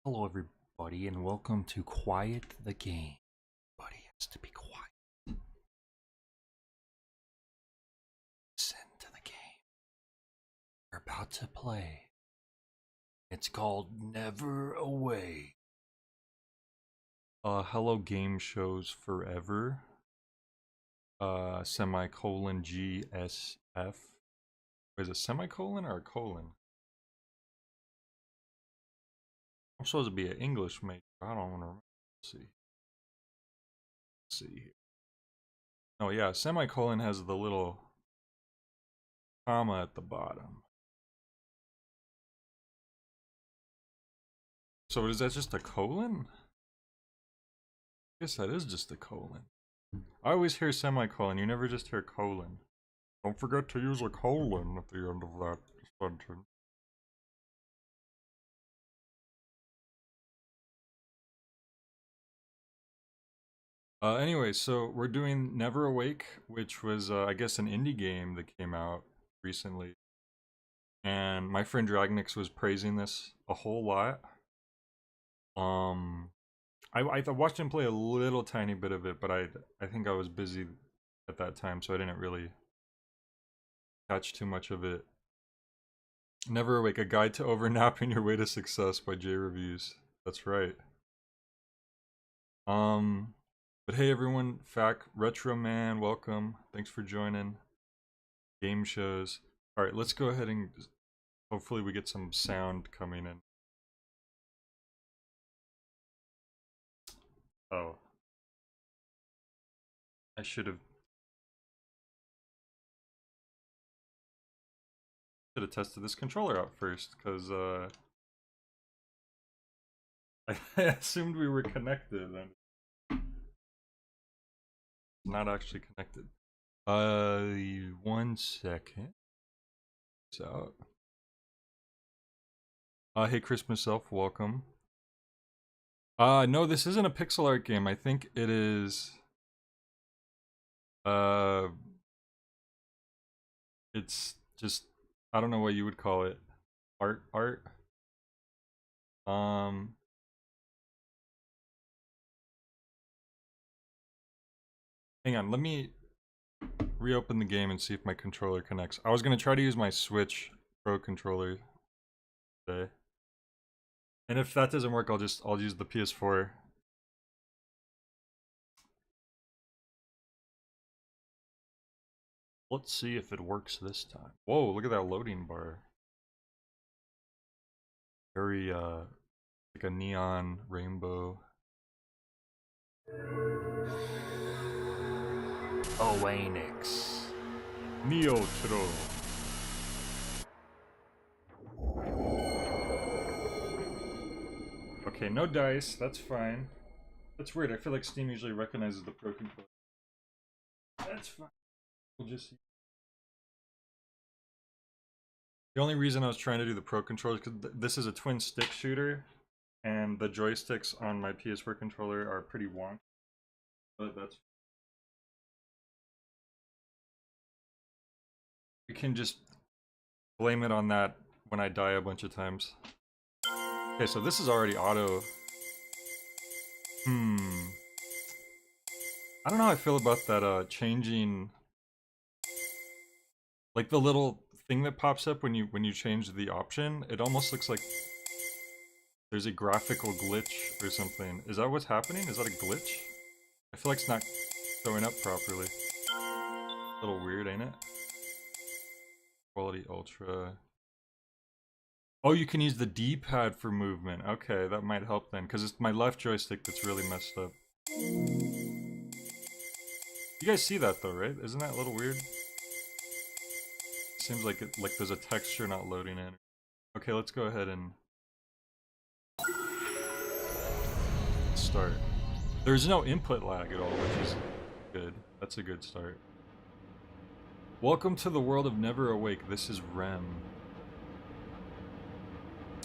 Hello, everybody, and welcome to Quiet the Game. Everybody has to be quiet. Listen to the game we're about to play. It's called NeverAwake. Hello, game shows forever. Semicolon GSF. Is it semicolon or a colon? I'm supposed to be an English major. I don't want to see. Let's see here. Oh yeah, semicolon has the little comma at the bottom. So is that just a colon? I guess that is just a colon. I always hear semicolon, you never just hear colon. Don't forget to use a colon at the end of that sentence. Anyway, so we're doing NeverAwake, which was, I guess, an indie game that came out recently. And my friend Dragnix was praising this a whole lot. I watched him play a little tiny bit of it, but I think I was busy at that time, so I didn't really catch too much of it. NeverAwake, a guide to overnapping your way to success by J Reviews. That's right. But hey everyone, Fac Retro Man, welcome. Thanks for joining. Game shows. Alright, let's go ahead and hopefully we get some sound coming in. Oh. I should have tested this controller out first, because I assumed we were connected and not actually connected. 1 second. So, hey Christmas Elf, welcome. No, this isn't a pixel art game. I think it is. It's just, I don't know what you would call it. Art. Hang on, let me reopen the game and see if my controller connects. I was gonna try to use my Switch Pro controller today. And if that doesn't work, I'll use the PS4. Let's see if it works this time. Whoa, look at that loading bar. Very like a neon rainbow. AlwaysAsleep. Neotro. Okay, no dice, that's fine. That's weird, I feel like Steam usually recognizes the Pro controller. That's fine. We'll just... The only reason I was trying to do the Pro controller is because this is a twin stick shooter, and the joysticks on my PS4 controller are pretty wonky. But that's... We can just blame it on that when I die a bunch of times. Okay, so this is already auto. I don't know how I feel about that changing, like the little thing that pops up when you change the option. It almost looks like there's a graphical glitch or something. Is that what's happening? Is that a glitch? I feel like it's not showing up properly. A little weird, ain't it? Quality Ultra. Oh, you can use the D-pad for movement. Okay, that might help then, because it's my left joystick that's really messed up. You guys see that though, right? Isn't that a little weird? Seems like there's a texture not loading in. Okay, let's go ahead and start. There's no input lag at all, which is good. That's a good start. Welcome to the world of NeverAwake. This is REM.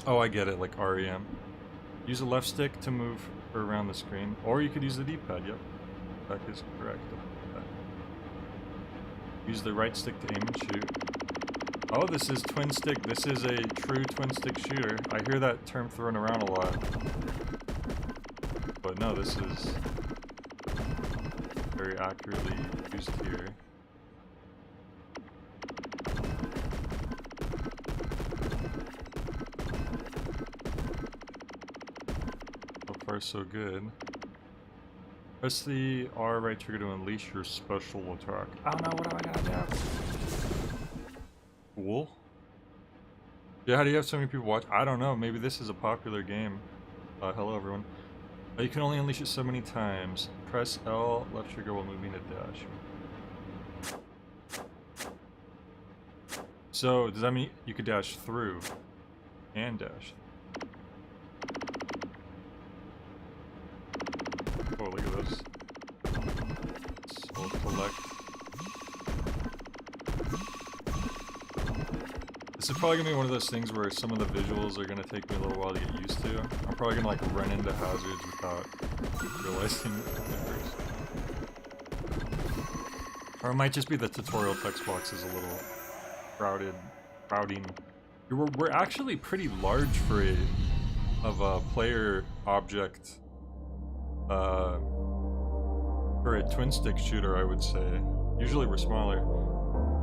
Oh, I get it, like REM. Use the left stick to move around the screen, or you could use the D-pad, yep. That is correct. Use the right stick to aim and shoot. Oh, this is twin stick. This is a true twin stick shooter. I hear that term thrown around a lot. But no, this is very accurately used here. So far, so good. Press the R right trigger to unleash your special attack. I don't know, what do I gotta do? Cool. Yeah, how do you have so many people watch? I don't know, maybe this is a popular game. Hello everyone. You can only unleash it so many times. Press L, left trigger while moving to dash. So, does that mean you could dash through? And dash. Oh, look at this. So collect. This is probably gonna be one of those things where some of the visuals are gonna take me a little while to get used to. I'm probably gonna like run into hazards without realizing it at first. Or it might just be the tutorial text box is a little crowding. We're actually pretty large for a player object. For a twin stick shooter, I would say. Usually we're smaller.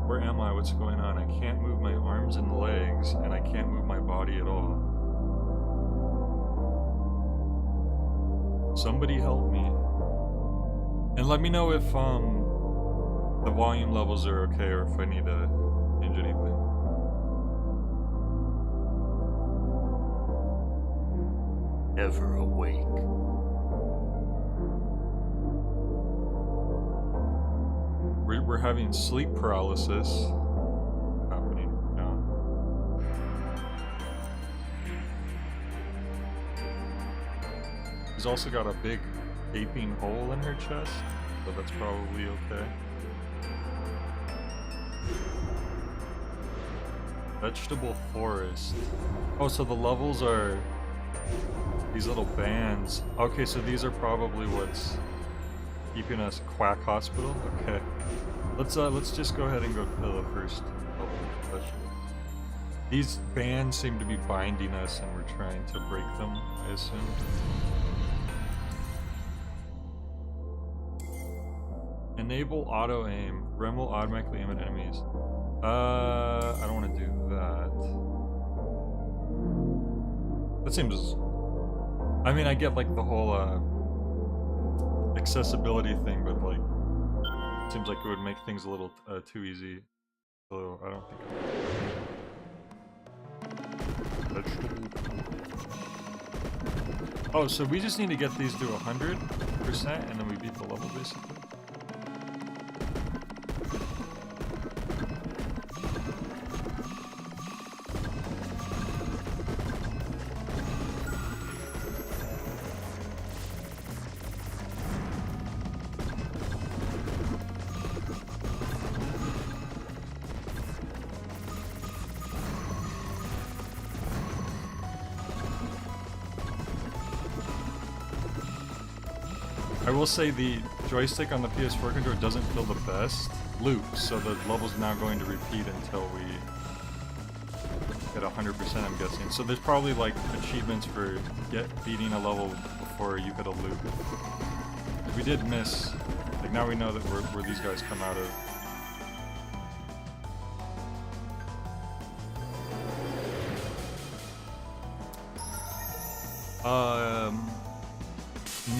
Where am I? What's going on? I can't move my arms and legs, and I can't move my body at all. Somebody help me. And let me know if the volume levels are okay, or if I need to change anything. NeverAwake. We're having sleep paralysis happening now. She's also got a big gaping hole in her chest, so that's probably okay. Vegetable forest. Oh, so the levels are these little bands. Okay, so these are probably what's keeping us Quack Hospital. Okay. Let's just go ahead and go to the first level vegetable. These bands seem to be binding us, and we're trying to break them, I assume. Enable auto aim. Rem will automatically aim at enemies. I don't want to do that. That seems. I mean, I get like the whole accessibility thing, but like, it seems like it would make things a little too easy. So I don't think. Oh, so we just need to get these to 100%, and then we beat the level basically. I will say the joystick on the PS4 controller doesn't feel the best loop, so the level's now going to repeat until we get 100%, I'm guessing. So there's probably like achievements for beating a level before you hit a loop. We did miss, like now we know that where these guys come out of.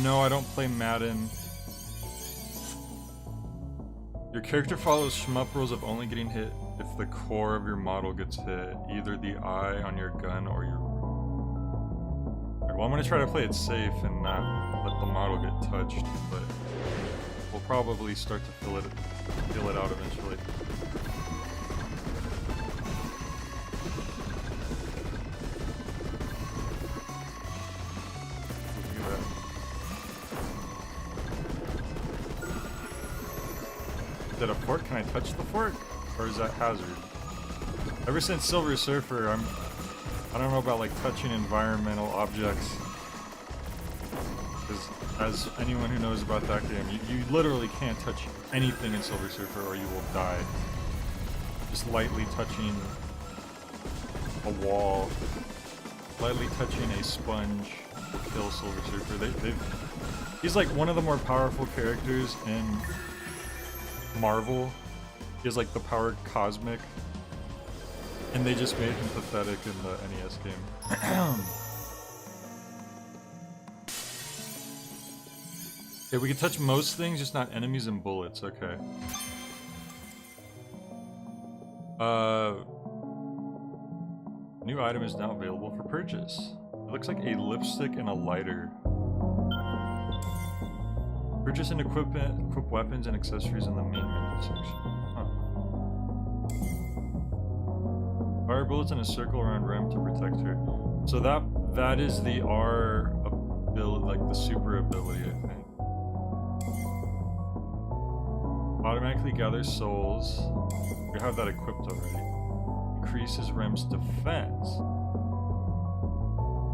No, I don't play Madden. Your character follows shmup rules of only getting hit if the core of your model gets hit, either the eye on your gun or your... Right, well, I'm gonna try to play it safe and not let the model get touched, but we'll probably start to feel it out eventually. Is that a fork? Can I touch the fork? Or is that hazard? Ever since Silver Surfer, I don't know about like touching environmental objects. Because as anyone who knows about that game, you literally can't touch anything in Silver Surfer or you will die. just lightly touching a wall, lightly touching a sponge will kill Silver Surfer. He's like one of the more powerful characters in Marvel. He has like the power cosmic, and they just made him pathetic in the NES game. Okay, we can touch most things, just not enemies and bullets. Okay. New item is now available for purchase. It looks like a lipstick and a lighter. Purchase and equip weapons and accessories in the main menu section. Huh. Fire bullets in a circle around Rem to protect her. So that is the R ability, like the super ability, I think. Automatically gathers souls. We have that equipped already. Increases Rem's defense.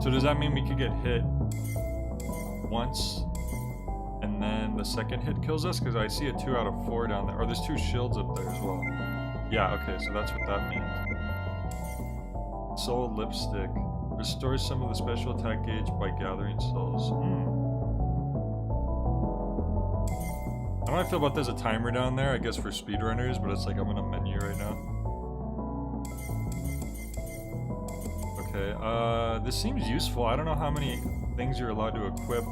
So does that mean we could get hit once and then the second hit kills us? Because I see a 2 out of 4 down there. Or there's 2 shields up there as well. Yeah, okay, so that's what that means. Soul lipstick. Restores some of the special attack gauge by gathering souls. I don't know how I feel about there's a timer down there, I guess for speedrunners, but it's like I'm in a menu right now. Okay, this seems useful. I don't know how many things you're allowed to equip.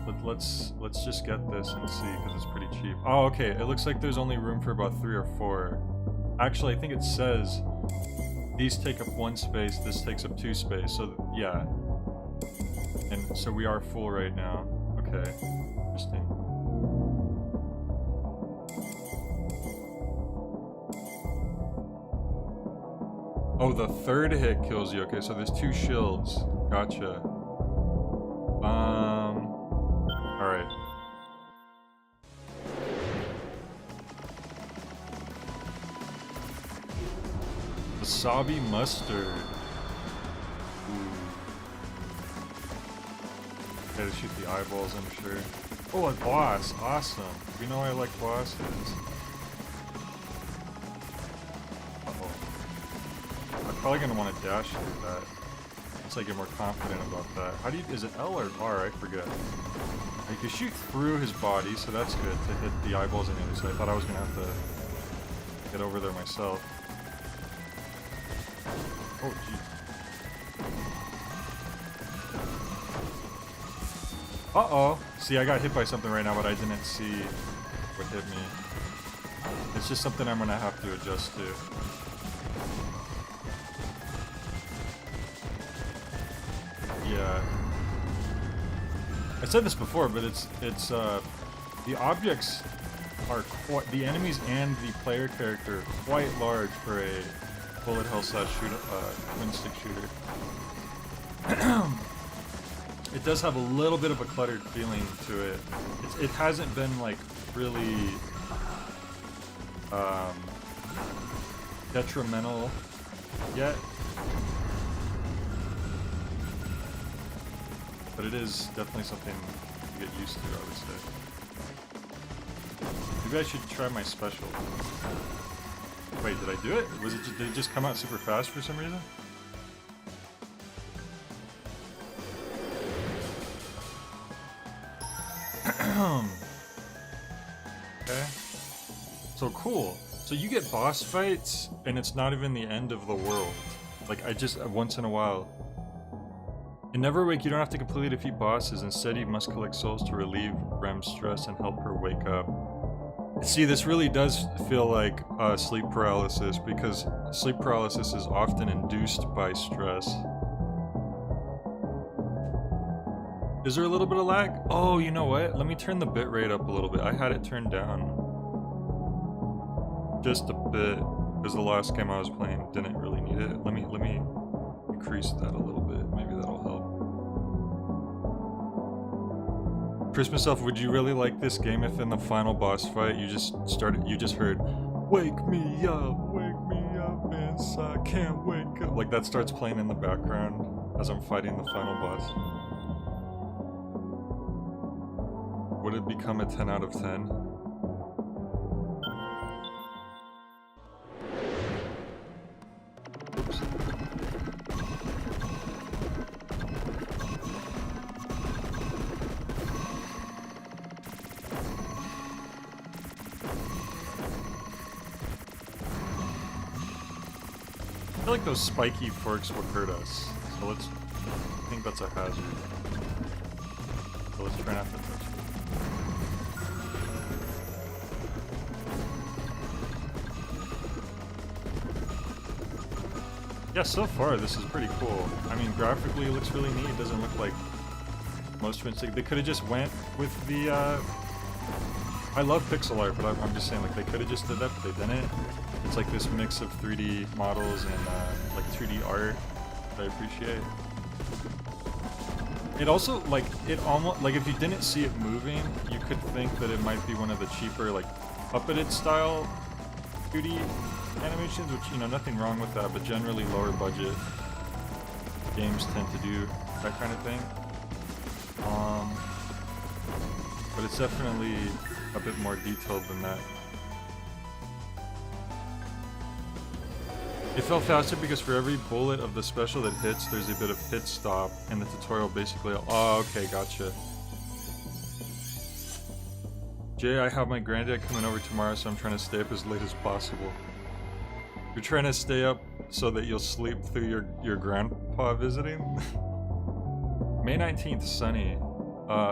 But let's just get this and see, because it's pretty cheap. Oh, okay, it looks like there's only room for about 3 or 4. Actually, I think it says these take up 1 space, this takes up 2 space, so yeah. And so we are full right now. Okay, interesting. Oh, the 3rd hit kills you. Okay, so there's 2 shields. Gotcha. Alright. Wasabi mustard. Ooh. Gotta shoot the eyeballs, I'm sure. Oh, a boss. Awesome. You know I like bosses. Uh-oh. I'm probably gonna want to dash through that. Once I get more confident about that. How do you... Is it L or R? I forget. You can shoot through his body, so that's good to hit the eyeballs on the other side. I thought I was gonna have to get over there myself. Oh, jeez. Uh-oh. See, I got hit by something right now, but I didn't see what hit me. It's just something I'm gonna have to adjust to. Yeah. I said this before, but it's the objects are quite, the enemies and the player character are quite large for a bullet hell slash twin stick shooter. It does have a little bit of a cluttered feeling to it. It hasn't been like really detrimental yet, but it is definitely something to get used to, I would say. Maybe I should try my special. Wait, did I do it? Did it just come out super fast for some reason? Okay. So cool. So you get boss fights, and it's not even the end of the world. Like, once in a while. In NeverAwake, you don't have to completely defeat bosses. Instead, you must collect souls to relieve Rem's stress and help her wake up. See, this really does feel like sleep paralysis, because sleep paralysis is often induced by stress. Is there a little bit of lag? Oh, you know what? Let me turn the bitrate up a little bit. I had it turned down just a bit, because the last game I was playing didn't really need it. Let me increase that a little bit. Maybe that'll help. Christmas Elf, would you really like this game if in the final boss fight you just heard, "Wake me up, inside, can't wake up." Like that starts playing in the background as I'm fighting the final boss. Would it become a 10 out of 10? feel like those spiky forks would hurt us. So let's... I think that's a hazard. So let's try not to touch it. Yeah, so far this is pretty cool. I mean, graphically it looks really neat. It doesn't look like most twin-stick. They could have just went with the, I love pixel art, but I'm just saying, like, they could have just did that, but they didn't. It's like this mix of 3D models and, like, 2D art that I appreciate. It also, like, it almost, like, if you didn't see it moving, you could think that it might be one of the cheaper, like, puppeted style 2D animations, which, you know, nothing wrong with that, but generally lower budget games tend to do that kind of thing. But it's definitely a bit more detailed than that. It felt faster because for every bullet of the special that hits, there's a bit of hit stop, and the tutorial basically... Oh, okay, gotcha. Jay, I have my granddad coming over tomorrow, so I'm trying to stay up as late as possible. You're trying to stay up so that you'll sleep through your grandpa visiting? May 19th, sunny.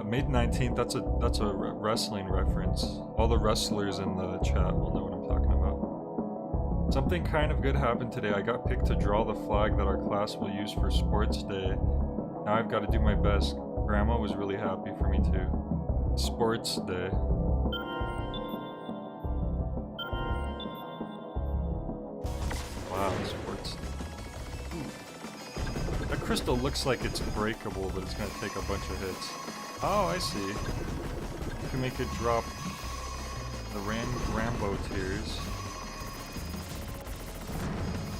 May 19th, that's a wrestling reference. All the wrestlers in the chat will know what I'm talking about. Something kind of good happened today. I got picked to draw the flag that our class will use for sports day. Now I've got to do my best. Grandma was really happy for me too. Sports day. Wow, sports day. Ooh. That crystal looks like it's breakable, but it's going to take a bunch of hits. Oh, I see. You can make it drop the Rambo tears.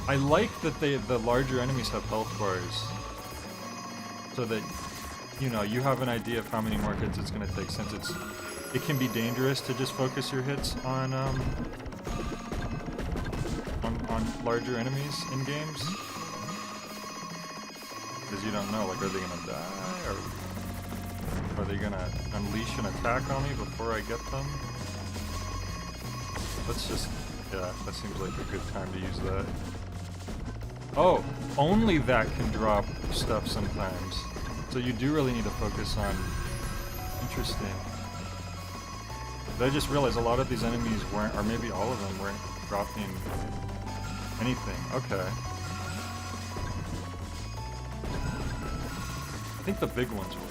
I like that the larger enemies have health bars, so that, you know, you have an idea of how many more hits it's going to take, since it can be dangerous to just focus your hits on larger enemies in games, because you don't know, like, are they going to die, or are they gonna unleash an attack on me before I get them? Let's just... yeah, that seems like a good time to use that. Oh, only that can drop stuff sometimes. So you do really need to focus on... Interesting. But I just realized a lot of these enemies weren't, or maybe all of them weren't dropping anything. Okay. I think the big ones were.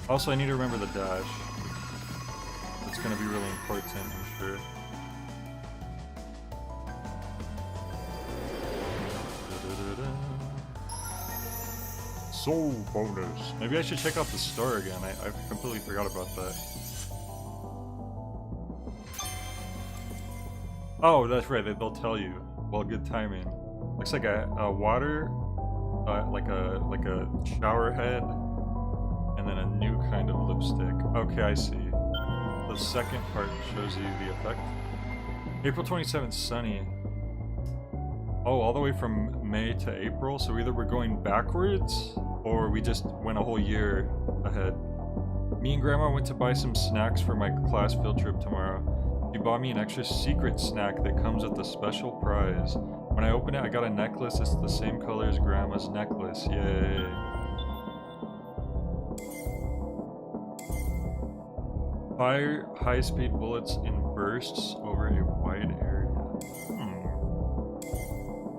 Also, I need to remember the dash. It's going to be really important, I'm sure. Soul bonus. Maybe I should check out the store again. I completely forgot about that. Oh, that's right. They'll tell you. Well, good timing. Looks like a water, like a shower head. And then a new kind of lipstick. Okay, I see. The second part shows you the effect. April 27th, sunny. Oh, all the way from May to April? So either we're going backwards, or we just went a whole year ahead. Me and Grandma went to buy some snacks for my class field trip tomorrow. She bought me an extra secret snack that comes with a special prize. When I opened it, I got a necklace that's the same color as Grandma's necklace. Yay. Fire high-speed bullets in bursts over a wide area.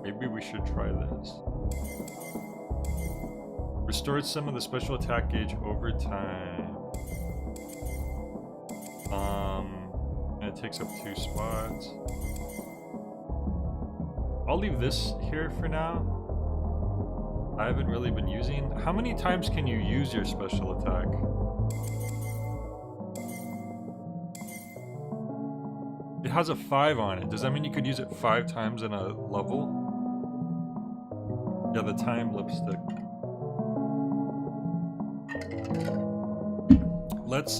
Maybe we should try this. Restored some of the special attack gauge over time. And it takes up 2 spots. I'll leave this here for now. I haven't really been using... How many times can you use your special attack? It has a 5 on it. Does that mean you could use it 5 times in a level? Yeah, the time lipstick. Let's,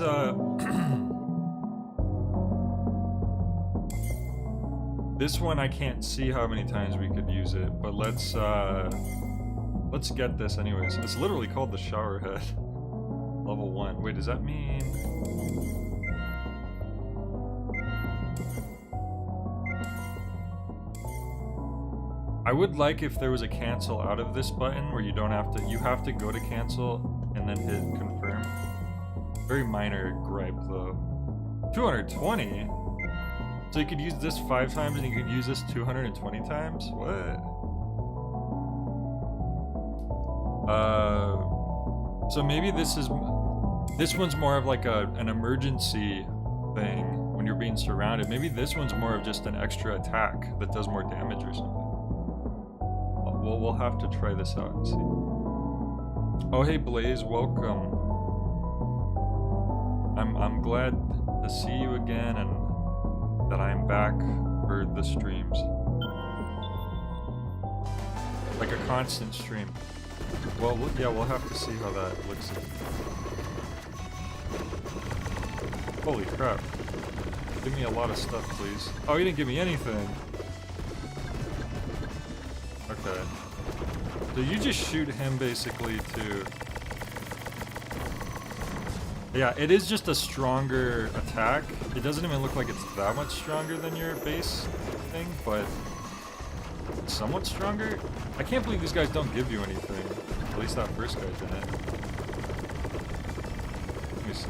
this one I can't see how many times we could use it, but let's get this anyways. It's literally called the shower head. Level 1. Wait, does that mean... I would like if there was a cancel out of this button where you don't have to, you have to go to cancel and then hit confirm. Very minor gripe though. 220? So you could use this 5 times and you could use this 220 times? What? So maybe this one's more of like an emergency thing when you're being surrounded. Maybe this one's more of just an extra attack that does more damage or something. Well, we'll have to try this out and see. Oh, hey Blaze, welcome. I'm glad to see you again and that I'm back for the streams. Like a constant stream. Well, yeah, we'll have to see how that looks. Holy crap. Give me a lot of stuff, please. Oh, you didn't give me anything. Okay. So you just shoot him basically to... Yeah, it is just a stronger attack. It doesn't even look like it's that much stronger than your base thing, but somewhat stronger. I can't believe these guys don't give you anything. At least that first guy didn't. Let me see.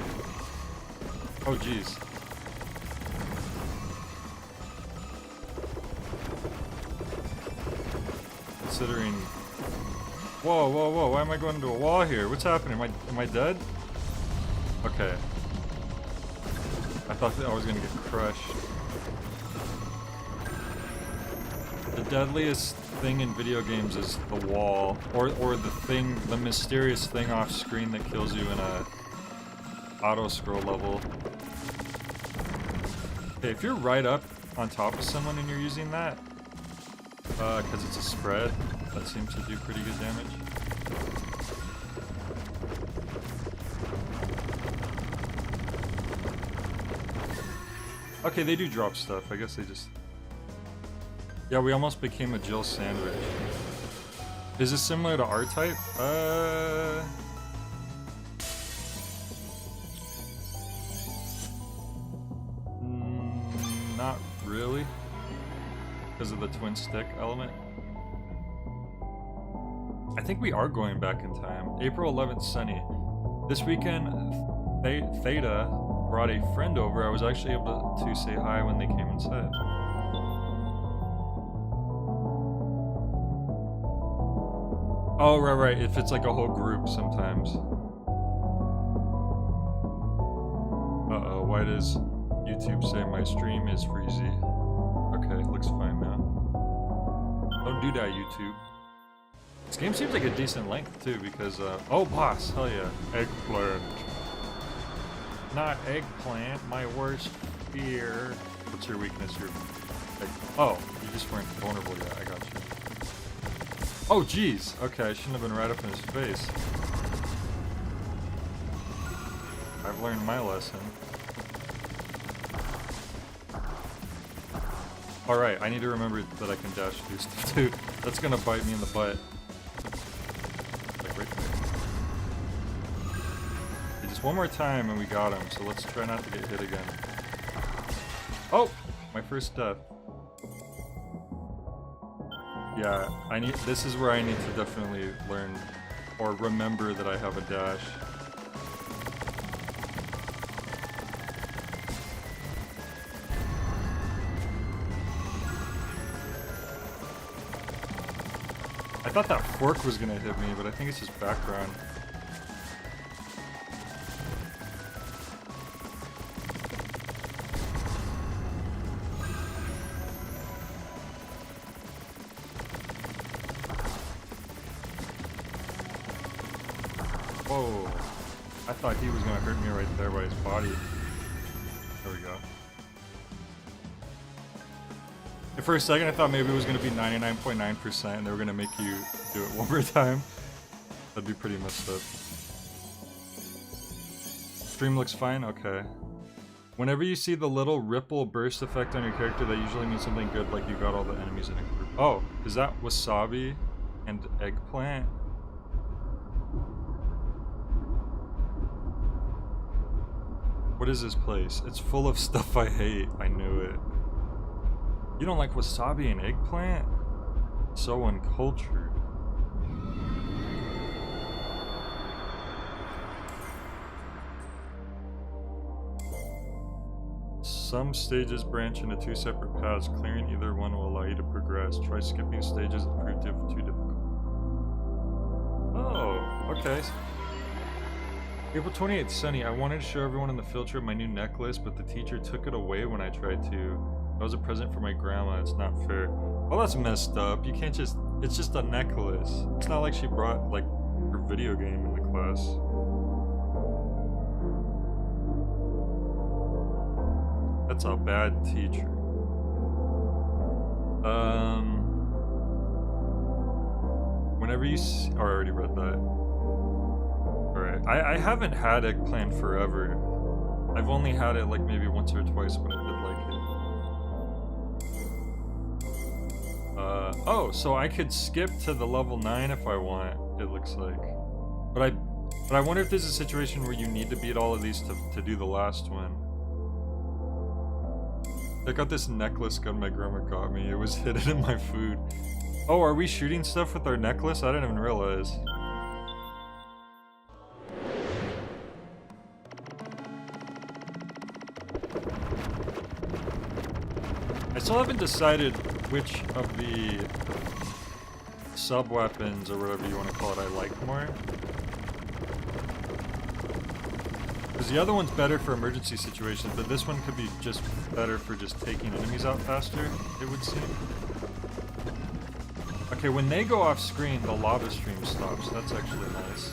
Oh, jeez. Considering... Whoa, whoa, whoa, why am I going into a wall here? What's happening? Am I dead? Okay. I thought that I was gonna get crushed. The deadliest thing in video games is the wall, or the mysterious thing off screen that kills you in a auto scroll level. Okay, if you're right up on top of someone and you're using that, because it's a spread, that seems to do pretty good damage. Okay, they do drop stuff. I guess they just... Yeah, we almost became a Jill sandwich. Is this similar to R-Type? Not really. Because of the twin stick element. I think we are going back in time. April 11th, sunny. This weekend, Theta brought a friend over. I was actually able to say hi when they came inside. Oh, right. If it's like a whole group sometimes. Uh-oh, why does YouTube say my stream is freezy? Okay, looks fine now. Don't do that, YouTube. This game seems like a decent length too, because oh boss, hell yeah. Eggplant. Not eggplant, my worst fear. What's your weakness? Oh, you just weren't vulnerable yet, I got you. Oh jeez, okay, I shouldn't have been right up in his face. I've learned my lesson. Alright, I need to remember that I can dash through stuff too. That's gonna bite me in the butt. Like right there. Okay, just one more time and we got him, so let's try not to get hit again. Oh! My first death. Yeah, this is where I need to definitely learn or remember that I have a dash. I thought that fork was gonna hit me, but I think it's just background. Whoa. I thought he was gonna hurt me right there by his body. There we go. For a second I thought maybe it was going to be 99.9% and they were going to make you do it one more time. That'd be pretty messed up. Stream looks fine? Okay. Whenever you see the little ripple burst effect on your character, that usually means something good, like you got all the enemies in a group. Oh, is that wasabi and eggplant? What is this place? It's full of stuff I hate. I knew it. You don't like wasabi and eggplant? So uncultured. Some stages branch into two separate paths. Clearing either one will allow you to progress. Try skipping stages that prove too difficult. Oh, okay. April 28th, Sunny. I wanted to show everyone in the field trip my new necklace, but the teacher took it away when I tried to. That was a present for my grandma. It's not fair. Well, that's messed up. You can't just... It's just a necklace. It's not like she brought, like, her video game into class. That's a bad teacher. Whenever you see... Oh, I already read that. Alright. I haven't had eggplant forever. I've only had it, like, maybe once or twice, but I did like it. Oh, so I could skip to the level 9 if I want, it looks like. But I wonder if there's a situation where you need to beat all of these to do the last one. Check out this necklace gun my grandma got me. It was hidden in my food. Oh, are we shooting stuff with our necklace? I didn't even realize. I still haven't decided which of the sub-weapons, or whatever you want to call it, I like more. Because the other one's better for emergency situations, but this one could be just better for just taking enemies out faster, it would seem. Okay, when they go off screen, the lava stream stops. That's actually nice.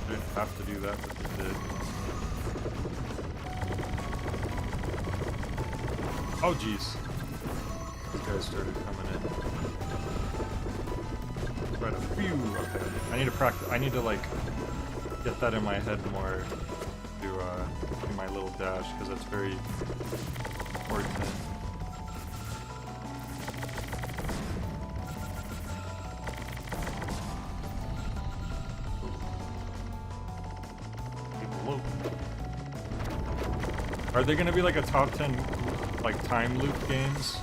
I didn't have to do that, but they did. Oh, jeez. These guys started coming in. Right, a few. Okay. I need to practice. I need to, like, get that in my head more to do my little dash, because that's very important. Are there gonna be like a top 10 like time loop games?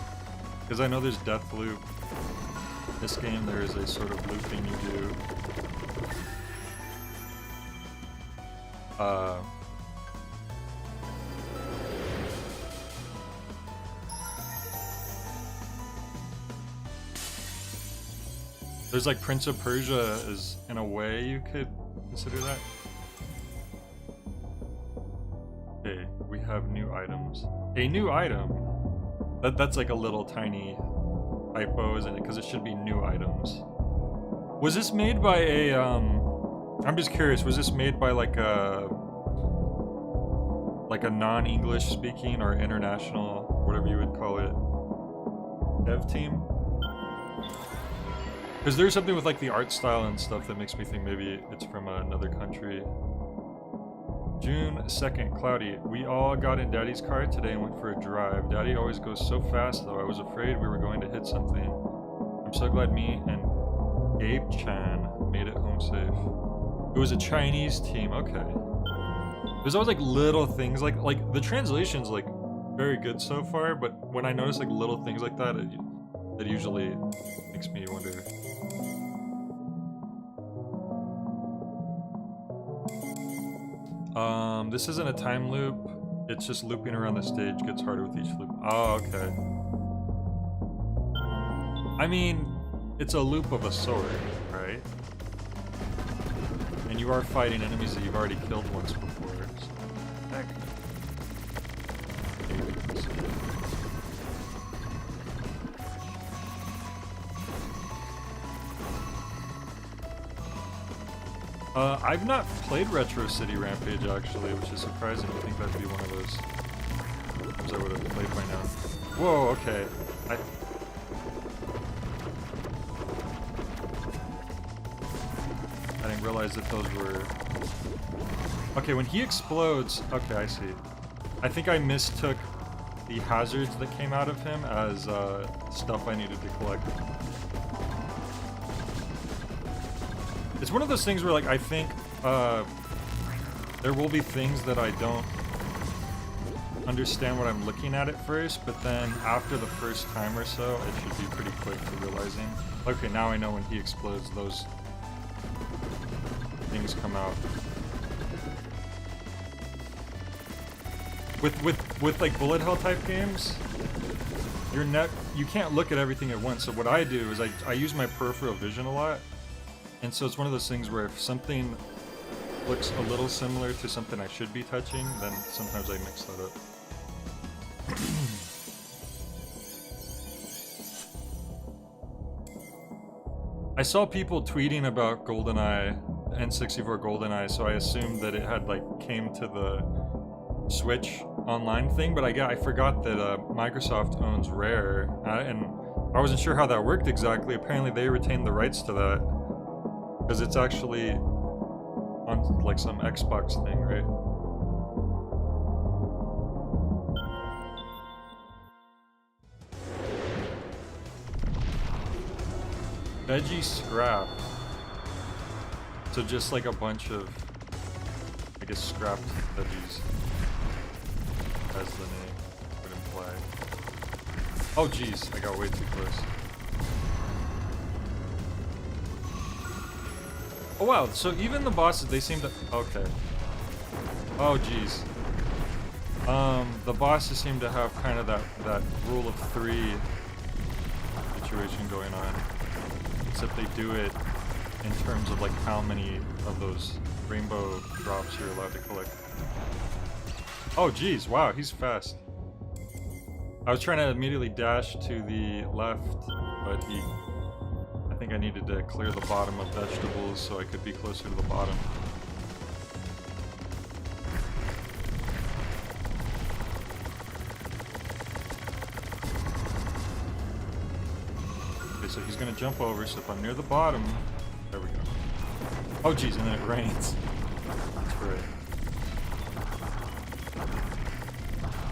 Because I know there's death loop. This game there is a sort of looping you do. There's like Prince of Persia is, in a way, you could consider that. Okay, we have new items. A new item? That's like a little tiny typo, isn't it? Because it should be new items. Was this made by a, I'm just curious, was this made by like a non-English speaking or international, whatever you would call it, dev team? Because there's something with like the art style and stuff that makes me think maybe it's from another country. June 2nd, cloudy. We all got in Daddy's car today and went for a drive. Daddy always goes so fast though, I was afraid we were going to hit something. I'm so glad me and Gabe-chan made it home safe. It was a Chinese team, okay. There's always like little things, like the translation's like very good so far, but when I notice like little things like that, it usually makes me wonder. This isn't a time loop. It's just looping around the stage gets harder with each loop. Oh, okay. I mean, it's a loop of a sword, right? And you are fighting enemies that you've already killed once before. So, heck. I've not played Retro City Rampage actually, which is surprising. I think that'd be one of those games I would have played by now. Whoa, okay. I didn't realize that those were... Okay, when he explodes... Okay, I see. I think I mistook the hazards that came out of him as stuff I needed to collect. It's one of those things where, like, I think there will be things that I don't understand what I'm looking at first, but then after the first time or so, it should be pretty quick to realizing, okay, now I know when he explodes, those things come out. With like bullet hell type games, you can't look at everything at once. So what I do is I use my peripheral vision a lot, and so it's one of those things where if something looks a little similar to something I should be touching, then sometimes I mix that up. I saw people tweeting about GoldenEye, N64 GoldenEye, so I assumed that it had like came to the Switch online thing, but I forgot that Microsoft owns Rare, and I wasn't sure how that worked exactly. Apparently they retained the rights to that, because it's actually on like some Xbox thing, right? Veggie scrap. So just like a bunch of, I guess, scrapped veggies, as the name would imply. Oh jeez, I got way too close. Oh wow, so even the bosses, they seem to, okay. Oh jeez. The bosses seem to have kind of that rule of three situation going on. Except they do it in terms of like how many of those rainbow drops you're allowed to collect. Oh geez, wow, he's fast. I was trying to immediately dash to the left, but I think I needed to clear the bottom of vegetables so I could be closer to the bottom. So he's gonna jump over, so if I'm near the bottom, there we go. Oh geez, and then it rains. That's great.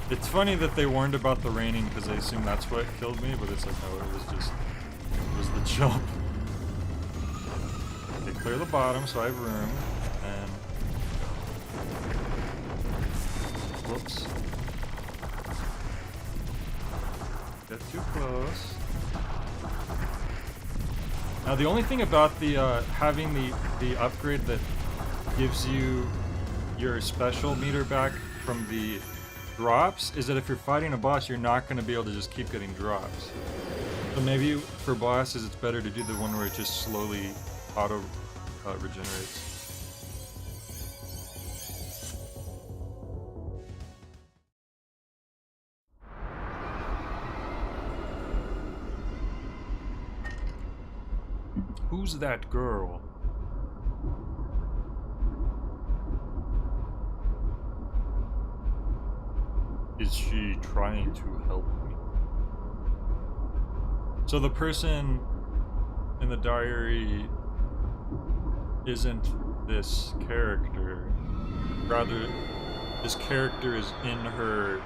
It's funny that they warned about the raining because they assumed that's what killed me, but it's like, no, it was the jump. They clear the bottom, so I have room, and whoops. Get too close. Now the only thing about the having the upgrade that gives you your special meter back from the drops is that if you're fighting a boss, you're not going to be able to just keep getting drops. So maybe for bosses, it's better to do the one where it just slowly auto regenerates. Who's that girl? Is she trying to help me? So the person in the diary isn't this character. Rather, this character is in her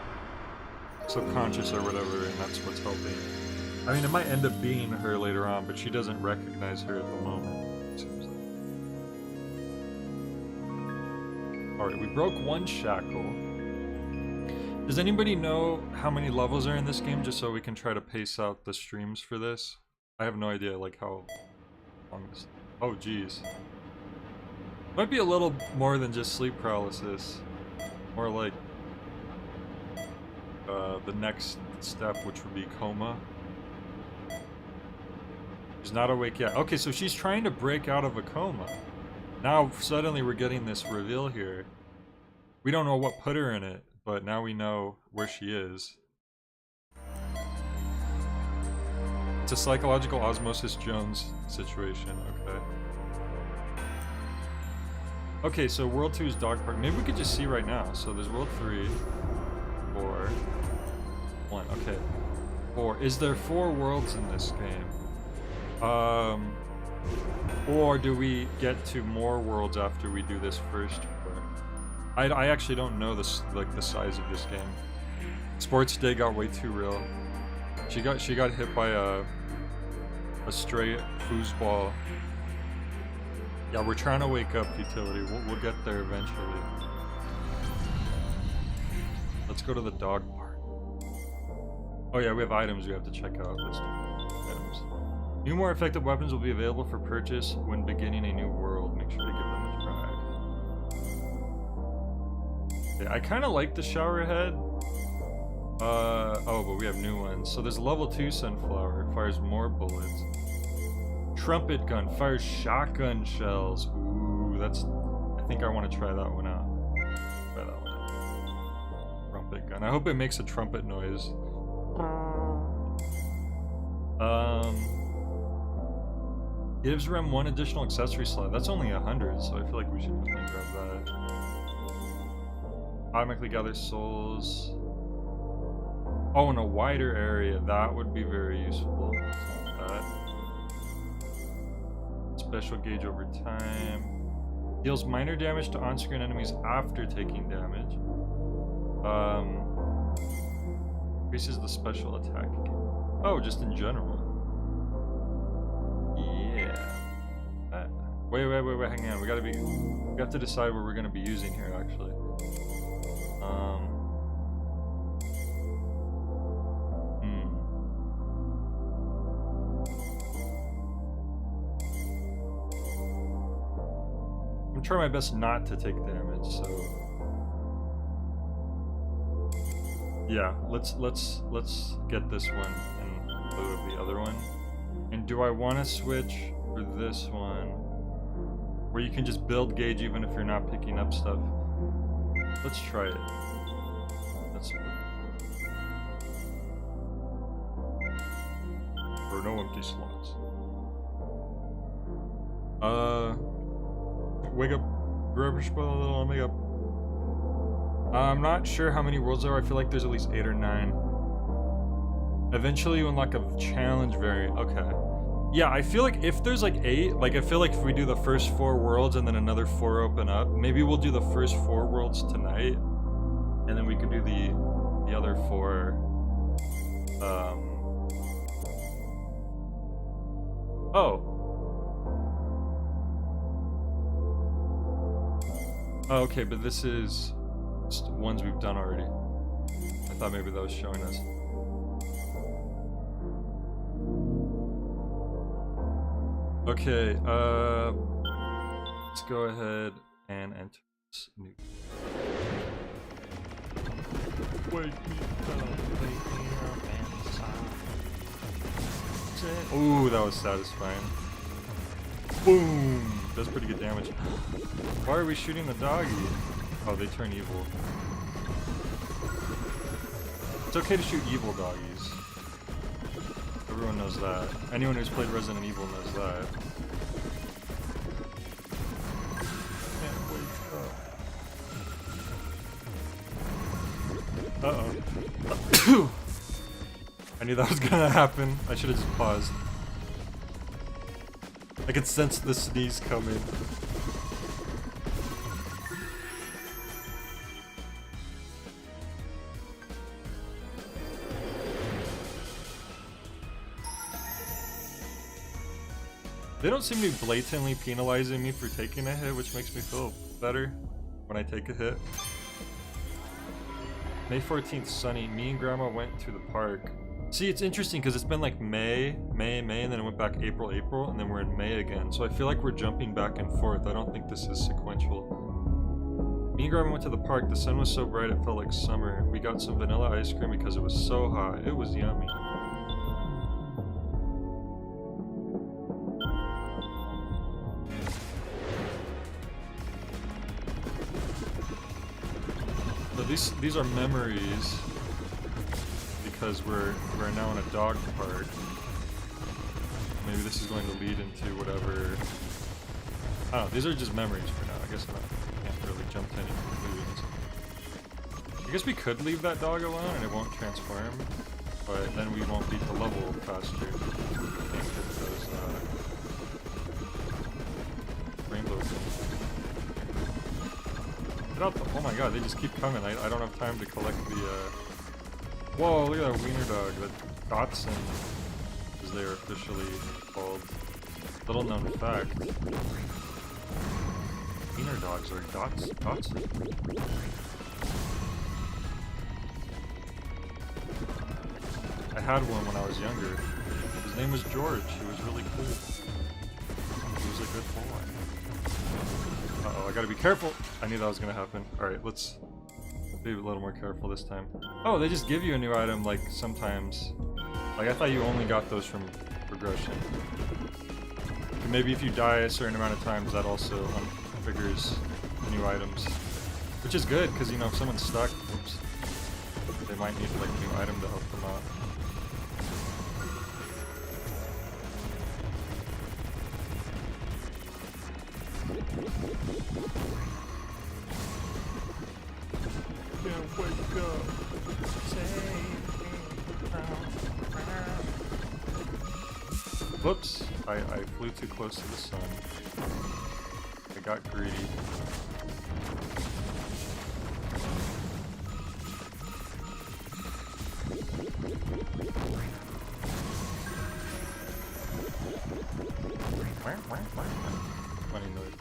subconscious or whatever, and that's what's helping. I mean, it might end up being her later on, but she doesn't recognize her at the moment, it seems like. Alright, we broke one shackle. Does anybody know how many levels are in this game, just so we can try to pace out the streams for this? I have no idea, like, how long this... Oh, geez. Might be a little more than just sleep paralysis. More like... the next step, which would be coma. She's not awake yet. Okay, so she's trying to break out of a coma. Now, suddenly we're getting this reveal here. We don't know what put her in it, but now we know where she is. It's a psychological Osmosis Jones situation, okay. Okay, so World 2 is Dog Park. Maybe we could just see right now. So there's World 3, 4, 1, okay. 4. Is there 4 worlds in this game? Or do we get to more worlds after we do this first part? I actually don't know this, like, the size of this game. Sports Day got way too real. She got hit by a stray foosball. Yeah, we're trying to wake up utility. We'll get there eventually. let's go to the dog park. Oh yeah, we have items we have to check out. Let's do items. New, more effective weapons will be available for purchase when beginning a new world. Make sure to give them a try. Okay, I kind of like the shower head. Oh, but we have new ones. So there's level 2 sunflower, fires more bullets. Trumpet gun, fires shotgun shells. Ooh, that's... I think I want to try that one out. Try that one out. Trumpet gun. I hope it makes a trumpet noise. Gives Rem 1 additional accessory slot. That's only 100, so I feel like we should definitely grab that. Automatically gather souls. Oh, in a wider area, that would be very useful. That. Special gauge over time. Deals minor damage to on-screen enemies after taking damage. Increases the special attack. Oh, just in general. Yeah. Wait, hang on. We have to decide what we're gonna be using here, actually. I'm trying my best not to take damage, so yeah, let's get this one in lieu of the other one. And do I want to switch for this one, where you can just build gauge even if you're not picking up stuff? Let's try it. Let's. For no empty slots. Wake up, grab spoil, wake up. I'm not sure how many worlds there are. I feel like there's at least 8 or 9. Eventually you unlock a challenge variant. Okay. Yeah, I feel like if there's like 8, like I feel like if we do the first 4 worlds and then another 4 open up, maybe we'll do the first 4 worlds tonight, and then we could do the other 4. Oh. Oh, okay, but this is just ones we've done already. I thought maybe that was showing us. Okay, let's go ahead and enter this new. Wake me up. Ooh, that was satisfying. Boom! Does pretty good damage. Why are we shooting the doggy? Oh, they turn evil. It's okay to shoot evil doggies. Everyone knows that. Anyone who's played Resident Evil knows that. Can't wake up. Uh-oh. I knew that was gonna happen. I should have just paused. I could sense the sneeze coming. They don't seem to be blatantly penalizing me for taking a hit, which makes me feel better when I take a hit. May 14th, sunny. Me and Grandma went to the park. See, it's interesting because it's been like May, and then it went back April, and then we're in May again. So I feel like we're jumping back and forth. I don't think this is sequential. Me and Grandma went to the park. The sun was so bright it felt like summer. We got some vanilla ice cream because it was so hot. It was yummy. So these are memories. Because we're now in a dog park. Maybe this is going to lead into whatever. Oh, these are just memories for now. I guess I can't really jump to any conclusions. I guess we could leave that dog alone and it won't transform, but then we won't beat the level faster. I think that those rainbow things. Get out the, oh my god, they just keep coming. I don't have time to collect the Whoa, look at that wiener dog, that Dotson, as they are officially called. Little known fact. Wiener dogs are Dotson. I had one when I was younger. His name was George. He was really cool. He was a good boy. Uh-oh, I gotta be careful. I knew that was gonna happen. Alright, let's be a little more careful this time. Oh, they just give you a new item, like, sometimes. Like, I thought you only got those from progression. And maybe if you die a certain amount of times, that also triggers new items. Which is good, because, you know, if someone's stuck, oops, they might need, like, a new item to help them out. Can't wake up. Whoops, I flew too close to the sun. I got greedy. Funny noise.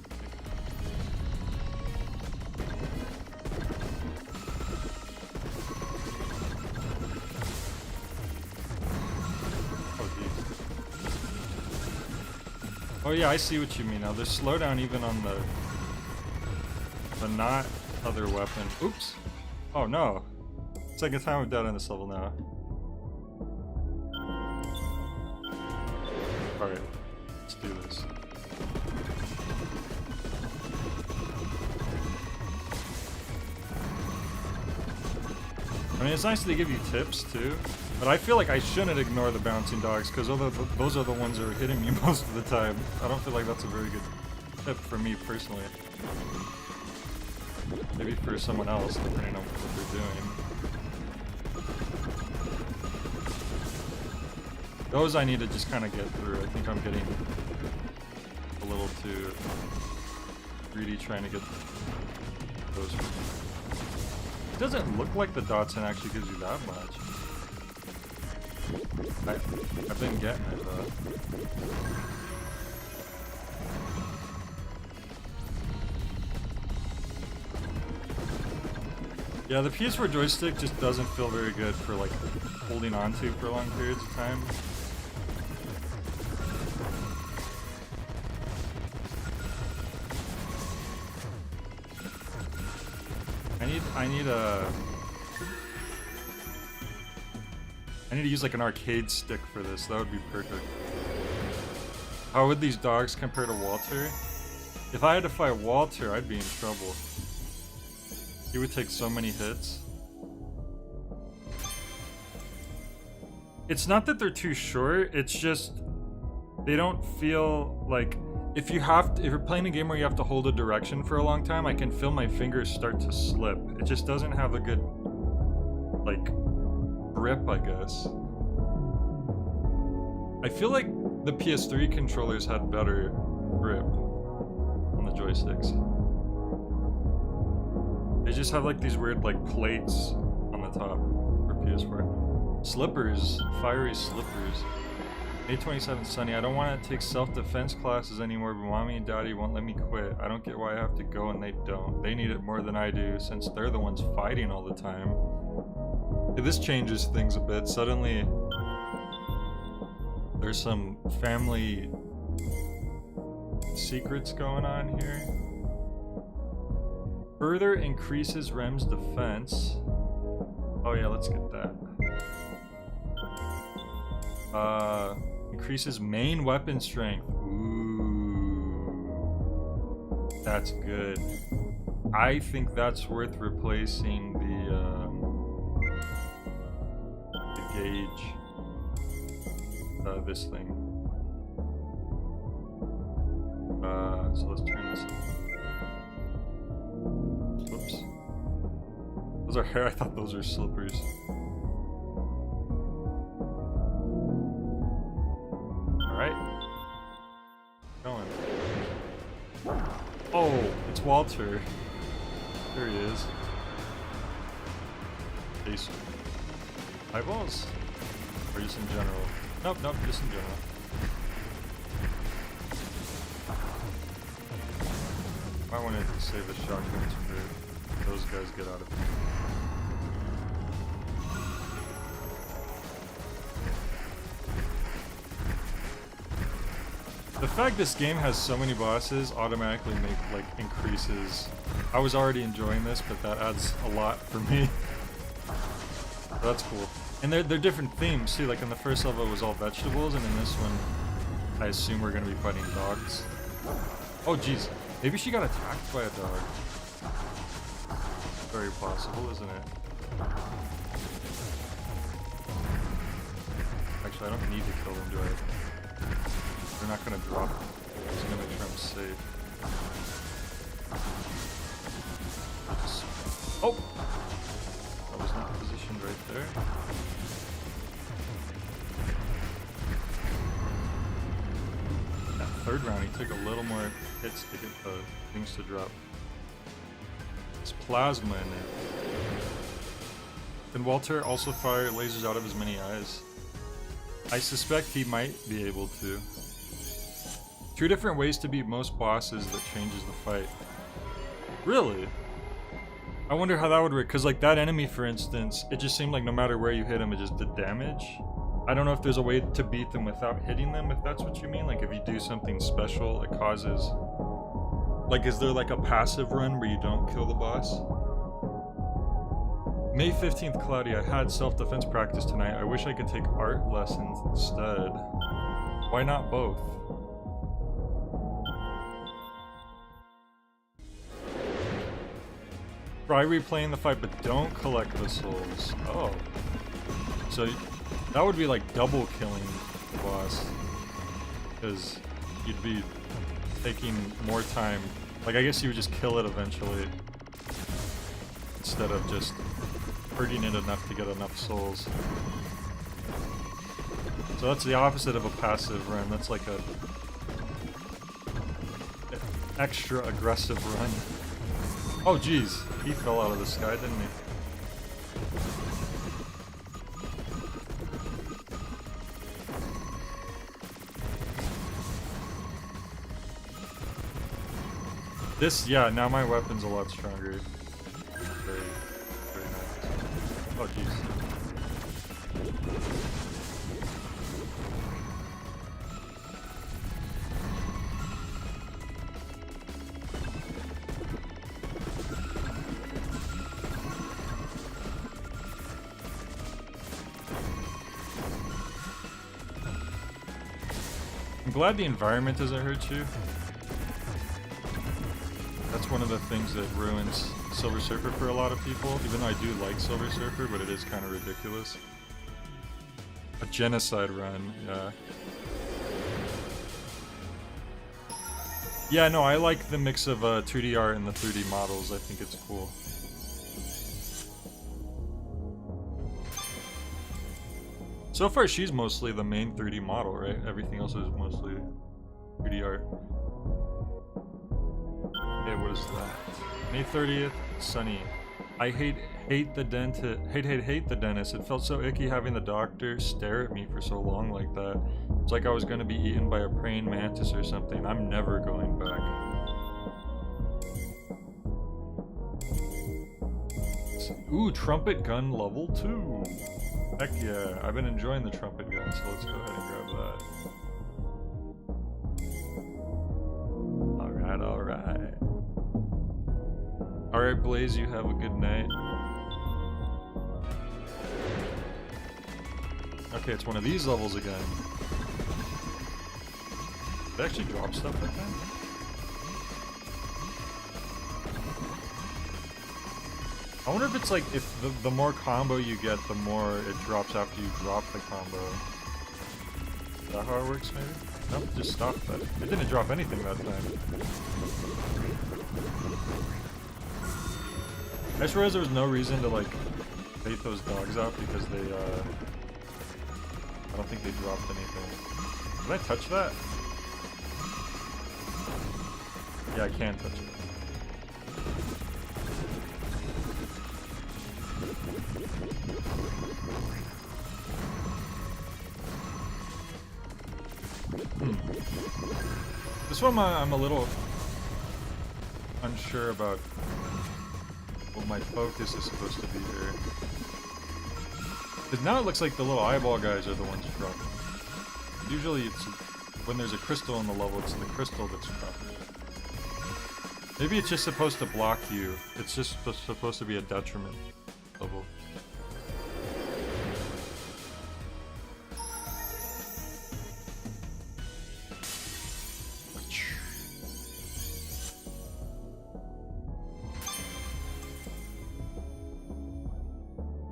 Oh yeah, I see what you mean now. There's slowdown even on the not other weapon. Oops. Oh no. Second time I've died on this level now. Alright. Let's do this. I mean, it's nice that they give you tips too. But I feel like I shouldn't ignore the bouncing dogs, because those are the ones that are hitting me most of the time. I don't feel like that's a very good tip for me personally. Maybe for someone else, depending on what they're doing. Those I need to just kind of get through. I think I'm getting a little too greedy trying to get those. It doesn't look like the Dotson actually gives you that much. I've been getting it though. Yeah, the PS4 joystick just doesn't feel very good for like holding on to for long periods of time. I need to use like an arcade stick for this. That would be perfect. How would these dogs compare to Walter? If I had to fight Walter, I'd be in trouble. He would take so many hits. It's not that they're too short, it's just they don't feel like if you're playing a game where you have to hold a direction for a long time, I can feel my fingers start to slip. It just doesn't have a good like grip, I guess. I feel like the PS3 controllers had better grip on the joysticks. They just have like these weird like plates on the top for PS4. Slippers, fiery slippers. May 27th, Sunny. I don't want to take self-defense classes anymore, but mommy and daddy won't let me quit. I don't get why I have to go and they don't. They need it more than I do since they're the ones fighting all the time. Yeah, this changes things a bit. Suddenly, there's some family secrets going on here. Further increases Rem's defense. Oh yeah, let's get that. Increases main weapon strength. Ooh. That's good. I think that's worth replacing the gauge. This thing. So let's turn this on. Whoops. Those are hair. I thought those were slippers. Alright. Going. Oh, it's Walter. There he is. Ace. Eyeballs? Or just in general? Nope, nope, just in general. I wanted to save the shotguns for those guys get out of here. The fact this game has so many bosses automatically increases. I was already enjoying this, but that adds a lot for me. That's cool. And they're different themes too. Like in the first level it was all vegetables, and in this one I assume we're gonna be fighting dogs. Oh jeez. Maybe she got attacked by a dog. Very possible, isn't it? Actually, I don't need to kill them, do I? They're not gonna drop. I'm just gonna make sure I'm safe. Oh! That was not positioned right there. That third round, he took a little more hits to get the things to drop. There's plasma in it. Can Walter also fire lasers out of his many eyes? I suspect he might be able to. 2 different ways to beat most bosses that changes the fight. Really? I wonder how that would work, because like that enemy for instance, it just seemed like no matter where you hit him it just did damage. I don't know if there's a way to beat them without hitting them, if that's what you mean. Like if you do something special it causes... Like is there like a passive run where you don't kill the boss? May 15th, Cloudy, I had self-defense practice tonight. I wish I could take art lessons instead. Why not both? Try replaying the fight, but don't collect the souls. Oh. So that would be like double killing the boss. Because you'd be taking more time. Like I guess you would just kill it eventually. Instead of just hurting it enough to get enough souls. So that's the opposite of a passive run. That's like a extra aggressive run. Oh geez, he fell out of the sky, didn't he? This, yeah, now my weapon's a lot stronger. Very, very nice. Oh jeez. I'm glad the environment doesn't hurt you. That's one of the things that ruins Silver Surfer for a lot of people, even though I do like Silver Surfer, but it is kind of ridiculous. A genocide run, yeah. Yeah, no, I like the mix of 2D art and the 3D models. I think it's cool. So far, she's mostly the main 3D model, right? Everything else is mostly 2D art. Okay, what is that? May 30th, Sunny. I hate the dentist. Hate the dentist. It felt so icky having the doctor stare at me for so long like that. It's like I was gonna be eaten by a praying mantis or something. I'm never going back. Ooh, trumpet gun level 2. Heck yeah, I've been enjoying the trumpet gun, so let's go ahead and grab that. Alright, alright. Alright, Blaze, you have a good night. Okay, it's one of these levels again. Did it actually drop stuff like that? I wonder if it's like, if the more combo you get, the more it drops after you drop the combo. Is that how it works, maybe? Nope, just stopped that. It didn't drop anything that time. I just realized there was no reason to, like, bait those dogs out because they, I don't think they dropped anything. Can I touch that? Yeah, I can touch it. This one I'm a little unsure about what my focus is supposed to be here. Because now it looks like the little eyeball guys are the ones dropping. Usually it's when there's a crystal in the level, it's the crystal that's dropped. Maybe it's just supposed to block you. It's just supposed to be a detriment level.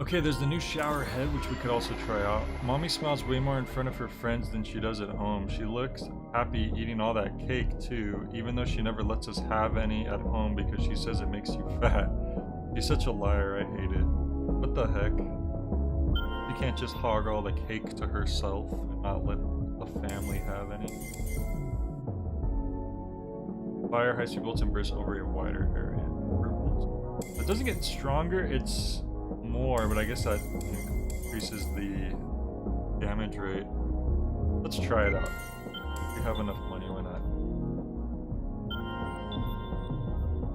Okay, there's the new shower head, which we could also try out. Mommy smiles way more in front of her friends than she does at home. She looks happy eating all that cake too, even though she never lets us have any at home because she says it makes you fat. She's such a liar, I hate it. What the heck? She can't just hog all the cake to herself and not let the family have any. Fire high speed bolts and burst over a wider area. It doesn't get stronger, it's more, but I guess that increases the damage rate. Let's try it out. If we have enough money, why not?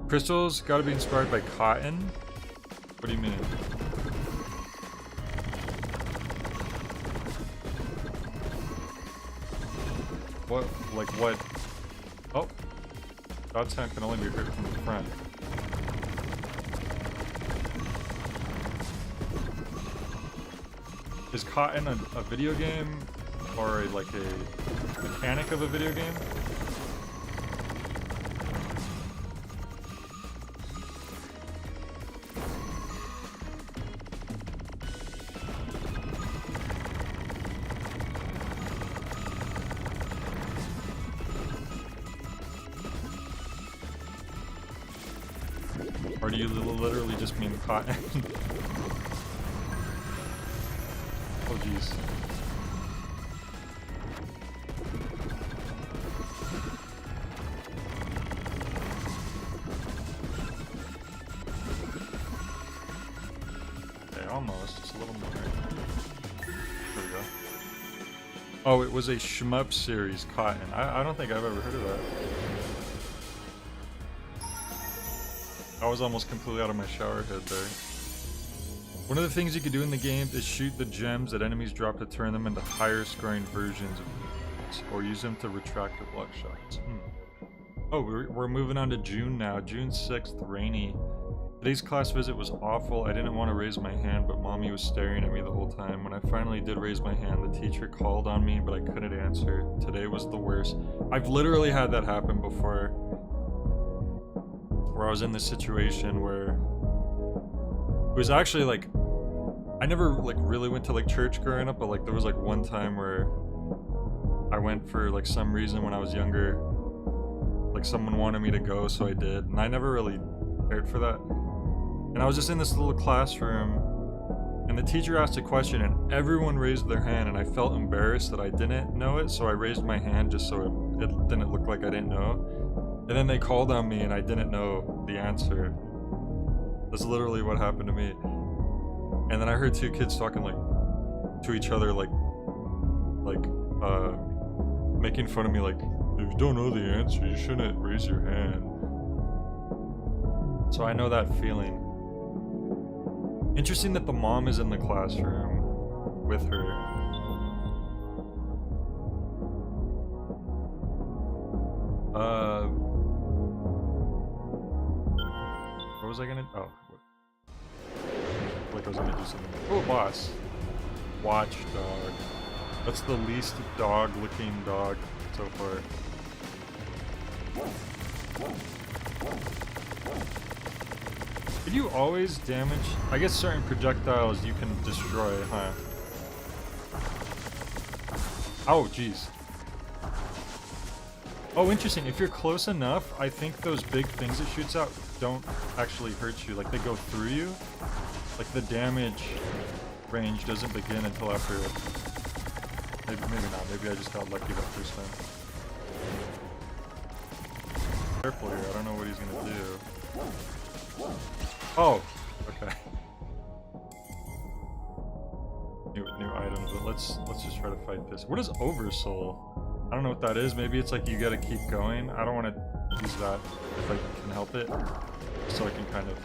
Crystals gotta be inspired by cotton? What do you mean? What? Like what? Oh! Dodge time can only be hurt from the front. Is cotton a video game, or like a mechanic of a video game? Or do you literally just mean cotton? Oh jeez. Okay, almost. Just a little more. There we go. Oh, it was a shmup series, Cotton. I don't think I've ever heard of that. I was almost completely out of my shower head there. One of the things you can do in the game is shoot the gems that enemies drop to turn them into higher scoring versions of enemies, or use them to retract or block shots. Oh, we're moving on to June now. June 6th, rainy. Today's class visit was awful. I didn't want to raise my hand, but mommy was staring at me the whole time. When I finally did raise my hand, the teacher called on me, but I couldn't answer. Today was the worst. I've literally had that happen before, where I was in this situation where it was actually like, I never like really went to like church growing up, but like there was like one time where I went for like some reason when I was younger, like someone wanted me to go, so I did, and I never really cared for that. And I was just in this little classroom, and the teacher asked a question, and everyone raised their hand, and I felt embarrassed that I didn't know it, so I raised my hand just so it didn't look like I didn't know. And then they called on me, and I didn't know the answer. That's literally what happened to me. And then I heard two kids talking like to each other, like making fun of me, like, if you don't know the answer, you shouldn't raise your hand. So I know that feeling. Interesting that the mom is in the classroom with her. What was I gonna? Oh. Like I was gonna do something. Oh, boss. Watchdog. That's the least dog-looking dog so far. Could you always damage? I guess certain projectiles you can destroy, huh? Oh, jeez. Oh, interesting. If you're close enough, I think those big things it shoots out don't actually hurt you. Like, they go through you. Like, the damage range doesn't begin until after... Maybe not. Maybe I just got lucky that first time. Careful here. I don't know what he's gonna do. Oh! Okay. New items, but let's just try to fight this. What is Oversoul? I don't know what that is. Maybe it's like you gotta keep going. I don't want to use that if I can help it. So I can kind of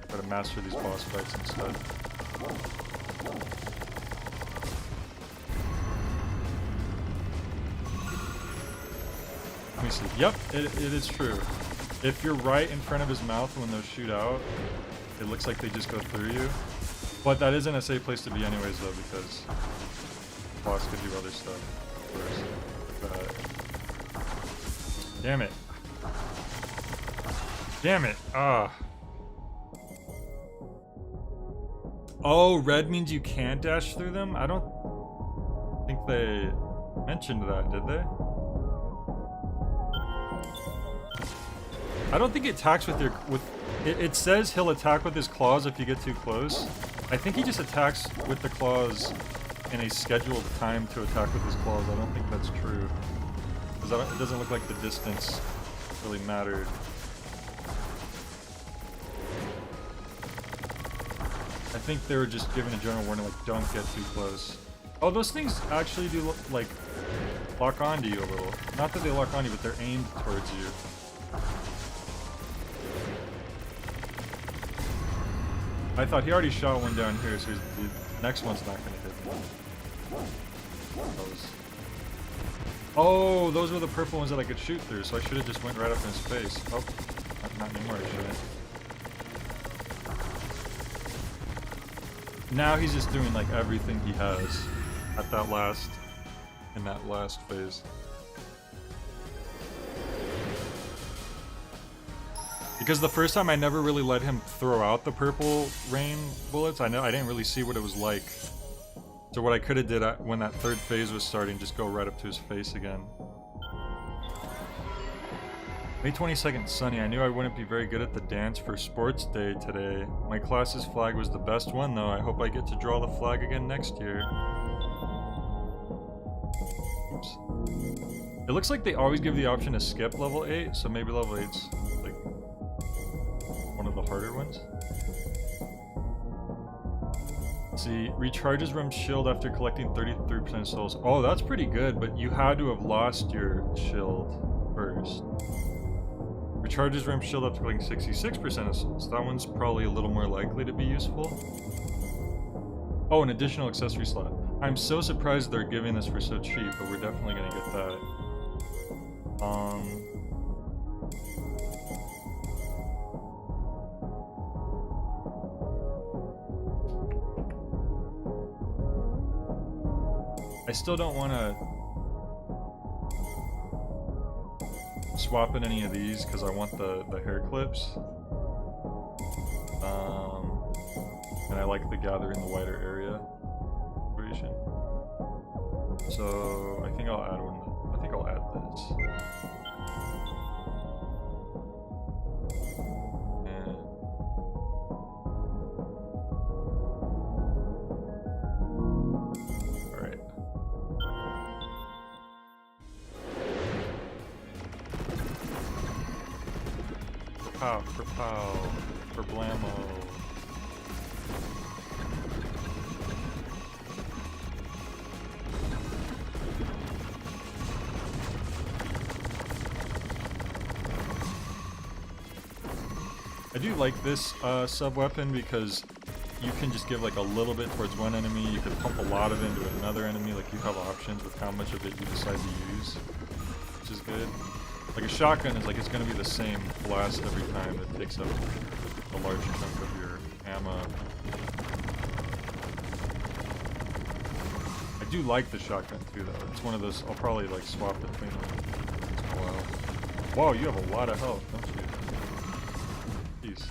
try to master these boss fights instead. Let me see. Yep, it is true. If you're right in front of his mouth when those shoot out, it looks like they just go through you. But that isn't a safe place to be anyways, though, because boss could do other stuff first. Damn it. Damn it. Ah. Oh, red means you can't dash through them? I don't think they mentioned that, did they? I don't think it attacks with your... It says he'll attack with his claws if you get too close. I think he just attacks with the claws in a scheduled time to attack with his claws. I don't think that's true. Because it doesn't look like the distance really mattered. I think they were just giving a general warning, like, don't get too close. Oh, those things actually do, like, lock onto you a little. Not that they lock onto you, but they're aimed towards you. I thought he already shot one down here, so the next one's not going to hit me. Oh, those were the purple ones that I could shoot through, so I should have just went right up in his face. Oh, not anymore, I shouldn't. Now he's just doing like everything he has at that last, in that last phase. Because the first time I never really let him throw out the purple rain bullets. I didn't really see what it was like. So what I could have did when that third phase was starting, just go right up to his face again. May 22nd, sunny. I knew I wouldn't be very good at the dance for sports day today. My class's flag was the best one though. I hope I get to draw the flag again next year. Oops. It looks like they always give the option to skip level 8, so maybe level 8's like one of the harder ones. Let's see, recharges Rem's shield after collecting 33% souls. Oh, that's pretty good, but you had to have lost your shield first. Recharges Rem's shield after collecting 66% of souls. That one's probably a little more likely to be useful. Oh, an additional accessory slot. I'm so surprised they're giving this for so cheap, but we're definitely gonna get that. I still don't want to swap in any of these because I want the hair clips. And I like the gather in the wider area version. So I think I'll add one. I think I'll add this. For pow, for blammo. I do like this sub-weapon because you can just give like a little bit towards one enemy, you can pump a lot of it into another enemy, like you have options with how much of it you decide to use, which is good. Like a shotgun is like, it's going to be the same blast every time. It takes up a large chunk of your ammo. I do like the shotgun too though. It's one of those, I'll probably like swap between them once in a while. Whoa, you have a lot of health, don't you? Jeez.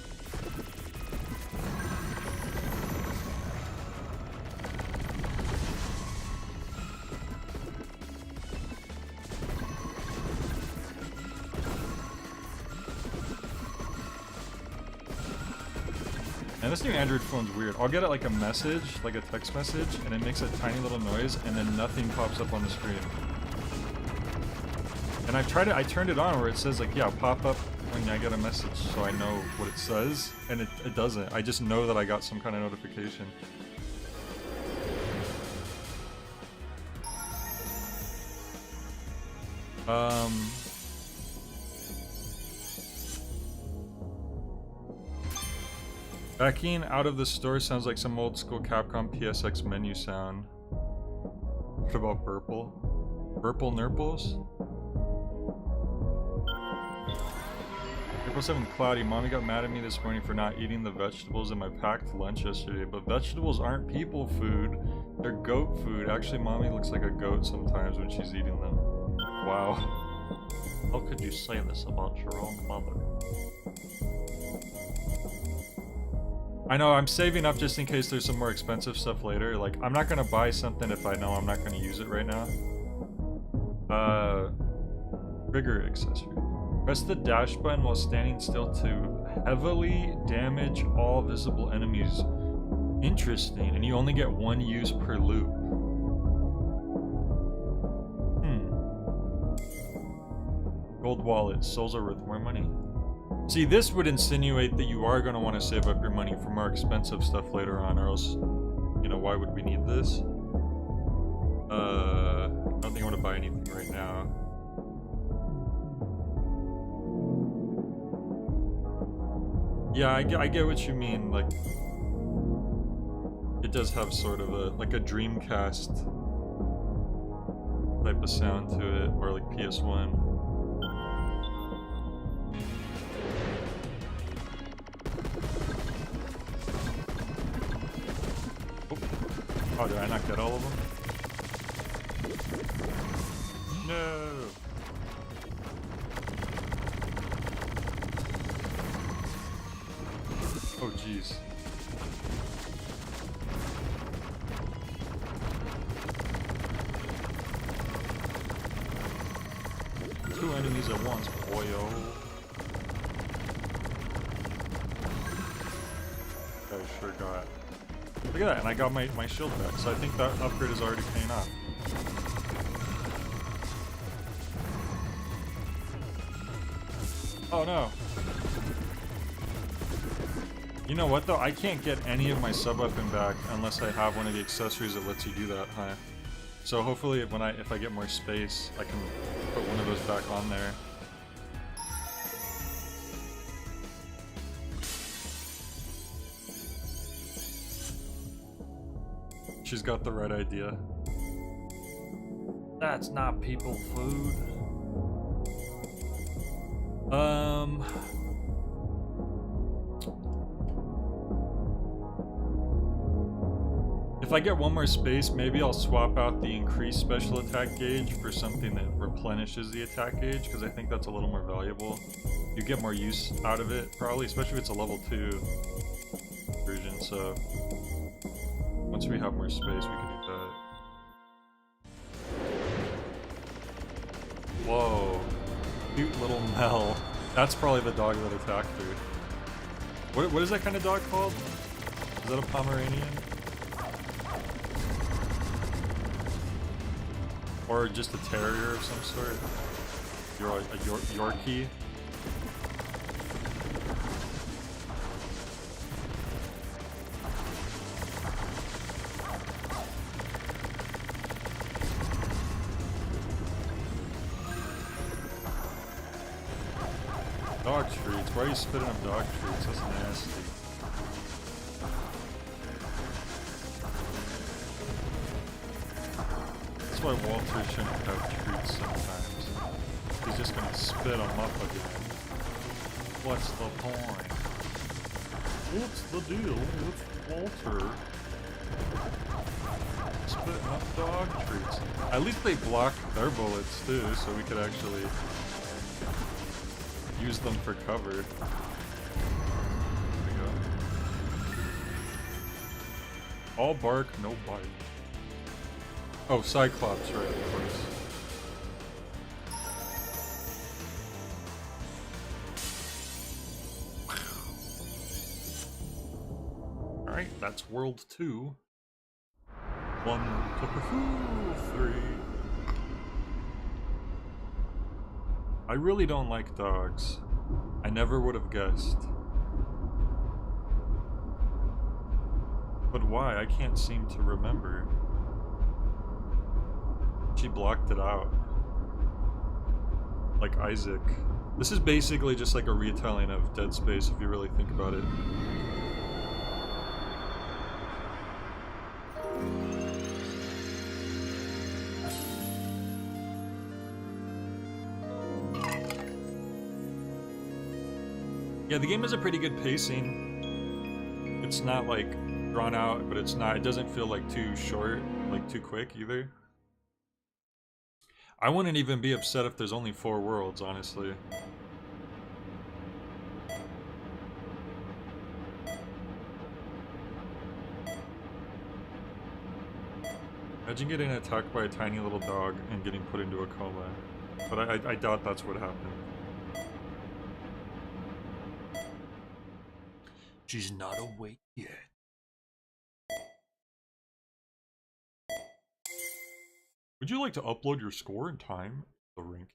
And this new Android phone's weird. I'll get it like a message, like a text message, and it makes a tiny little noise, and then nothing pops up on the screen. And I turned it on where it says like, yeah, pop up when I get a message, so I know what it says, and it doesn't. I just know that I got some kind of notification. Backing out of the store sounds like some old school Capcom PSX menu sound. What about Burple? Burple Nurples? April 7th, cloudy. Mommy got mad at me this morning for not eating the vegetables in my packed lunch yesterday, but vegetables aren't people food. They're goat food. Actually, Mommy looks like a goat sometimes when she's eating them. Wow. How could you say this about your own mother? I know, I'm saving up just in case there's some more expensive stuff later. Like, I'm not gonna buy something if I know I'm not gonna use it right now. Trigger accessory. Press the dash button while standing still to heavily damage all visible enemies. Interesting, and you only get one use per loop. Gold wallet. Souls are worth more money. See, this would insinuate that you are going to want to save up your money for more expensive stuff later on, or else, you know, why would we need this? I don't think I want to buy anything right now. Yeah, I get what you mean, like, it does have sort of a, like a Dreamcast type of sound to it, or like PS1. Oh, did I not get all of them? No! Oh, jeez. Two enemies at once, boyo. I sure got... Look at that, and I got my shield back, so I think that upgrade is already paying off. Oh no. You know what though? I can't get any of my sub-weapon back unless I have one of the accessories that lets you do that, huh? So hopefully if I get more space, I can put one of those back on there. She's got the right idea. That's not people food. If I get one more space, maybe I'll swap out the increased special attack gauge for something that replenishes the attack gauge, because I think that's a little more valuable. You get more use out of it, probably, especially if it's a level 2 version, so... Once we have more space, we can do that. Whoa. Cute little Mel. That's probably the dog that attacked her. What is that kind of dog called? Is that a Pomeranian? Or just a terrier of some sort? A Yorkie? Dog treats? Why are you spitting up dog treats? That's nasty. That's why Walter shouldn't have treats sometimes. He's just gonna spit them up again. What's the point? What's the deal with Walter spitting up dog treats? At least they block their bullets too, so we could actually use them for cover. There we go. All bark, no bite. Oh, Cyclops, right, of course. Alright, that's World 2. 1, 2, 3. I really don't like dogs. I never would have guessed. But why? I can't seem to remember. She blocked it out. Like Isaac. This is basically just like a retelling of Dead Space if you really think about it. Yeah, the game has a pretty good pacing. It's not like drawn out, but it doesn't feel like too short, like too quick either. I wouldn't even be upset if there's only 4 worlds, honestly. Imagine getting attacked by a tiny little dog and getting put into a coma. But I doubt that's what happened. She's not awake yet. Would you like to upload your score in time? The rank.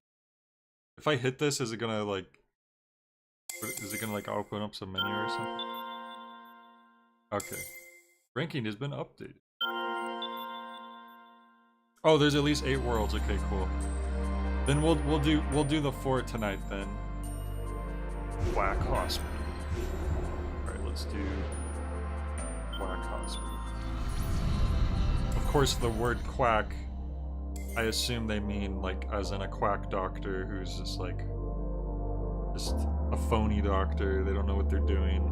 If I hit this, is it gonna like open up some menu or something? Okay. Ranking has been updated. Oh, there's at least 8 worlds. Okay, cool. Then we'll do the 4 tonight then. Quack Hospital. Alright, let's do Quack Hospital. Of course, the word quack, I assume they mean like as in a quack doctor who's just a phony doctor. They don't know what they're doing.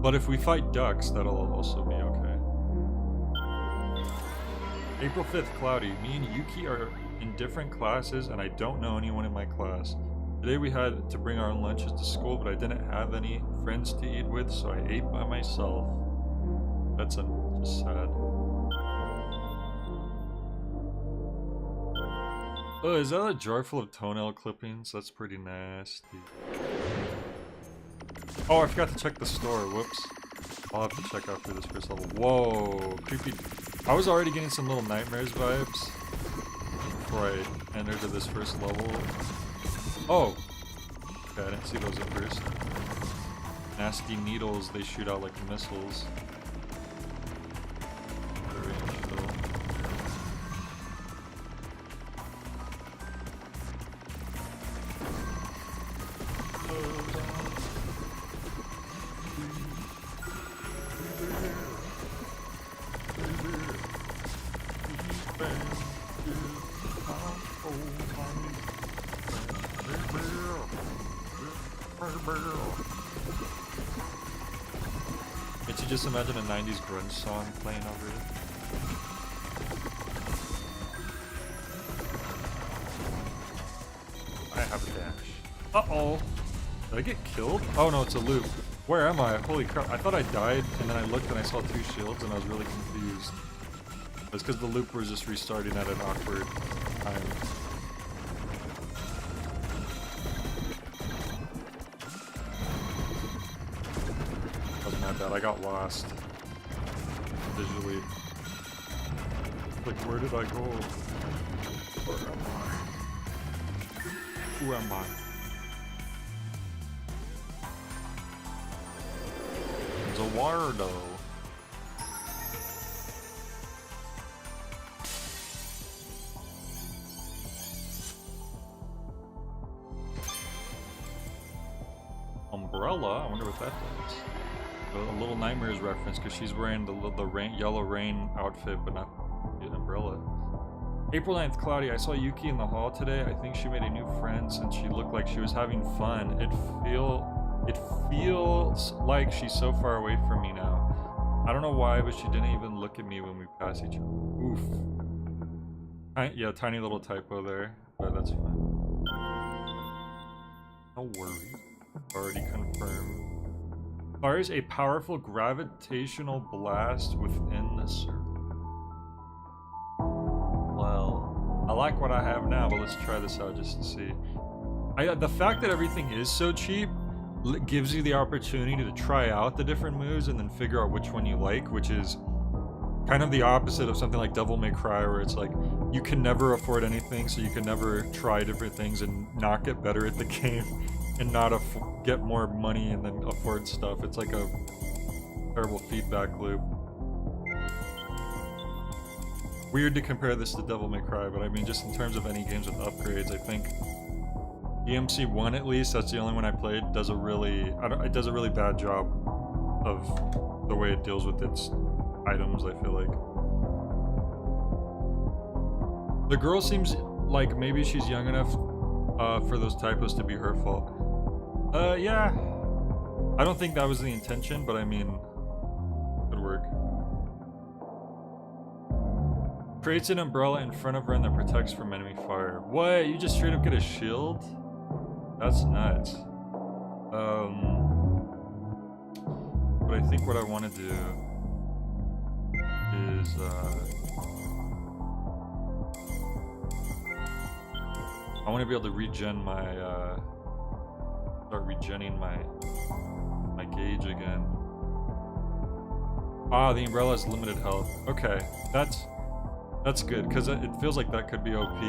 But if we fight ducks, that'll also be okay. April 5th, cloudy. Me and Yuki are in different classes and I don't know anyone in my class. Today we had to bring our own lunches to school, but I didn't have any friends to eat with, so I ate by myself. That's just sad. Oh, is that a jar full of toenail clippings? That's pretty nasty. Oh, I forgot to check the store. Whoops. I'll have to check after this first level. Whoa, creepy. I was already getting some Little Nightmares vibes before I entered to this first level. Oh! Okay, I didn't see those at first. Nasty needles they shoot out like missiles. Can't you just imagine a 90s grunge song playing over it? I have a dash. Uh-oh! Did I get killed? Oh no, it's a loop. Where am I? Holy crap, I thought I died, and then I looked and I saw 2 shields and I was really confused. That's because the loop was just restarting at an awkward time. Wasn't that bad, I got lost. Visually. Like, where did I go? Where am I? Who am I? It's a Wardo. Umbrella? I wonder what that does. A Little Nightmares reference, because she's wearing the yellow rain outfit, but not the umbrella. April 9th, cloudy. I saw Yuki in the hall today. I think she made a new friend since she looked like she was having fun. It feels like she's so far away from me now. I don't know why, but she didn't even look at me when we passed each other. Oof. Yeah, tiny little typo there, but that's fine. No worries. Already confirmed. Fires a powerful gravitational blast within the circle. Well, I like what I have now, but let's try this out just to see. The fact that everything is so cheap gives you the opportunity to try out the different moves and then figure out which one you like, which is kind of the opposite of something like Devil May Cry, where it's like you can never afford anything, so you can never try different things and not get better at the game and not get more money and then afford stuff. It's like a terrible feedback loop. Weird to compare this to Devil May Cry, but I mean, just in terms of any games with upgrades, I think EMC 1 at least, that's the only one I played, does a really bad job of the way it deals with its items, I feel like. The girl seems like maybe she's young enough for those typos to be her fault. Yeah. I don't think that was the intention, but I mean, could work. Creates an umbrella in front of her that protects from enemy fire. What? You just straight up get a shield? That's nuts. But I think what I want to do is, I want to be able to regen my, start regenning my gauge again. Ah, the umbrella has limited health. Okay, that's good, because it feels like that could be OP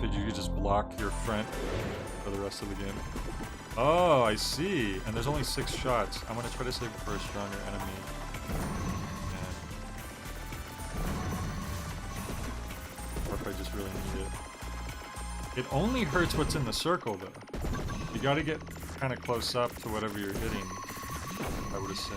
if you could just block your front for the rest of the game. Oh, I see. And there's only 6 shots. I'm gonna try to save it for a stronger enemy. Or if I just really need it. It only hurts what's in the circle, though. You gotta get kind of close up to whatever you're hitting, I would assume.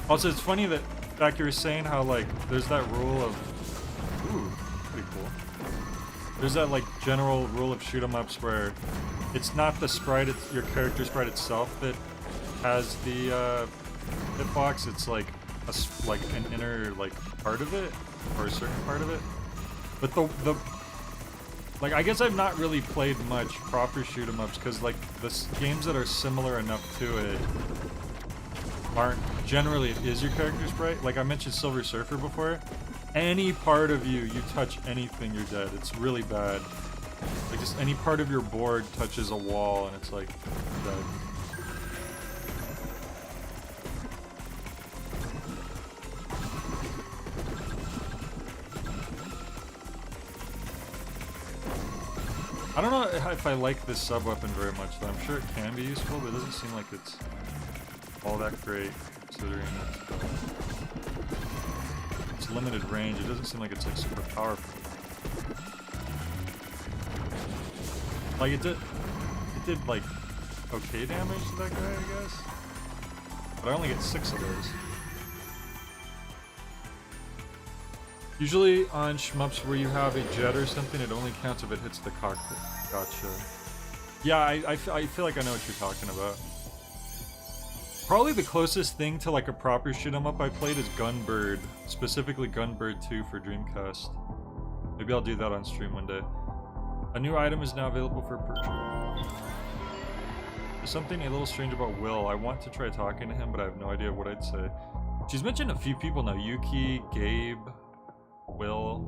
Also, it's funny that back you were saying how, like, there's that rule of... Ooh, pretty cool. There's that, like, general rule of shoot-em-ups where it's not the sprite, it's your character sprite itself that has the hitbox. It's like an inner, like, part of it, or a certain part of it. But the like, I guess I've not really played much proper shoot-em-ups because, like, the games that are similar enough to it aren't generally, it is your character sprite. Like I mentioned Silver Surfer before. Any part of you touch anything, you're dead. It's really bad. Like just any part of your board touches a wall and it's like dead. I don't know if I like this sub-weapon very much though. I'm sure it can be useful, but it doesn't seem like it's all that great considering its limited range. It doesn't seem like it's like super powerful. Like it did like okay damage to that guy, I guess. But I only get 6 of those. Usually on shmups where you have a jet or something, it only counts if it hits the cockpit. Gotcha. Yeah, I feel like I know what you're talking about. Probably the closest thing to like a proper shoot 'em up I played is Gunbird, specifically Gunbird 2 for Dreamcast. Maybe I'll do that on stream one day. A new item is now available for purchase. There's something a little strange about Will. I want to try talking to him, but I have no idea what I'd say. She's mentioned a few people now. Yuki, Gabe, Will.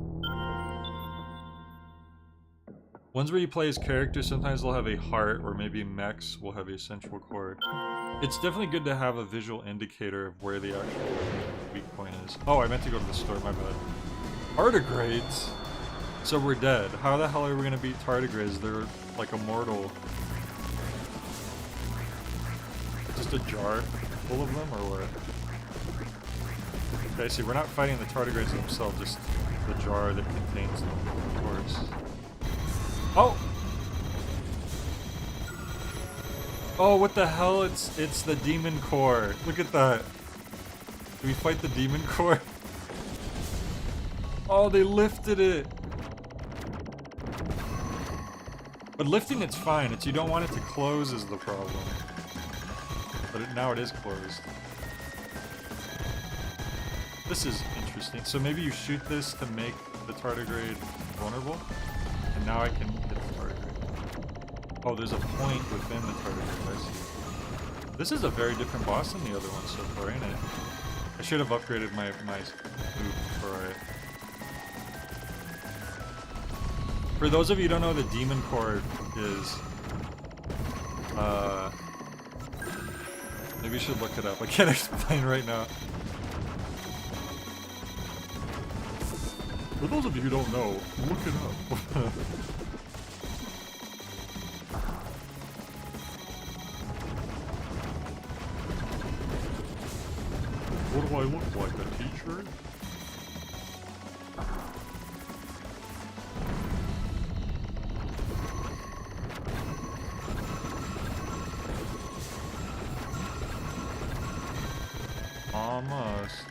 Ones where you play as characters, sometimes they'll have a heart, or maybe mechs will have a central core. It's definitely good to have a visual indicator of where the actual weak point is. Oh, I meant to go to the store, my bad. Tardigrades? So we're dead. How the hell are we gonna beat tardigrades? They're like immortal. Just a jar full of them, or what? Okay, see, we're not fighting the tardigrades themselves, just the jar that contains them, of course. Oh! Oh, what the hell? It's the demon core. Look at that. Do we fight the demon core? Oh, they lifted it. But lifting it's fine. It's you don't want it to close is the problem. But now it is closed. This is interesting. So maybe you shoot this to make the tardigrade vulnerable? And now I can hit the tardigrade. Oh, there's a point within the tardigrade, I see. This is a very different boss than the other one so far, ain't it? I should have upgraded my move before I... For those of you who don't know what the demon core is, maybe you should look it up. I can't explain right now. For those of you who don't know, look it up. What do I look like, a teacher? Almost.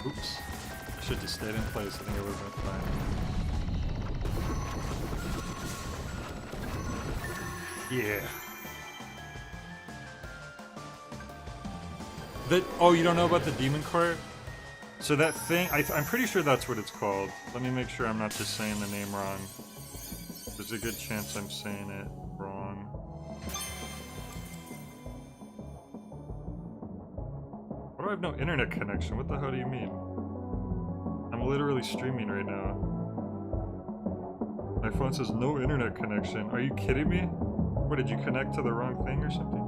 Oops. I should just stayed in place. I think it would have been fine. Yeah. Oh, you don't know about the demon court? So that thing, I'm pretty sure that's what it's called. Let me make sure I'm not just saying the name wrong. There's a good chance I'm saying it wrong. Why do I have no internet connection? What the hell do you mean? I'm literally streaming right now. My phone says no internet connection. Are you kidding me? What, did you connect to the wrong thing or something?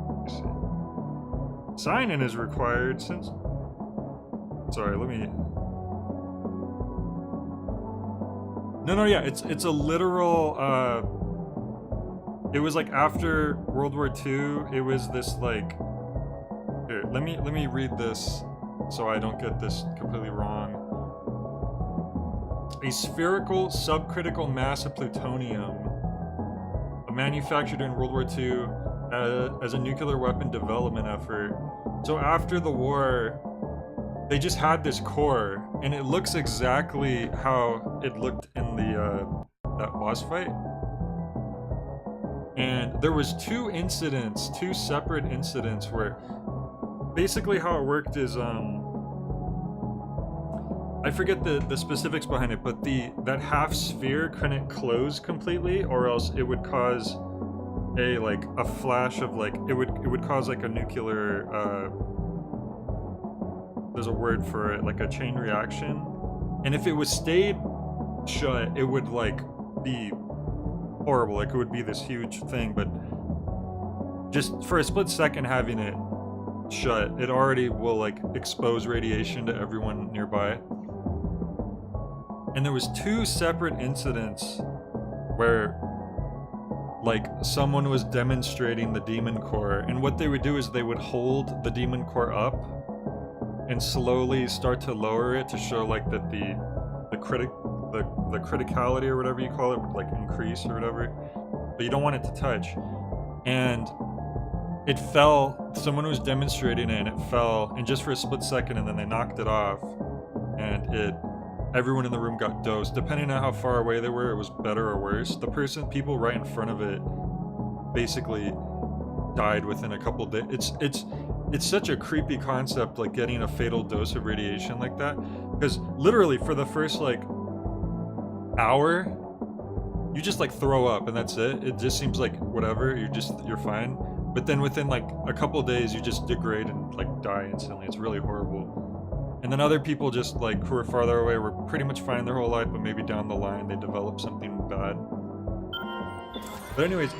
Let me see. Sign-in is required since... Sorry, let me... No, yeah, it's a literal, it was like after World War II, it was this like... Here, let me read this so I don't get this completely wrong. A spherical subcritical mass of plutonium, manufactured during World War II as a nuclear weapon development effort. So after the war, they just had this core, and it looks exactly how it looked in the that boss fight. And there was two separate incidents where basically how it worked is I forget the specifics behind it, but that half sphere couldn't close completely, or else it would cause a flash of it would cause like a nuclear there's a word for it, like a chain reaction. And if it was stayed shut, it would like be horrible. Like it would be this huge thing, but just for a split second having it shut, it already will like expose radiation to everyone nearby. And there was two separate incidents where like someone was demonstrating the demon core, and what they would do is they would hold the demon core up and slowly start to lower it to show like that the criticality or whatever you call it would like increase or whatever, but you don't want it to touch. And it fell, someone was demonstrating it and it fell, and just for a split second, and then they knocked it off, and everyone in the room got dosed. Depending on how far away they were, it was better or worse. People right in front of it basically died within a couple days. It's such a creepy concept, like getting a fatal dose of radiation like that, because literally for the first like hour, you just like throw up and that's it. It just seems like whatever, you're fine. But then within like a couple days, you just degrade and like die instantly. It's really horrible. And then other people just like who are farther away were pretty much fine their whole life, but maybe down the line they develop something bad. But anyways,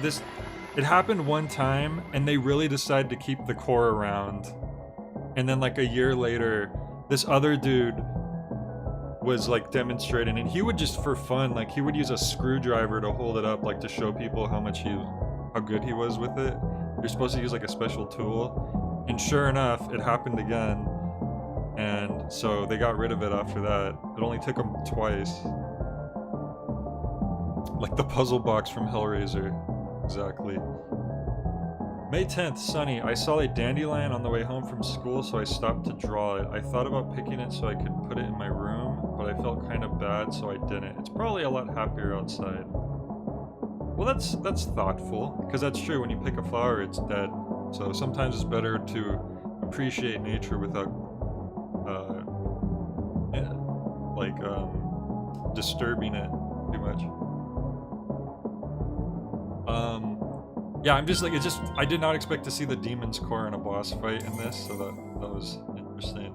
it happened one time, and they really decided to keep the core around. And then like a year later, this other dude was like demonstrating, and he would just for fun, like he would use a screwdriver to hold it up, like to show people how good he was with it. You're supposed to use like a special tool. And sure enough, it happened again. And so they got rid of it after that. It only took them twice. Like the puzzle box from Hellraiser. Exactly. May 10th, sunny. I saw a dandelion on the way home from school, so I stopped to draw it. I thought about picking it so I could put it in my room, but I felt kind of bad, so I didn't. It's probably a lot happier outside. Well, that's thoughtful, because that's true. When you pick a flower, it's dead. So sometimes it's better to appreciate nature without, disturbing it too much. Yeah, I'm just like, I did not expect to see the demon's core in a boss fight in this, so that was interesting.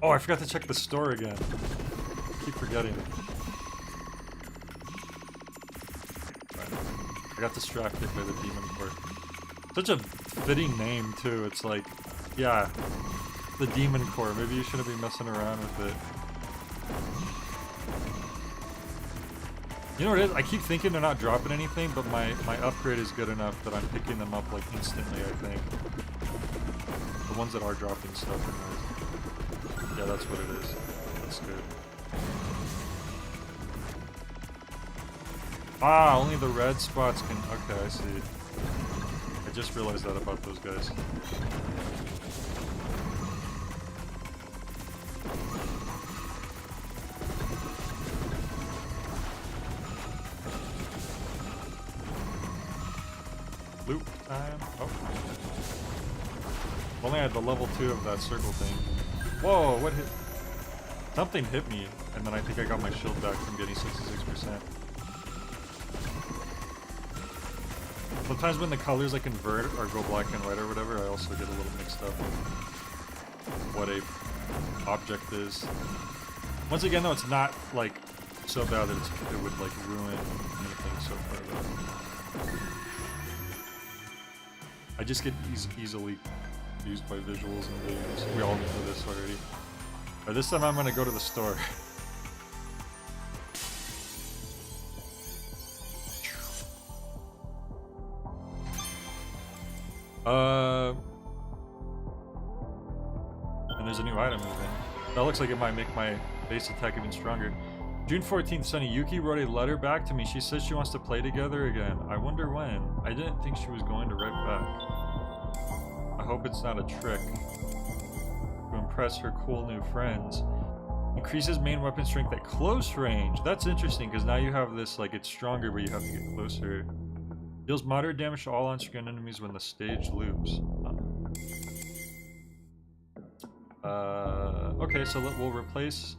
Oh, I forgot to check the store again. I keep forgetting. I got distracted by the demon core. Such a fitting name too. It's like, yeah, the demon core. Maybe you shouldn't be messing around with it. You know what it is? I keep thinking they're not dropping anything, but my upgrade is good enough that I'm picking them up like instantly, I think. The ones that are dropping stuff anyways. Yeah, that's what it is. looks good. Ah, only the red spots can... Okay, I see. I just realized that about those guys. Loop time. Oh. Only I had the level 2 of that circle thing. Whoa, what hit? Something hit me, and then I think I got my shield back from getting 66%. Sometimes when the colors like invert or go black and white or whatever, I also get a little mixed up with what a object is. Once again though, it's not like so bad that it would like ruin anything so far though. I just get easily used by visuals and videos. We all know this already. But this time I'm gonna go to the store. And there's a new item moving. That looks like it might make my base attack even stronger. June 14th, Sunny Yuki wrote a letter back to me. She says she wants to play together again. I wonder when. I didn't think she was going to write back. I hope it's not a trick. To impress her cool new friends. Increases main weapon strength at close range. That's interesting because now you have this, like, it's stronger but you have to get closer. Deals moderate damage to all on-screen enemies when the stage loops. Okay, so we'll replace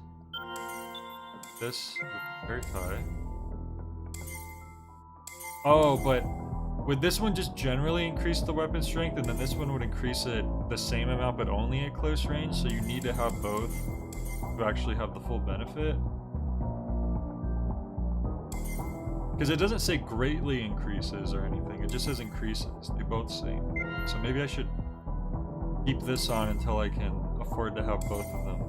this with Airtie. Oh, but would this one just generally increase the weapon strength, and then this one would increase it the same amount but only at close range, so you need to have both to actually have the full benefit? Because it doesn't say greatly increases or anything, it just says increases. They both say. So maybe I should keep this on until I can afford to have both of them.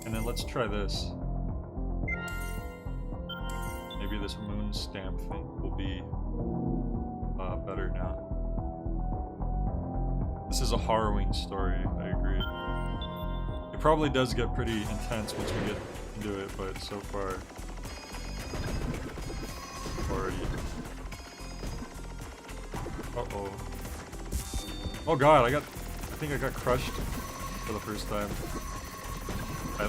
And then let's try this. Maybe this moon stamp thing will be better now. This is a harrowing story, I agree. It probably does get pretty intense once we get into it, but so far... already. Uh-oh. Oh god, I think I got crushed for the first time.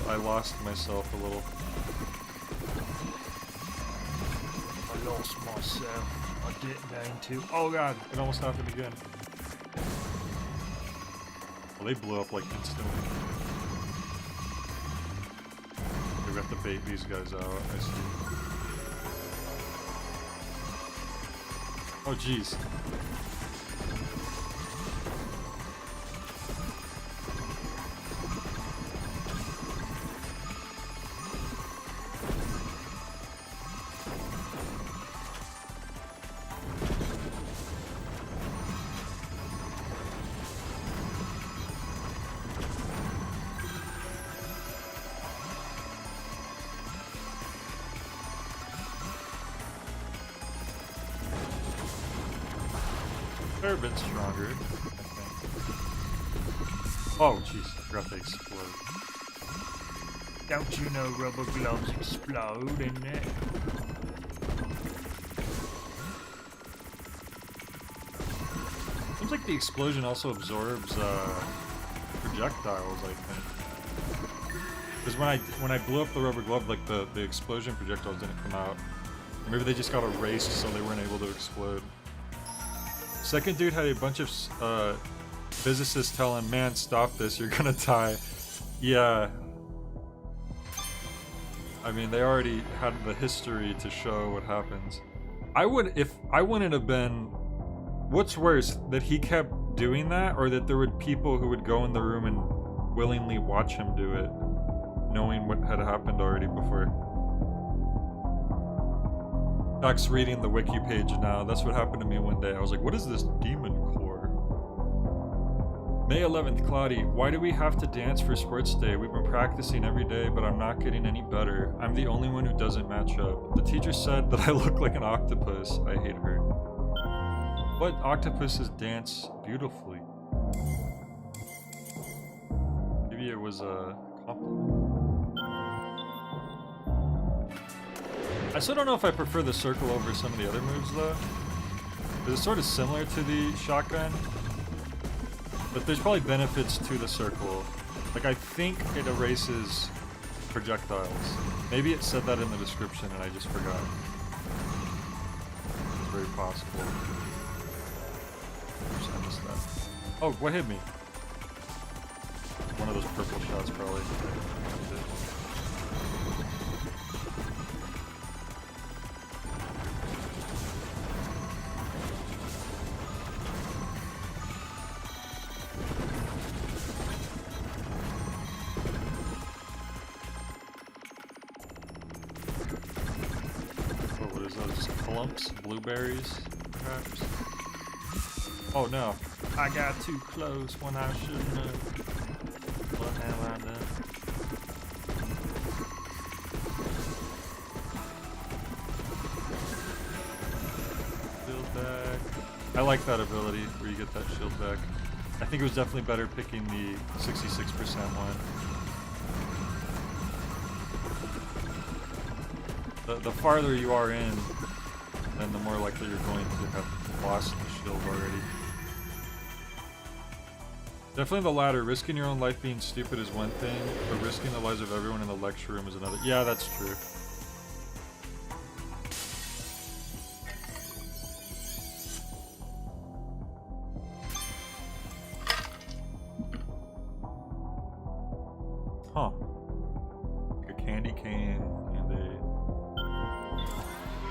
I lost myself a little. I lost myself. I get down to... Oh god, it almost happened again. Well, they blew up like instantly. We have to bait these guys out, I see. Oh jeez. They're a bit stronger, I think. Oh, jeez, I forgot they explode. Don't you know rubber gloves explode in there? Seems like the explosion also absorbs projectiles, I think. Because when I blew up the rubber glove, like the explosion projectiles didn't come out. Or maybe they just got erased so they weren't able to explode. Second dude had a bunch of physicists tell him, man, stop this, you're gonna die. Yeah. I mean, they already had the history to show what happens. If I wouldn't have been... What's worse, that he kept doing that, or that there were people who would go in the room and willingly watch him do it, knowing what had happened already before? Jack's reading the wiki page now. That's what happened to me one day. I was like, what is this demon core? May 11th, Cloudy. Why do we have to dance for sports day? We've been practicing every day, but I'm not getting any better. I'm the only one who doesn't match up. The teacher said that I look like an octopus. I hate her. But octopuses dance beautifully. Maybe it was a I still don't know if I prefer the circle over some of the other moves though. It's sort of similar to the shotgun, but there's probably benefits to the circle. Like I think it erases projectiles. Maybe it said that in the description and I just forgot. It's very possible. Oops, I missed that. Oh, what hit me? One of those purple shots probably. Blueberries, perhaps? Oh no, I got too close when I shouldn't have. What have I done? Shield back. I like that ability where you get that shield back. I think it was definitely better picking the 66% one. The farther you are in, then the more likely you're going to have lost the shield already. Definitely the latter. Risking your own life being stupid is one thing, but risking the lives of everyone in the lecture room is another. Yeah, that's true. Huh. Like a candy cane and a...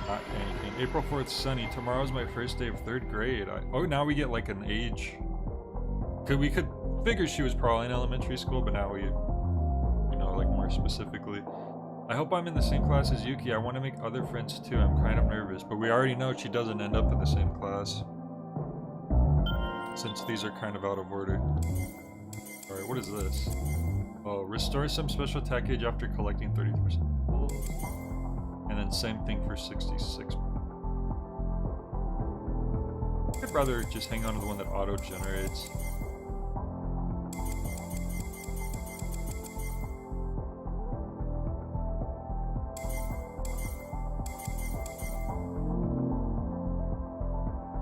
Not candy cane. April 4th, sunny. Tomorrow's my first day of 3rd grade. Oh, now we get like an age. We could figure she was probably in elementary school, but now we know, like more specifically. I hope I'm in the same class as Yuki. I want to make other friends too. I'm kind of nervous, but we already know she doesn't end up in the same class, since these are kind of out of order. Alright, what is this? Oh, restore some special attack gauge after collecting 30%. And then same thing for 66. I'd rather just hang on to the one that auto-generates.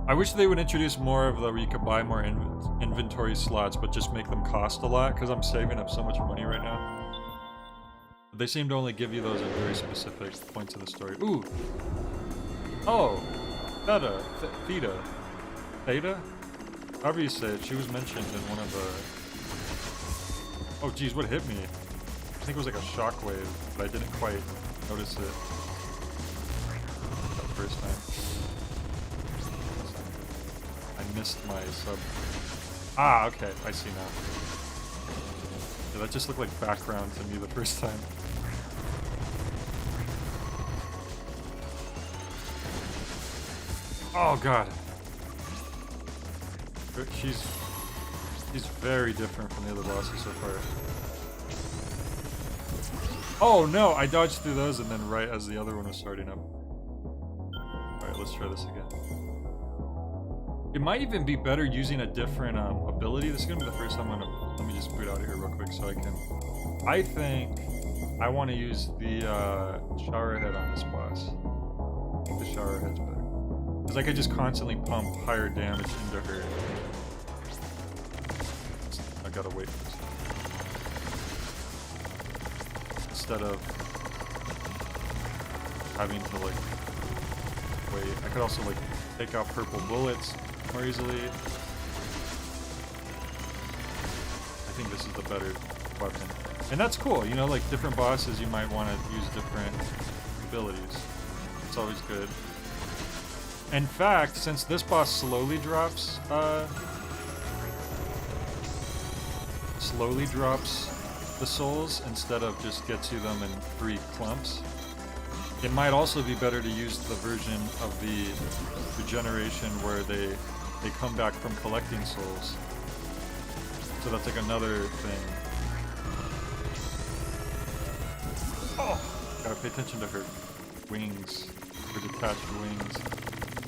I wish they would introduce more of the where you could buy more inventory slots, but just make them cost a lot, because I'm saving up so much money right now. They seem to only give you those at very specific points in the story. Ooh! Oh! Theta. Theta? However you say it, she was mentioned in one of the... Oh geez, what hit me? I think it was like a shockwave, but I didn't quite notice it that first time. I missed my sub. Ah, okay, I see now. Yeah, that just looked like background to me the first time. Oh god. She's very different from the other bosses so far. Oh no, I dodged through those and then right as the other one was starting up. Alright, let's try this again. It might even be better using a different ability. This is gonna be the first time I'm gonna... Let me just boot out of here real quick so I can... I think I want to use the shower head on this boss. I think the shower head's better. Because I could just constantly pump higher damage into her. I gotta wait for this. Instead of having to like... Wait, I could also like take out purple bullets more easily. I think this is the better weapon. And that's cool, you know, like different bosses you might want to use different abilities. It's always good. In fact, since this boss slowly drops the souls instead of just gets you them in 3 clumps, it might also be better to use the version of the regeneration where they come back from collecting souls. So that's like another thing. Oh! Gotta pay attention to her wings, her detached wings.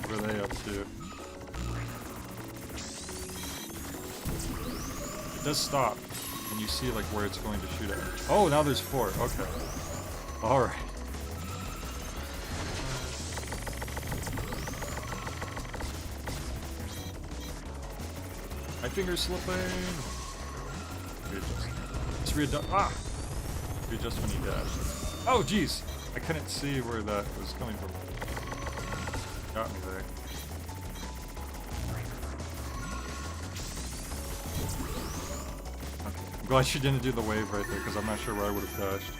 What are they up to? It does stop. and you see like where it's going to shoot at. Oh, now there's 4. Okay. All right. My finger's slipping. Just readjust. Ah! Readjust when you dash. Oh, jeez! I couldn't see where that was coming from. Got me there. Okay. I'm glad she didn't do the wave right there, because I'm not sure where I would have dashed.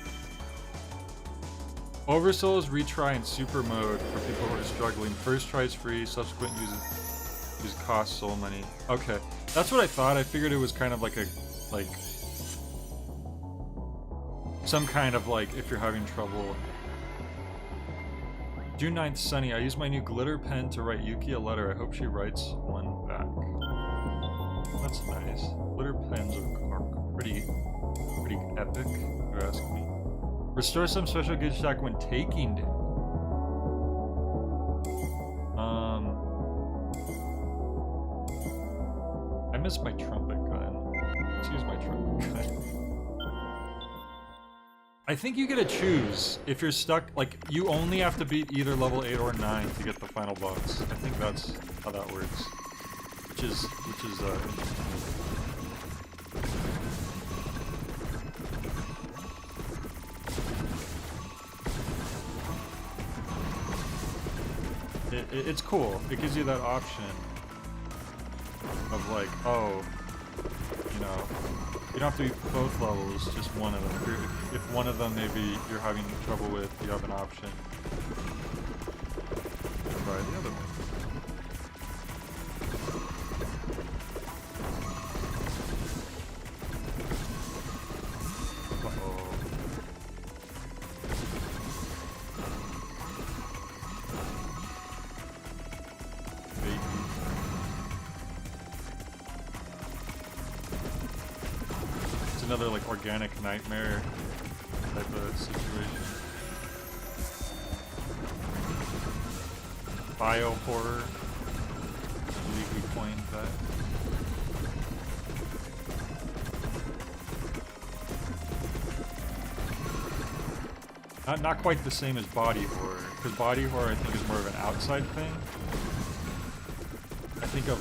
Oversouls retry in super mode for people who are struggling. First try is free, subsequent use costs soul money. Okay. That's what I thought. I figured it was kind of like a, like, some kind of like, if you're having trouble. June 9th, Sunny. I used my new glitter pen to write Yuki a letter. I hope she writes one back. That's nice. Glitter pens are pretty epic, if you ask me. Restore some special good stack when taking damage. I missed my trumpet gun. Let's use my trumpet gun. I think you get to choose. If you're stuck, like, you only have to beat either level 8 or 9 to get the final boss. I think that's how that works. Which is it's cool. It gives you that option of like, oh, you know, you don't have to be both levels, just one of them. If one of them maybe you're having trouble with, you have an option to try the other one. Another like organic nightmare type of situation. Bio horror. I believe we coined that. Not quite the same as body horror, because body horror I think is more of an outside thing. I think of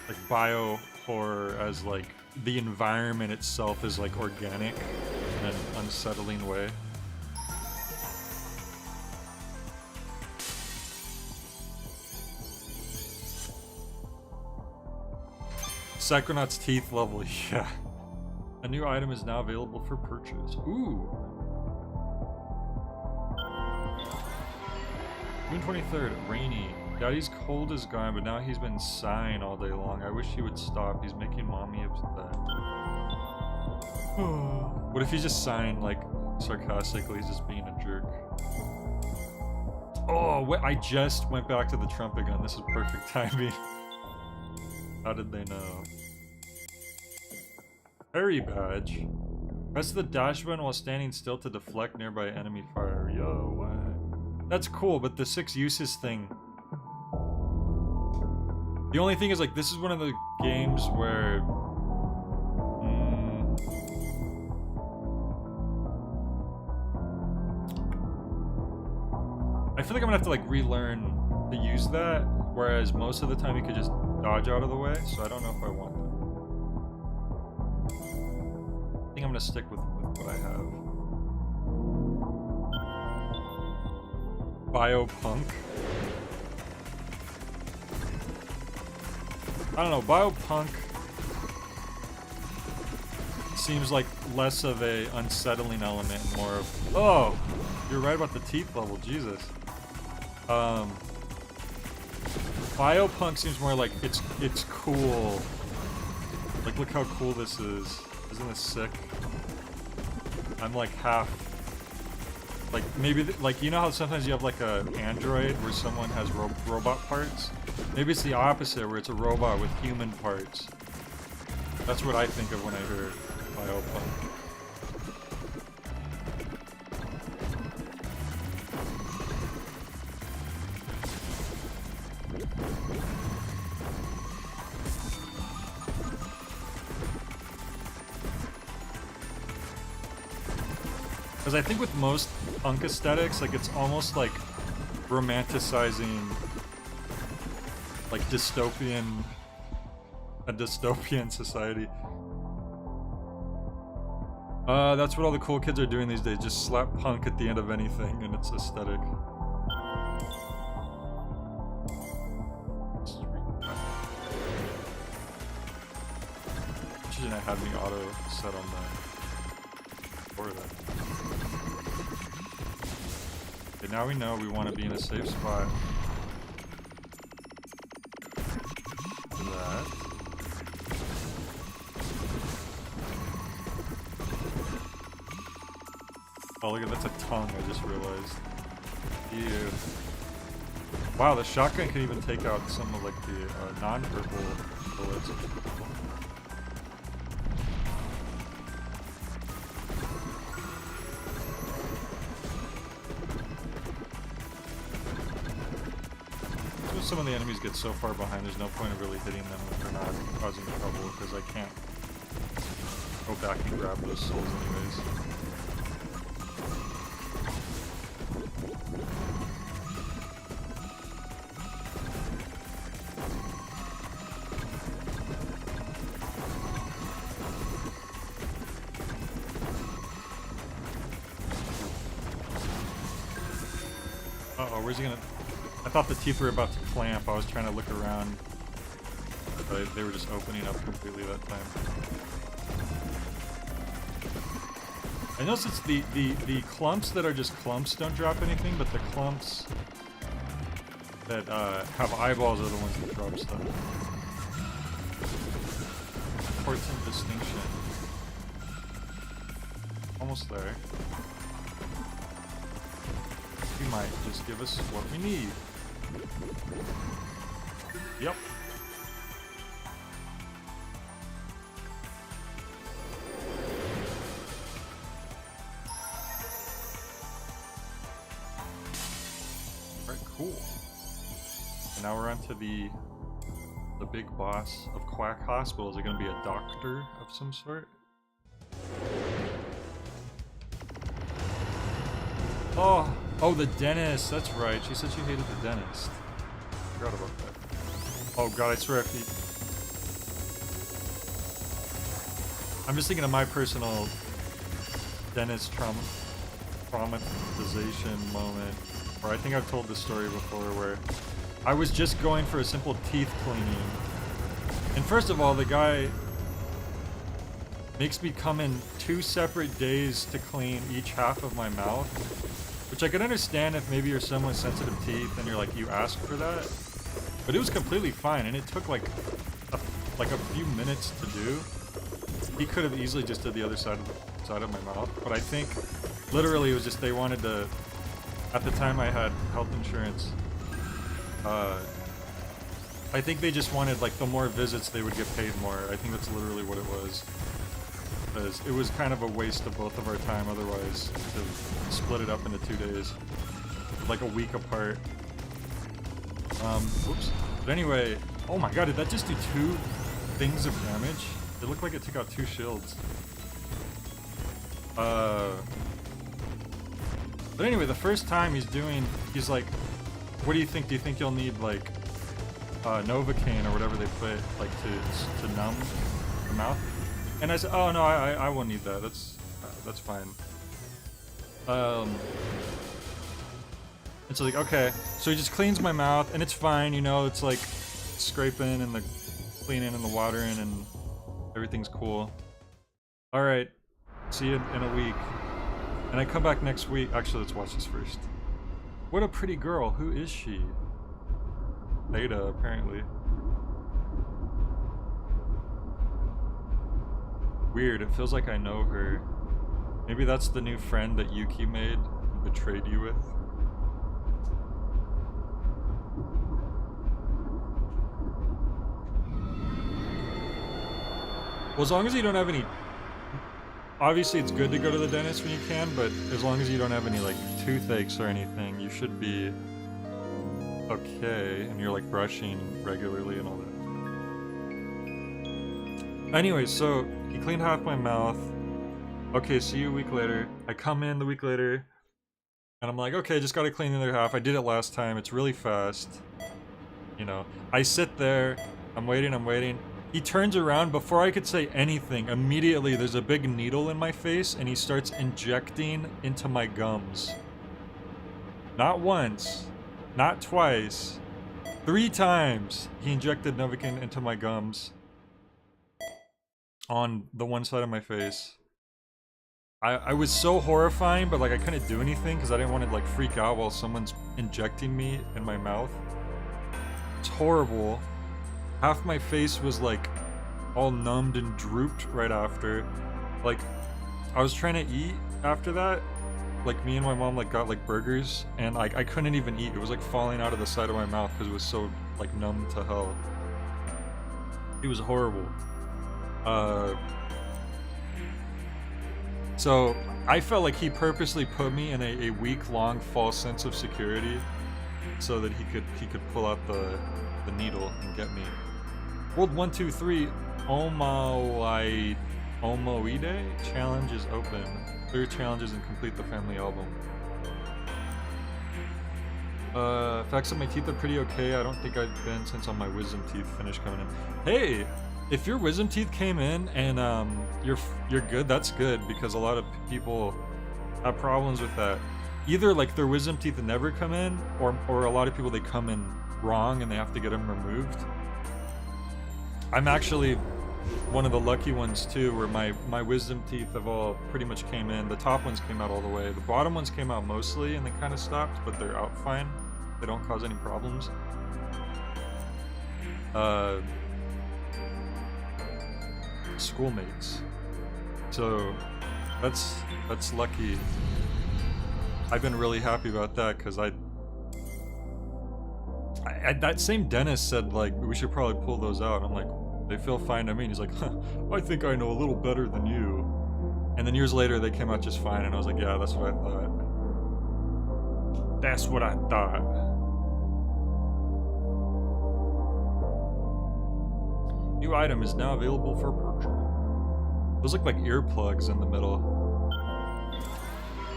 like bio horror as like the environment itself is like organic in an unsettling way. Psychonauts teeth level, yeah. A new item is now available for purchase. Ooh. June 23rd, rainy. Daddy's cold is gone, but now he's been sighing all day long. I wish he would stop. He's making mommy upset. What if he's just sighing, like, sarcastically? He's just being a jerk. Oh, wait, I just went back to the trumpet gun. This is perfect timing. How did they know? Harry badge. Press the dash button while standing still to deflect nearby enemy fire. Yo, what? That's cool, but the 6 uses thing... The only thing is, like, this is one of the games where... I feel like I'm gonna have to, like, relearn to use that, whereas most of the time you could just dodge out of the way, so I don't know if I want that. I think I'm gonna stick with what I have. Biopunk. I don't know, Biopunk seems like less of a unsettling element, more of, oh, you're right about the teeth level, Jesus. Biopunk seems more like it's cool. Like, look how cool this is. Isn't this sick? I'm like half, like maybe like, you know how sometimes you have like a android where someone has robot parts? Maybe it's the opposite, where it's a robot with human parts. That's what I think of when I hear Biopunk. Because I think with most punk aesthetics, like it's almost like romanticizing like a dystopian society. That's what all the cool kids are doing these days, just slap punk at the end of anything and it's aesthetic. It had me auto set on the for that. Okay, now we know we want to be in a safe spot. For that. Oh look at that's a tongue, I just realized. Ew. Wow, the shotgun can even take out some of like the non-purple bullets. Some of the enemies get so far behind, there's no point of really hitting them if they're not causing trouble, because I can't go back and grab those souls anyways. Uh-oh, where's he gonna... I thought the teeth were about to clamp. I was trying to look around, but they were just opening up completely that time. I noticed it's the clumps that are just clumps don't drop anything, but the clumps that have eyeballs are the ones that drop stuff. Important distinction. Almost there. He might just give us what we need. Yep. Alright, cool. And now we're on to the big boss of Quack Hospital. Is it going to be a doctor of some sort? Oh, the dentist. That's right. She said she hated the dentist. I forgot about that. Oh god, I swear if he... I'm just thinking of my personal dentist traumatization moment, where I think I've told this story before, where I was just going for a simple teeth cleaning. And first of all, the guy makes me come in 2 separate days to clean each half of my mouth. Which I could understand if maybe you're someone with sensitive teeth and you're like, you ask for that. But it was completely fine, and it took like a few minutes to do. He could have easily just did the other side of my mouth, but I think literally it was just they wanted to. At the time I had health insurance. I think they just wanted like the more visits they would get paid more. I think that's literally what it was. Because it was kind of a waste of both of our time otherwise to split it up into 2 days, like a week apart. Whoops. But anyway, oh my god, did that just do 2 things of damage? It looked like it took out 2 shields. But anyway, the first time he's like, what do you think? Do you think you'll need like Novocaine or whatever they put like to numb the mouth? And I said, oh no, I won't need that. That's fine. And so like, okay. So he just cleans my mouth, and it's fine. You know, it's like scraping and the cleaning and the watering, and everything's cool. All right, see you in a week. And I come back next week. Actually, let's watch this first. What a pretty girl. Who is she? Beta, apparently. Weird, it feels like I know her. Maybe that's the new friend that Yuki made and betrayed you with. Well, as long as you don't have any... Obviously it's good to go to the dentist when you can, but as long as you don't have any like toothaches or anything, you should be okay, and you're like brushing regularly and all that. Anyway, so he cleaned half my mouth, Okay, see you a week later. I come in the week later, and I'm like, okay, just gotta clean the other half. I did it last time. It's really fast. You know, I sit there. I'm waiting. He turns around. Before I could say anything, immediately there's a big needle in my face, and he starts injecting into my gums. Not once, not twice, 3 times he injected Novocaine into my gums. On the one side of my face. I was so horrifying, but like I couldn't do anything because I didn't want to like freak out while someone's injecting me in my mouth. It's horrible. Half my face was like all numbed and drooped right after. Like I was trying to eat after that. Like me and my mom like got like burgers, and like I couldn't even eat. It was like falling out of the side of my mouth because it was so like numb to hell. It was horrible. So I felt like he purposely put me in a week-long false sense of security so that he could pull out the needle and get me. World 123 Omoide challenge is open. 3 challenges and complete the family album. Facts of my teeth are pretty okay. I don't think I've been since all my wisdom teeth finished coming in. Hey! If your wisdom teeth came in and you're good, that's good, because a lot of people have problems with that. Either like their wisdom teeth never come in, or a lot of people, they come in wrong and they have to get them removed. I'm actually one of the lucky ones too, where my wisdom teeth have all pretty much came in. The top ones came out all the way. The bottom ones came out mostly and they kind of stopped, but they're out fine. They don't cause any problems. Schoolmates. So that's lucky. I've been really happy about that because I that same dentist said like we should probably pull those out. I'm like, they feel fine to me. And he's like, huh, I think I know a little better than you. And then years later they came out just fine, and I was like, yeah, that's what I thought. That's what I thought. New item is now available for purchase. Those look like earplugs in the middle.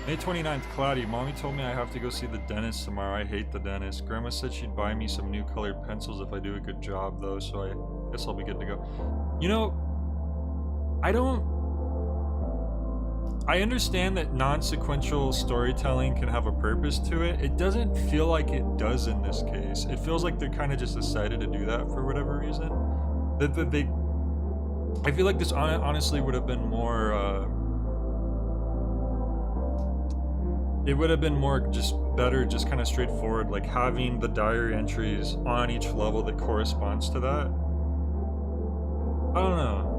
May 29th, cloudy. Mommy told me I have to go see the dentist tomorrow. I hate the dentist. Grandma said she'd buy me some new colored pencils if I do a good job though, so I guess I'll be good to go. You know, I understand that non-sequential storytelling can have a purpose to it. It doesn't feel like it does in this case. It feels like they kind of just decided to do that for whatever reason. I feel like this honestly would have been more, it would have been more just better, just kind of straightforward, like having the diary entries on each level that corresponds to that. I don't know.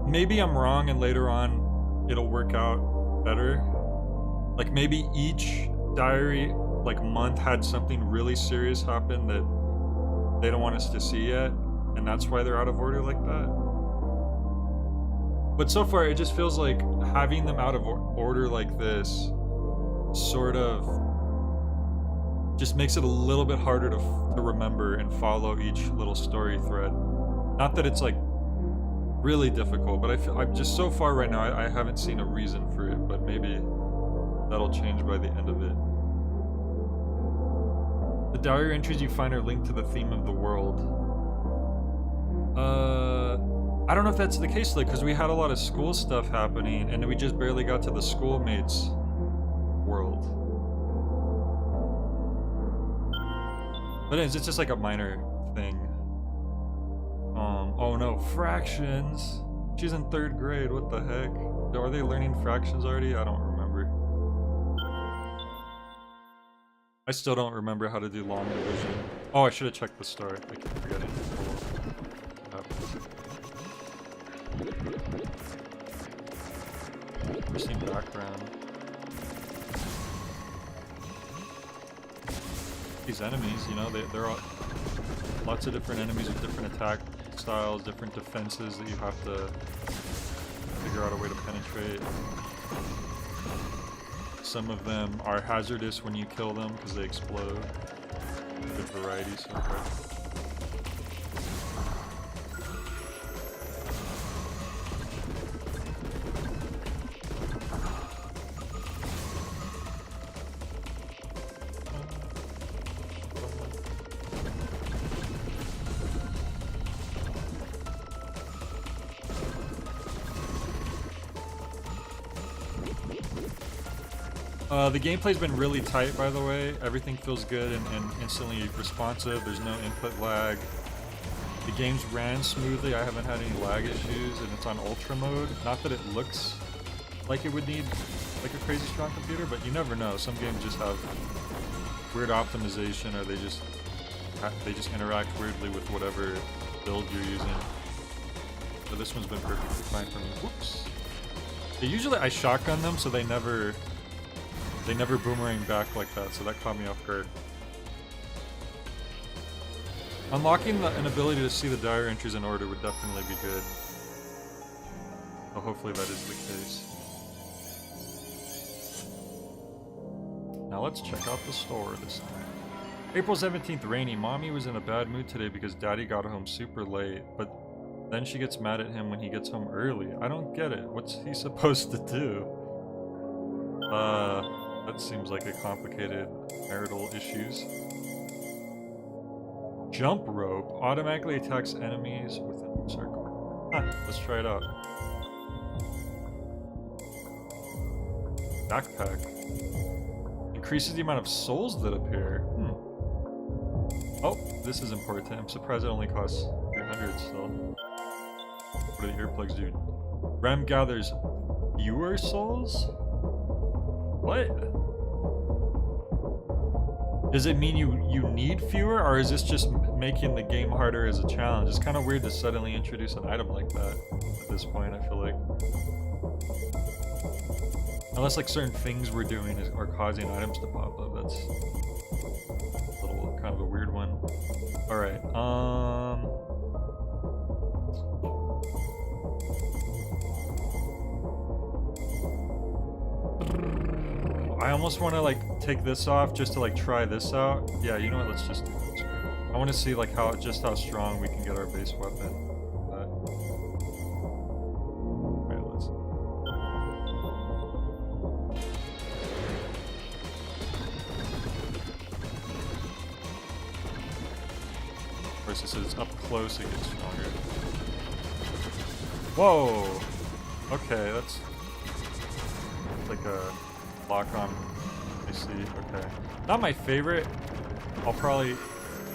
Maybe I'm wrong and later on it'll work out better. Like maybe each diary, like month, had something really serious happen that they don't want us to see yet, and that's why they're out of order like that. But so far, it just feels like having them out of order like this sort of just makes it a little bit harder to remember and follow each little story thread. Not that it's like really difficult, but I'm just so far right now, I haven't seen a reason for it, but maybe that'll change by the end of it. The diary entries you find are linked to the theme of the world. I don't know if that's the case though, because we had a lot of school stuff happening, and we just barely got to the schoolmates world. But it's just like a minor thing. Oh no, fractions! She's in 3rd grade, what the heck? Are they learning fractions already? I don't remember. I still don't remember how to do long division. Oh, I should have checked the start. I keep forgetting. Interesting background. These enemies, you know, they're all, lots of different enemies with different attack styles, different defenses that you have to figure out a way to penetrate. Some of them are hazardous when you kill them because they explode. Good variety so far. The gameplay's been really tight, by the way. Everything feels good and instantly responsive. There's no input lag. The game's ran smoothly. I haven't had any lag issues, and it's on ultra mode. Not that it looks like it would need like a crazy strong computer, but you never know. Some games just have weird optimization, or they just interact weirdly with whatever build you're using. So this one's been perfectly fine for me. Whoops. Usually I shotgun them, so they never boomerang back like that, so that caught me off guard. Unlocking an ability to see the diary entries in order would definitely be good. So hopefully that is the case. Now let's check out the store this time. April 17th, rainy. Mommy was in a bad mood today because Daddy got home super late, but then she gets mad at him when he gets home early. I don't get it. What's he supposed to do? That seems like a complicated marital issues. Jump rope automatically attacks enemies within the circle. Huh, let's try it out. Backpack. Increases the amount of souls that appear. Oh, this is important. I'm surprised it only costs 300 still. What do the earplugs do? Rem gathers fewer souls? What? Does it mean you need fewer, or is this just making the game harder as a challenge? It's kind of weird to suddenly introduce an item like that at this point, I feel like. Unless like certain things we're doing are causing items to pop up, that's a little kind of a weird one. Alright, I almost want to like take this off just to like try this out. Yeah, you know what? Let's just do this. I want to see like how strong we can get our base weapon. Alright, let's. Of course, this is up close. It gets stronger. Whoa. Okay, that's like a. Lock on. I see. Okay. Not my favorite. I'll probably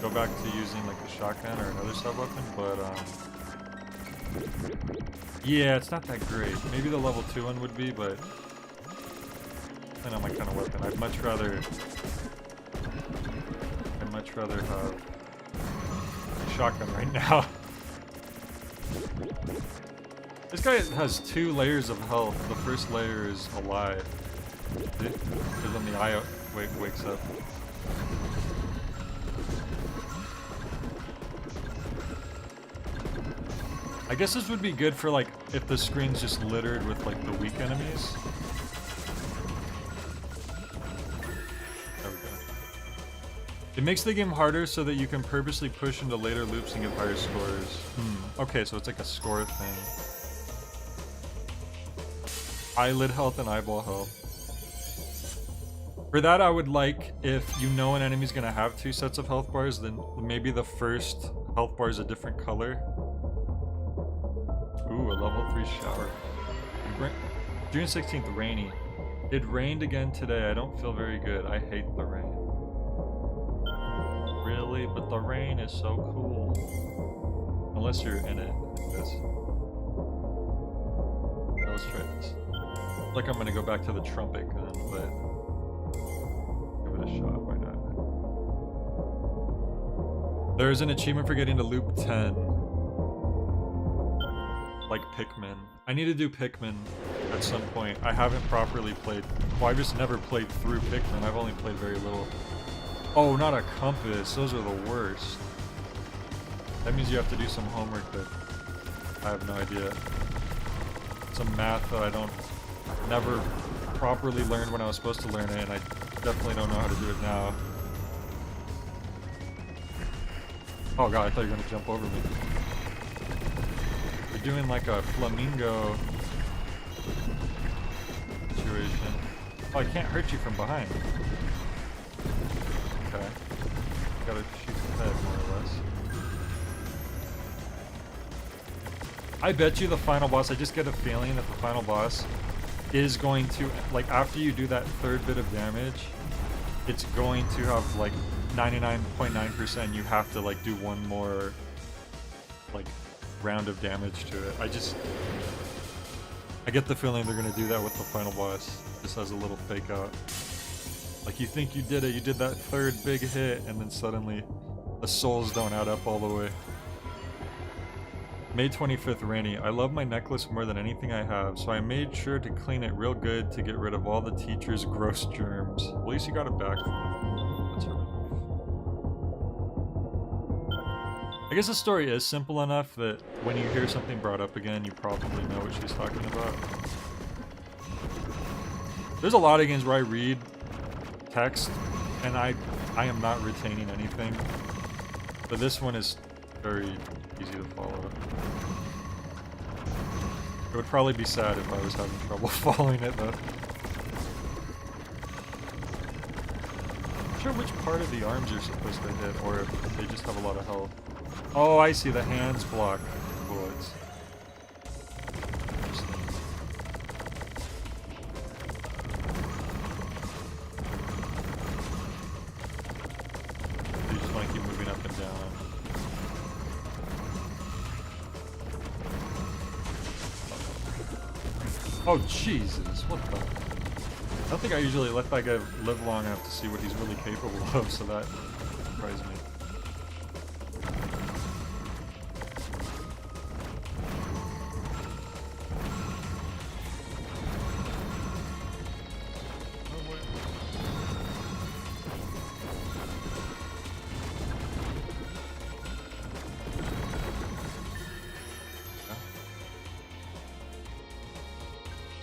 go back to using like the shotgun or another sub weapon, but yeah, it's not that great. Maybe the level 2 one would be, but I don't know my kind of weapon. I'd much rather have a shotgun right now. This guy has 2 layers of health. The first layer is alive. Because when the eye wakes up. I guess this would be good for like if the screen's just littered with like the weak enemies. There we go. It makes the game harder so that you can purposely push into later loops and get higher scores. Okay, so it's like a score thing. Eyelid health and eyeball health. For that, I would like, if you know an enemy's gonna have 2 sets of health bars, then maybe the first health bar is a different color. Ooh, a level 3 shower. June 16th, rainy. It rained again today. I don't feel very good. I hate the rain. Really? But the rain is so cool. Unless you're in it, I guess. Let's try this. Like I'm gonna go back to the trumpet gun, but give it a shot, why not? There is an achievement for getting to loop 10. Like Pikmin. I need to do Pikmin at some point. I haven't properly played. Well, I've just never played through Pikmin. I've only played very little. Oh, not a compass. Those are the worst. That means you have to do some homework that I have no idea. Some math that I never properly learned when I was supposed to learn it, and I definitely don't know how to do it now. Oh god, I thought you were gonna jump over me. You're doing like a flamingo situation. Oh, I can't hurt you from behind. Okay. Gotta shoot the head, more or less. I bet you the final boss, I just get a feeling that the final boss is going to, like, after you do that third bit of damage, it's going to have like 99.9% you have to like do one more like round of damage to it. I get the feeling they're gonna do that with the final boss, just as a little fake out. Like, you think you did it, you did that third big hit, and then suddenly the souls don't add up all the way. May 25th, Rainy. I love my necklace more than anything I have, so I made sure to clean it real good to get rid of all the teacher's gross germs. At least you got it back. That's a relief. I guess the story is simple enough that when you hear something brought up again, you probably know what she's talking about. There's a lot of games where I read text and I am not retaining anything, but this one is very easy to follow. It would probably be sad if I was having trouble following it though. Not sure which part of the arms you're supposed to hit, or if they just have a lot of health. Oh, I see, the hands block bullets. Interesting. You just want to keep moving up and down. Oh, Jesus, what the? I don't think I usually let that guy live long enough to see what he's really capable of, so that surprised me.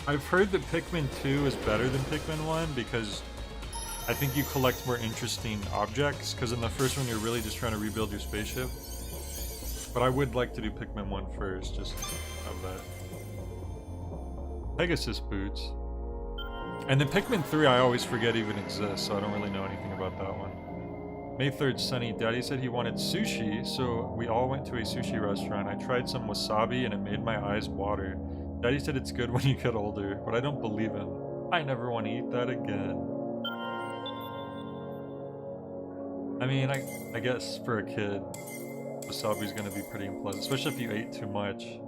I've heard that Pikmin 2 is better than Pikmin 1 because I think you collect more interesting objects, because in the first one you're really just trying to rebuild your spaceship. But I would like to do Pikmin 1 first, just to have that. Pegasus boots. And then Pikmin 3 I always forget even exists, so I don't really know anything about that one. May 3rd, Sunny. Daddy said he wanted sushi, so we all went to a sushi restaurant. I tried some wasabi and it made my eyes water. Daddy said it's good when you get older, but I don't believe him. I never want to eat that again. I mean, I guess for a kid, wasabi's gonna be pretty unpleasant, especially if you ate too much.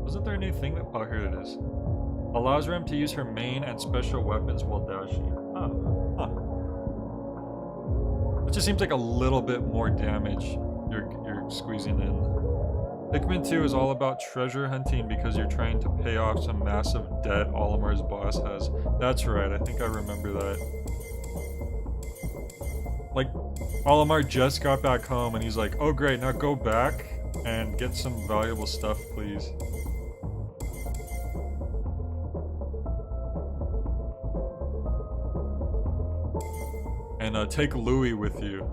Wasn't there a new thing that... Oh, here it is. Allows Rem to use her main and special weapons while dashing. Huh. It just seems like a little bit more damage you're squeezing in. Pikmin 2 is all about treasure hunting because you're trying to pay off some massive debt Olimar's boss has. That's right, I think I remember that. Like, Olimar just got back home and he's like, oh great, now go back and get some valuable stuff, please. And take Louie with you.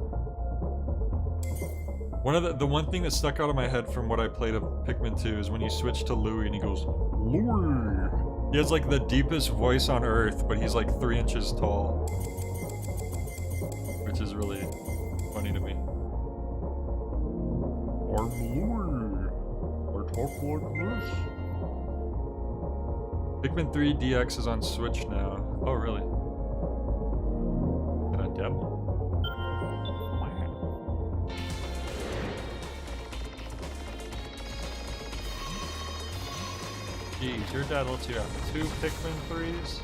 The one thing that stuck out of my head from what I played of Pikmin 2 is when you switch to Louie and he goes, Louie! He has like the deepest voice on earth, but he's like 3 inches tall. Which is really funny to me. I'm Louie. I talk like this. Pikmin 3 DX is on Switch now. Oh really? In a demo? Jeez, your dad lets you have 2 Pikmin 3s?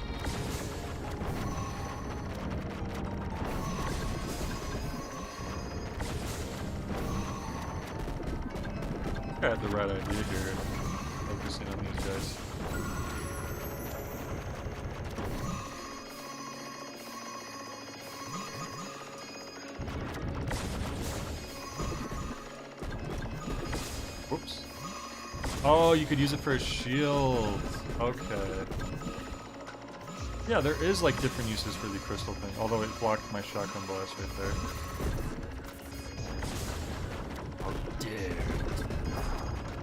I had the right idea here, focusing on these guys. Whoops. Oh, you could use it for a shield. Okay. Yeah, there is like different uses for the crystal thing, although it blocked my shotgun blast right there. How dare it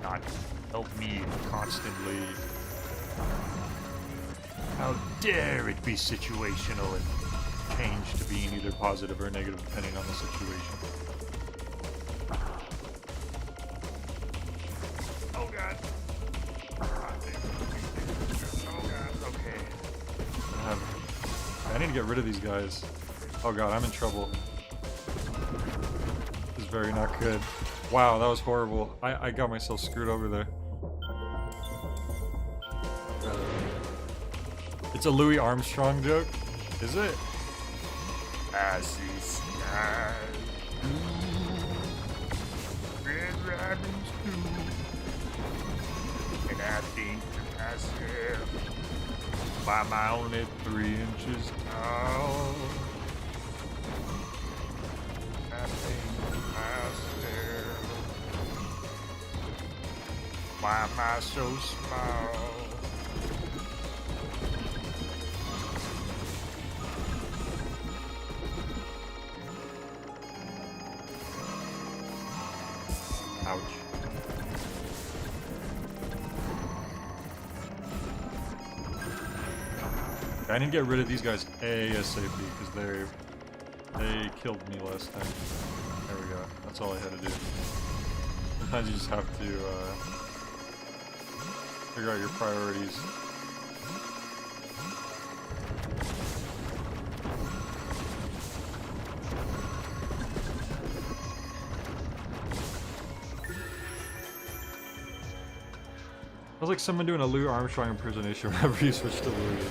not help me constantly. How dare it be situational and change to being either positive or negative depending on the situation. Oh god. get rid of these guys. Oh god, I'm in trouble. This is very not good. Wow, that was horrible. I got myself screwed over there. It's a Louis Armstrong joke? Is it? I see sky blue, red robins too, and I think to myself, why am I only 3 inches tall? I think to myself, why am I so small? Ouch. I need to get rid of these guys ASAP because they killed me last time. There we go. That's all I had to do. Sometimes you just have to figure out your priorities. It was like someone doing a Louis Armstrong impersonation whenever you switch to Louis.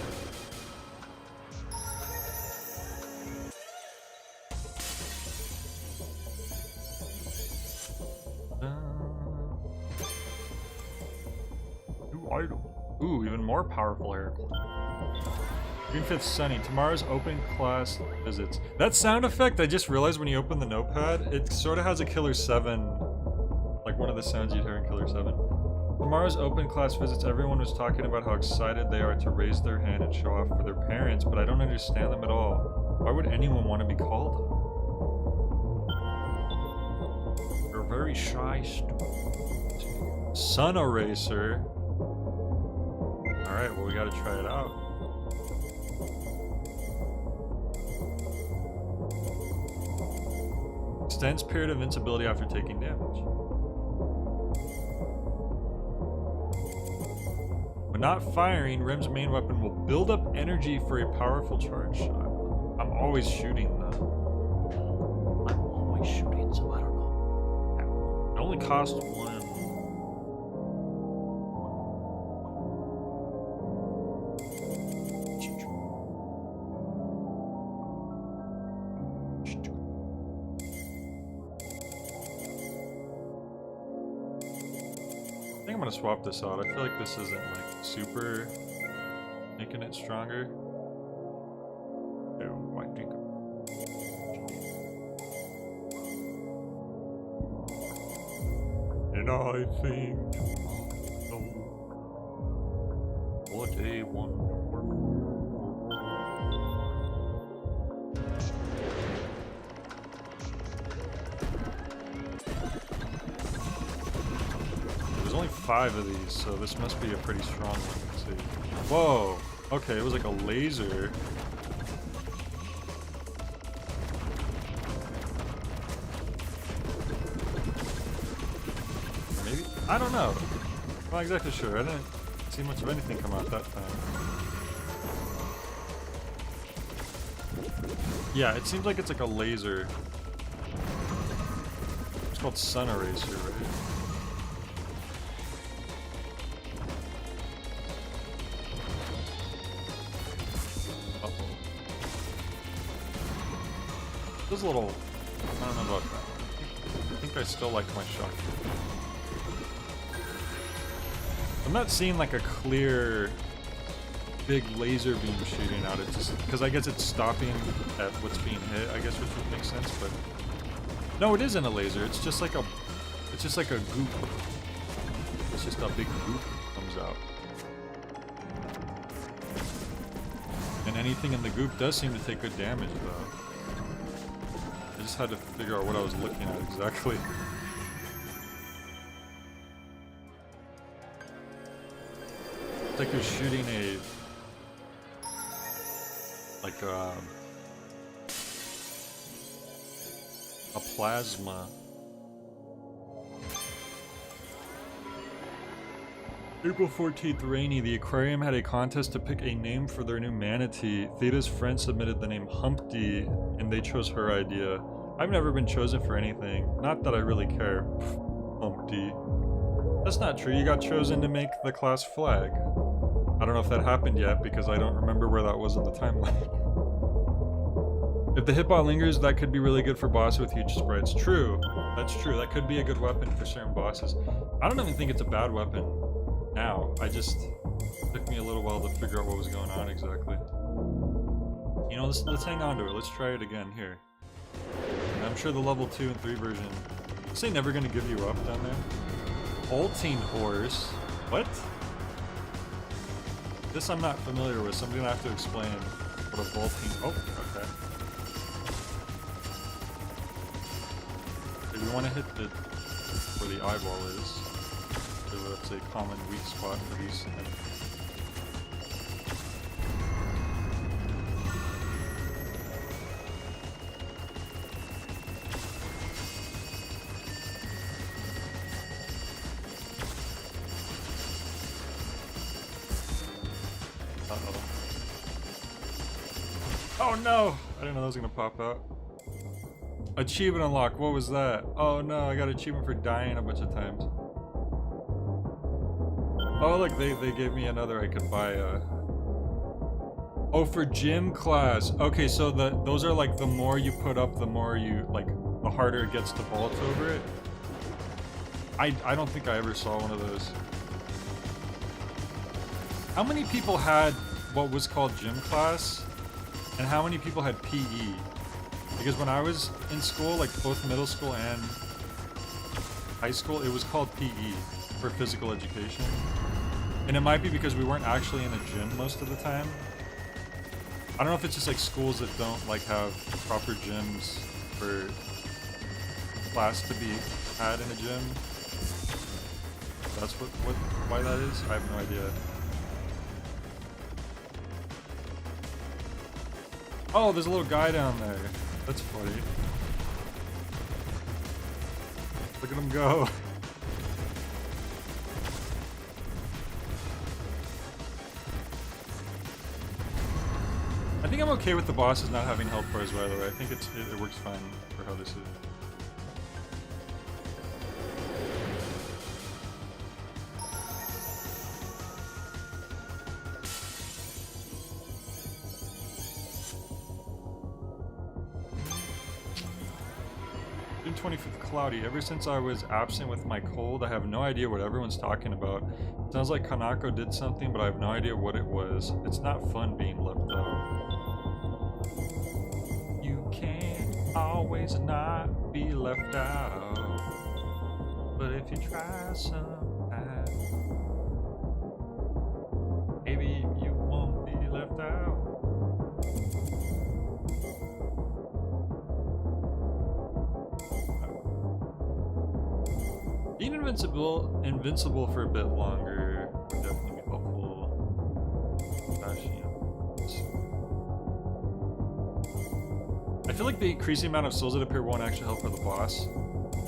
New item. Ooh, even more powerful hair. June 5th, sunny. Tomorrow's open class visits. That sound effect, I just realized when you open the notepad, it sort of has a Killer 7, like one of the sounds you'd hear in Killer 7. Tomorrow's open class visits, everyone was talking about how excited they are to raise their hand and show off for their parents, but I don't understand them at all. Why would anyone want to be called? They're very shy students. Sun Eraser. Alright, well we gotta try it out. Extends period of invincibility after taking damage. When not firing, Rim's main weapon will build up energy for a powerful charge shot. I'm always shooting though. I'm always shooting, so I don't know. It only costs 1. I think I'm gonna swap this out. I feel like this isn't like super making it stronger. Oh, I think. And I think, oh, what a wonderful world. There's only 5 of these, so this must be a pretty strong one. Let's see. Whoa! Okay, it was like a laser. Maybe? I don't know. I'm not exactly sure. I didn't see much of anything come out that time. Yeah, it seems like it's like a laser. It's called Sun Eraser, right? This is a little, I don't know about that. I think I still like my shotgun. I'm not seeing like a clear, big laser beam shooting out. It's just because I guess it's stopping at what's being hit. I guess, which would make sense. But no, it isn't a laser. It's just like a, it's just like a goop. It's just a big goop comes out. And anything in the goop does seem to take good damage, though. I just had to figure out what I was looking at exactly. It's like you're shooting a, like a plasma. April 14th, rainy. The aquarium had a contest to pick a name for their new manatee. Theta's friend submitted the name Humpty, and they chose her idea. I've never been chosen for anything. Not that I really care. Humpty. That's not true. You got chosen to make the class flag. I don't know if that happened yet because I don't remember where that was in the timeline. If the hitbot lingers, that could be really good for bosses with huge sprites. True. That's true. That could be a good weapon for certain bosses. I don't even think it's a bad weapon now. It took me a little while to figure out what was going on exactly. You know, let's hang on to it. Let's try it again here. And I'm sure the level 2 and 3 version. This ain't never gonna give you up down there. Bolting horse. What? This I'm not familiar with, so I'm gonna have to explain what a bolting. Oh, okay. Okay, we want to hit where the eyeball is. So that's a common weak spot for these. Oh no! I didn't know that was gonna pop out. Achievement unlock, what was that? Oh no, I got achievement for dying a bunch of times. Oh look, they gave me another I could buy Oh, for gym class. Okay, so those are like the more you put up, the more you, like, the harder it gets to vault over it. I don't think I ever saw one of those. How many people had what was called gym class? And how many people had PE? Because when I was in school, like both middle school and high school, it was called PE, for physical education. And it might be because we weren't actually in a gym most of the time. I don't know if it's just like schools that don't like have proper gyms for class to be had in a gym. That's why that is? I have no idea. Oh, there's a little guy down there. That's funny. Look at him go. I think I'm okay with the bosses not having health bars, by the way. I think it works fine for how this is. June 25th, cloudy. Ever since I was absent with my cold, I have no idea what everyone's talking about. Sounds like Kanako did something, but I have no idea what it was. It's not fun being left out. You can't always not be left out. But if you try sometime, maybe you won't be left out. Being invincible for a bit longer would definitely be helpful. I feel like the increasing amount of souls that appear won't actually help for the boss.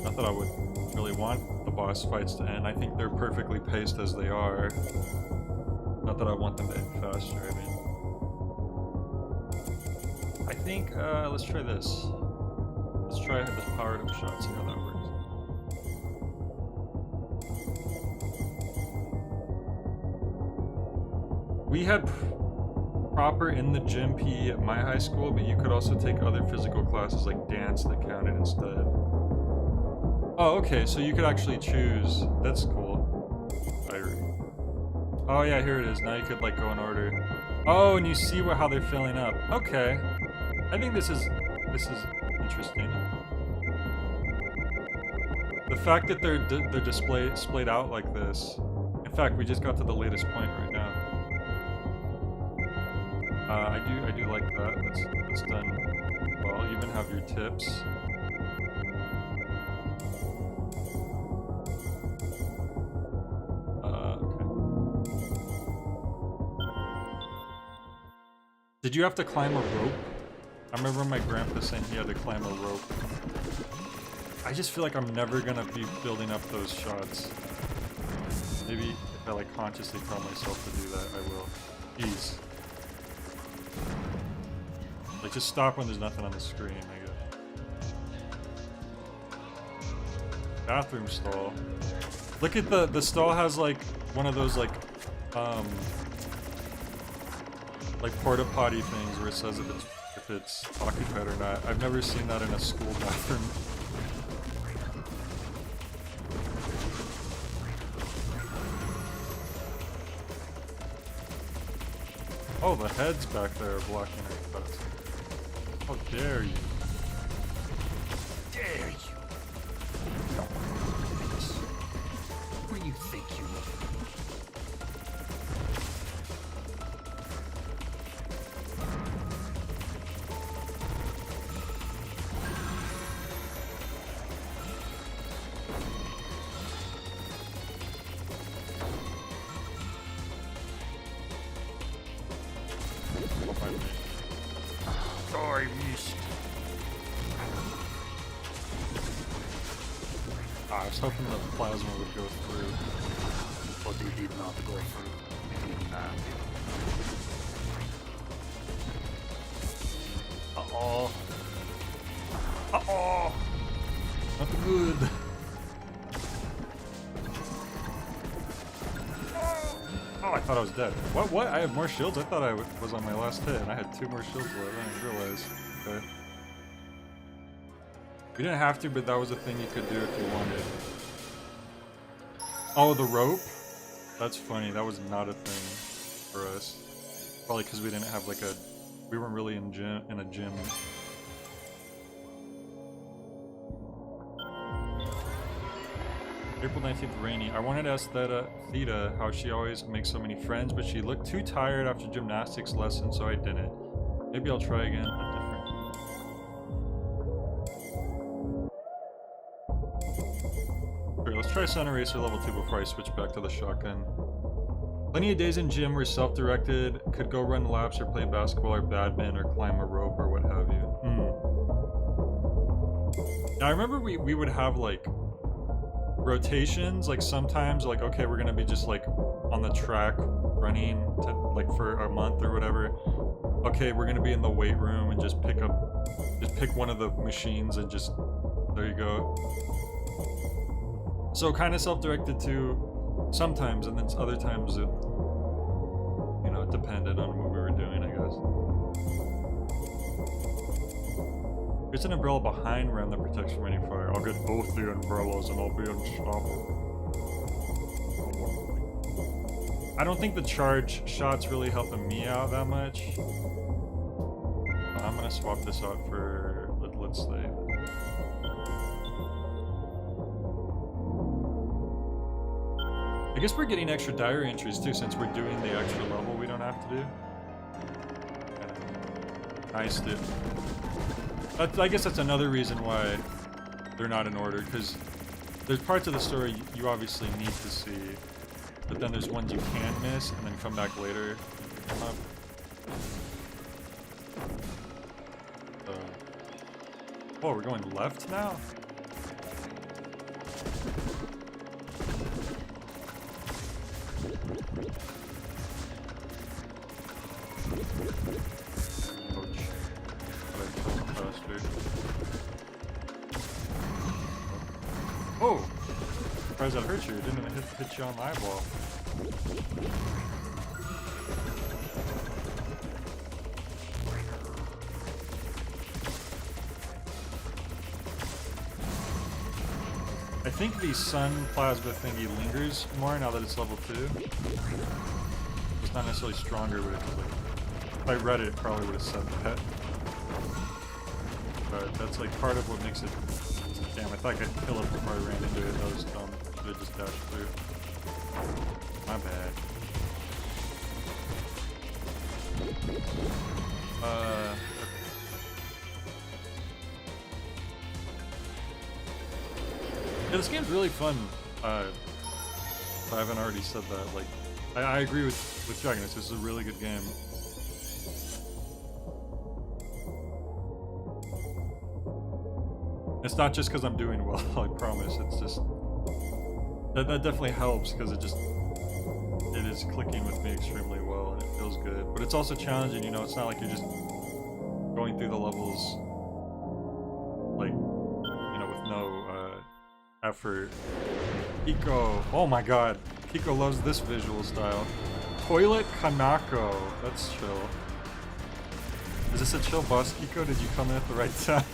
Not that I would really want the boss fights to end. I think they're perfectly paced as they are. Not that I want them to end faster, I mean. I think, let's try this. Let's try this powered up shot, see how that works. We had proper in the gym PE at my high school, but you could also take other physical classes like dance that counted instead. Oh, okay, so you could actually choose. That's cool. Oh yeah, here it is. Now you could like go in order. Oh, and you see how they're filling up. Okay, I think this is interesting. The fact that they're displayed out like this. In fact, we just got to the latest point right now. I do like that. That's done well. You even have your tips. Okay. Did you have to climb a rope? I remember my grandpa saying he had to climb a rope. I just feel like I'm never gonna be building up those shots. Maybe I like consciously tell myself to do that, I will. Jeez. Like just stop when there's nothing on the screen, I guess. Bathroom stall. Look at the stall has like one of those like porta potty things where it says if it's occupied or not. I've never seen that in a school bathroom. Oh, the heads back there are blocking our cuts. How dare you? Dare you? Who do you think you are? Sorry, missed. I was hoping the plasma would go through. But they did not go through. Uh-oh. Uh-oh. Not good. Oh, I thought I was dead. What? I have more shields? I thought I was on my last hit, and I had 2 more shields left. I didn't realize. Okay. You didn't have to, but that was a thing you could do if you wanted. Oh, the rope? That's funny. That was not a thing for us. Probably because we didn't have like a... We weren't really in a gym. April 19th, rainy. I wanted to ask Theta how she always makes so many friends, but she looked too tired after gymnastics lesson, so I didn't. Maybe I'll try again. Okay, let's try Sun Eraser level 2 before I switch back to the shotgun. Plenty of days in gym were self-directed, could go run laps or play basketball or badminton or climb a rope or what have you. Now I remember we would have like rotations, like sometimes like, okay, we're gonna be just like on the track running to, like for a month or whatever. Okay, we're gonna be in the weight room and just pick one of the machines and just, there you go. So kind of self-directed too sometimes, and then other times it, you know, it depended on what we were doing, I guess. There's an umbrella behind Ram that protects from any fire. I'll get both the umbrellas and I'll be unstoppable. I don't think the charge shot's really helping me out that much. I'm gonna swap this out for, let's say. I guess we're getting extra diary entries too, since we're doing the extra level we don't have to do. Nice, dude. I guess that's another reason why they're not in order, because there's parts of the story you obviously need to see, but then there's ones you can miss and then come back later and pick them up. Oh, we're going left now? Oh! Surprised that hurt you. It didn't even hit you on the eyeball. I think the sun plasma thingy lingers more now that it's level 2. It's not necessarily stronger, but it's like... If I read it, it probably would have said that. But that's like part of what makes it... Damn, I thought I could kill it before I ran into it. That was dumb. Should have just dashed through. My bad. Yeah, this game's really fun. If I haven't already said that, like, I agree with Dragnix. This is a really good game. It's not just because I'm doing well, I promise. It's just... That definitely helps, because it just... is clicking with me extremely well, and it feels good. But it's also challenging, you know, it's not like you're just going through the levels, like, you know, with no effort. Kiko, oh my god, Kiko loves this visual style. Toilet Kanako, that's chill. Is this a chill boss, Kiko? Did you come in at the right time?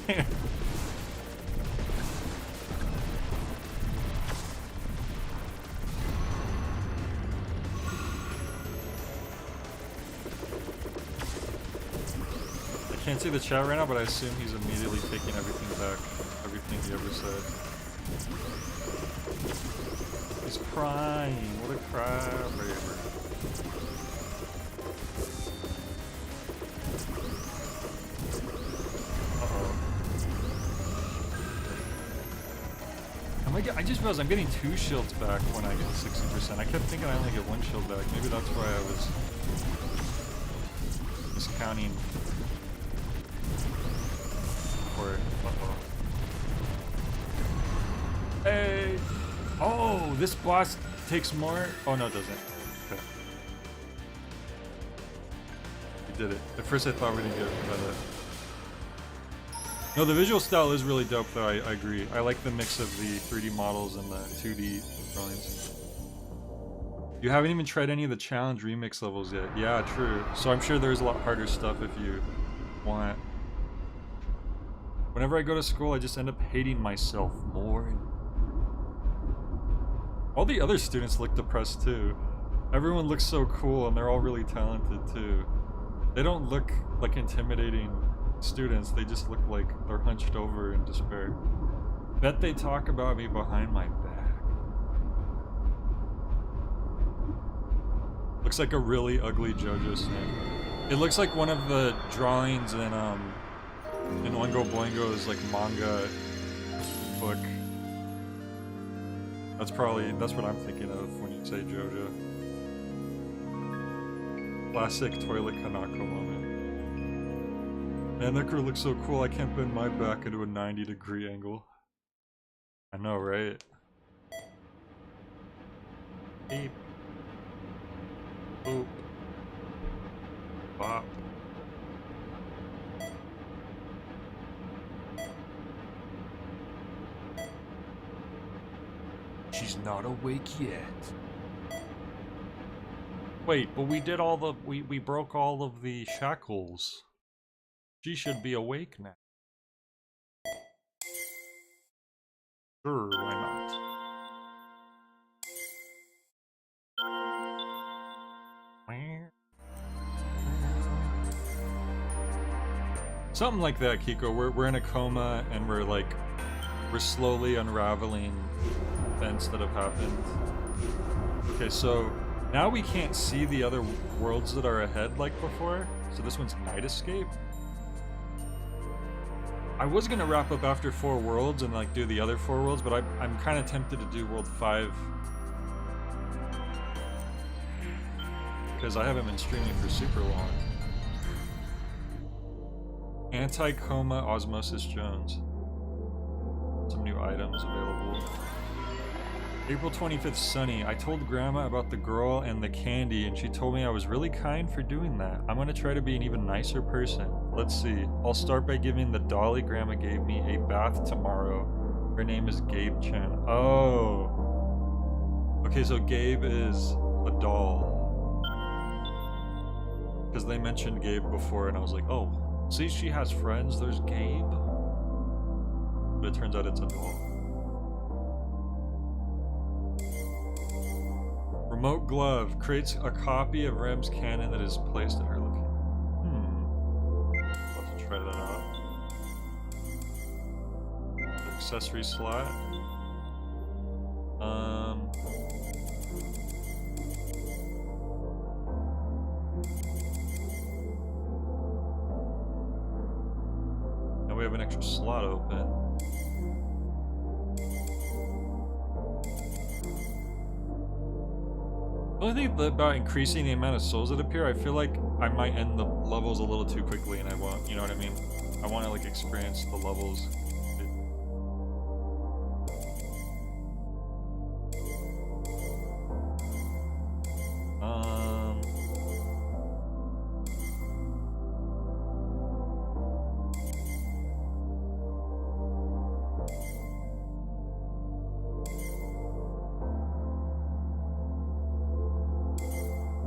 I can't see the chat right now, but I assume he's immediately taking everything back. Everything he ever said. He's crying. What a crybaby. I just realized I'm getting 2 shields back when I get 60%. I kept thinking I only get 1 shield back. Maybe that's why I was miscounting. Or, hey! Oh, this boss takes more? Oh no, it doesn't. Okay. We did it. At first I thought we didn't get it by that. No, the visual style is really dope though, I agree. I like the mix of the 3D models and the 2D drawings. You haven't even tried any of the challenge remix levels yet. Yeah, true. So I'm sure there's a lot harder stuff if you want. Whenever I go to school, I just end up hating myself more and all the other students look depressed too. Everyone looks so cool and they're all really talented too. They don't look like intimidating students, they just look like they're hunched over in despair. Bet they talk about me behind my back. Looks like a really ugly JoJo snake. It looks like one of the drawings in Oingo Boingo's like manga book. That's what I'm thinking of when you say JoJo. Classic toilet Kanako moment. Man, that girl looks so cool, I can't bend my back into a 90-degree angle. I know, right? Beep. Boop. Bop. She's not awake yet. Wait, but we did all the... We broke all of the shackles. She should be awake now. Sure, why not? Something like that, Kiko. We're in a coma and we're slowly unraveling events that have happened. Okay, so now we can't see the other worlds that are ahead like before. So this one's Night Escape. I was gonna wrap up after 4 worlds and do the other 4 worlds, but I'm kind of tempted to do World 5 because I haven't been streaming for super long. Anti-Coma Osmosis Jones. Some new items available. April 25th, Sunny. I told Grandma about the girl and the candy, and she told me I was really kind for doing that. I'm gonna try to be an even nicer person. Let's see. I'll start by giving the dolly Grandma gave me a bath tomorrow. Her name is Gabe Chen. Oh. Okay, so Gabe is a doll. Because they mentioned Gabe before, and I was like, oh, see, she has friends. There's Gabe. But it turns out it's a doll. Remote glove creates a copy of Rem's cannon that is placed in her location. I'll have to try that out. The accessory slot. Now we have an extra slot open. The only thing about increasing the amount of souls that appear, I feel like I might end the levels a little too quickly and I won't, you know what I mean? I want to experience the levels.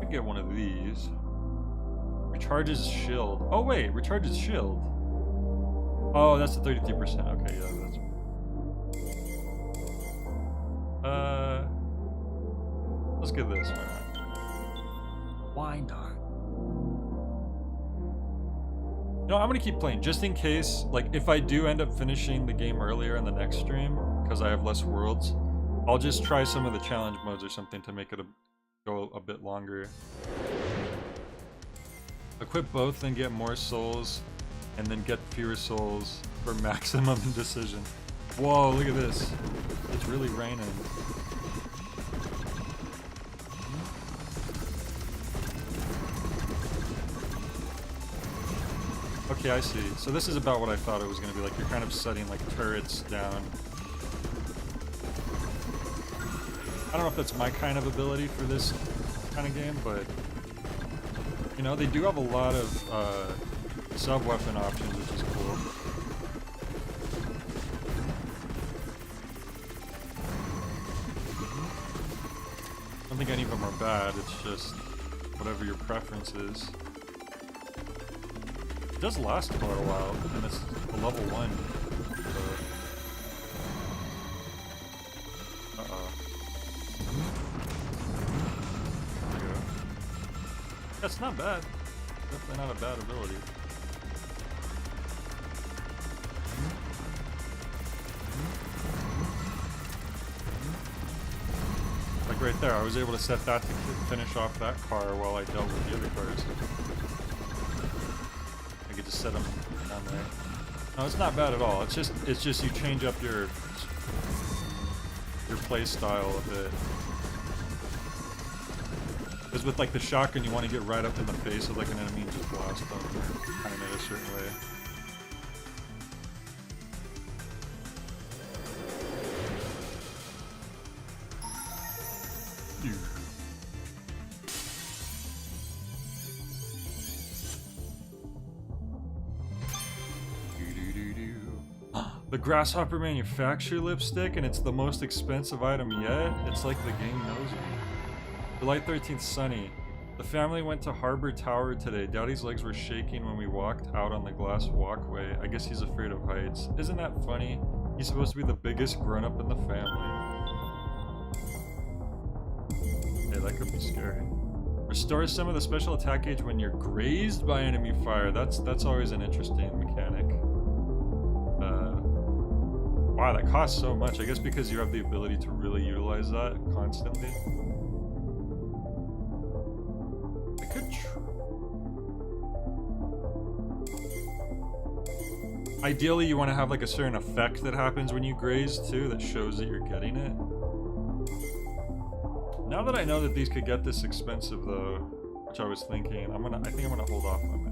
me get one of these. Recharges shield. Oh wait, recharges shield. Oh, that's the 33%. Okay, yeah, that's. Let's get this. Why not? No, I'm gonna keep playing just in case. Like, if I do end up finishing the game earlier in the next stream because I have less worlds, I'll just try some of the challenge modes or something to make it go a bit longer. Equip both, then get more souls, and then get fewer souls for maximum indecision. Whoa, look at this. It's really raining. Okay, I see. So this is about what I thought it was going to be like. You're kind of setting like turrets down. I don't know if that's my kind of ability for this kind of game, but you know, they do have a lot of sub-weapon options, which is cool. I don't think any of them are bad, it's just whatever your preference is. It does last for a while, and it's a level 1. Uh-oh. There we go. That's not bad. Definitely not a bad ability. Like right there, I was able to set that to finish off that car while I dealt with the other cars. I could just set them down there. No, it's not bad at all. It's just you change up your play style a bit. Because with like the shotgun, you want to get right up in the face of like an enemy and just blast them kind of in a certain way. The Grasshopper Manufacturer lipstick, and it's the most expensive item yet? It's like the game knows me. July 13th, sunny. The family went to Harbor Tower today. Daddy's legs were shaking when we walked out on the glass walkway. I guess he's afraid of heights. Isn't that funny? He's supposed to be the biggest grown-up in the family. Hey, that could be scary. Restores some of the special attack gauge when you're grazed by enemy fire. That's always an interesting mechanic. Wow, that costs so much. I guess because you have the ability to really utilize that constantly. I could ideally, you want to have like a certain effect that happens when you graze too, that shows that you're getting it. Now that I know that these could get this expensive though, which I was thinking, I think I'm gonna hold off on it.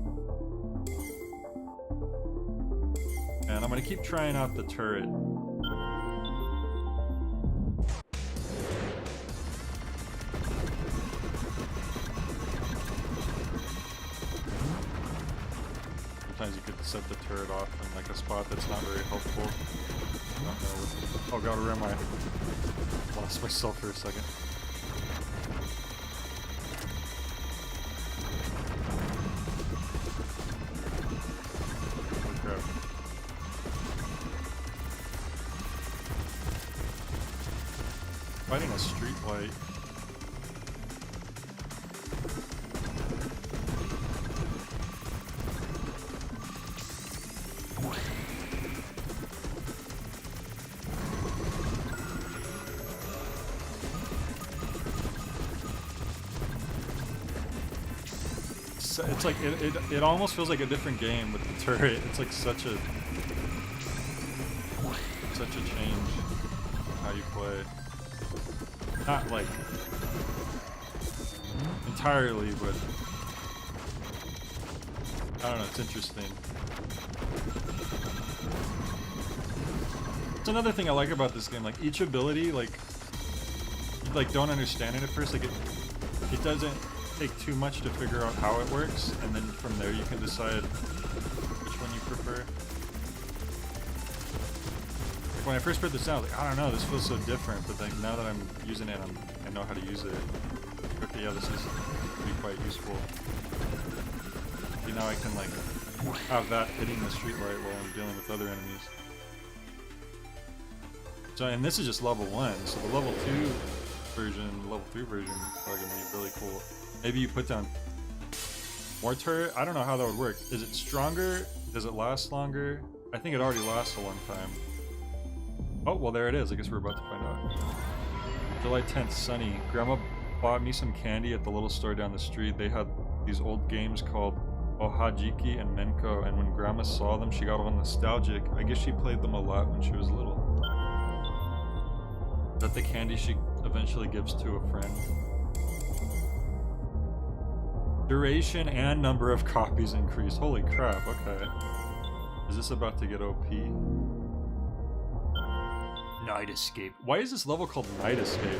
And I'm gonna keep trying out the turret. Sometimes you could set the turret off in like a spot that's not very helpful. Oh god, where am I? Lost myself for a second. Oh crap. Fighting a street light. It's like it almost feels like a different game with the turret. It's like such a change in how you play. Not like entirely, but I don't know, it's interesting. It's another thing I like about this game, like each ability, like you don't understand it at first, like it doesn't take too much to figure out how it works, and then from there you can decide which one you prefer. Like when I first heard the sound, I was like, I don't know, this feels so different, but like now that I'm using it, I know how to use it. Okay, yeah, this is pretty quite useful. Now I can like have that hitting the streetlight while I'm dealing with other enemies. So, and this is just level 1, so the level 2 version, level 3 version are gonna be really cool. Maybe you put down more turret? I don't know how that would work. Is it stronger? Does it last longer? I think it already lasts a long time. Oh, well there it is. I guess we're about to find out. July 10th, sunny. Grandma bought me some candy at the little store down the street. They had these old games called Ohajiki and Menko, and when Grandma saw them, she got all nostalgic. I guess she played them a lot when she was little. Is that the candy she eventually gives to a friend? Duration and number of copies increase. Holy crap, okay. Is this about to get OP? Night Escape. Why is this level called Night Escape?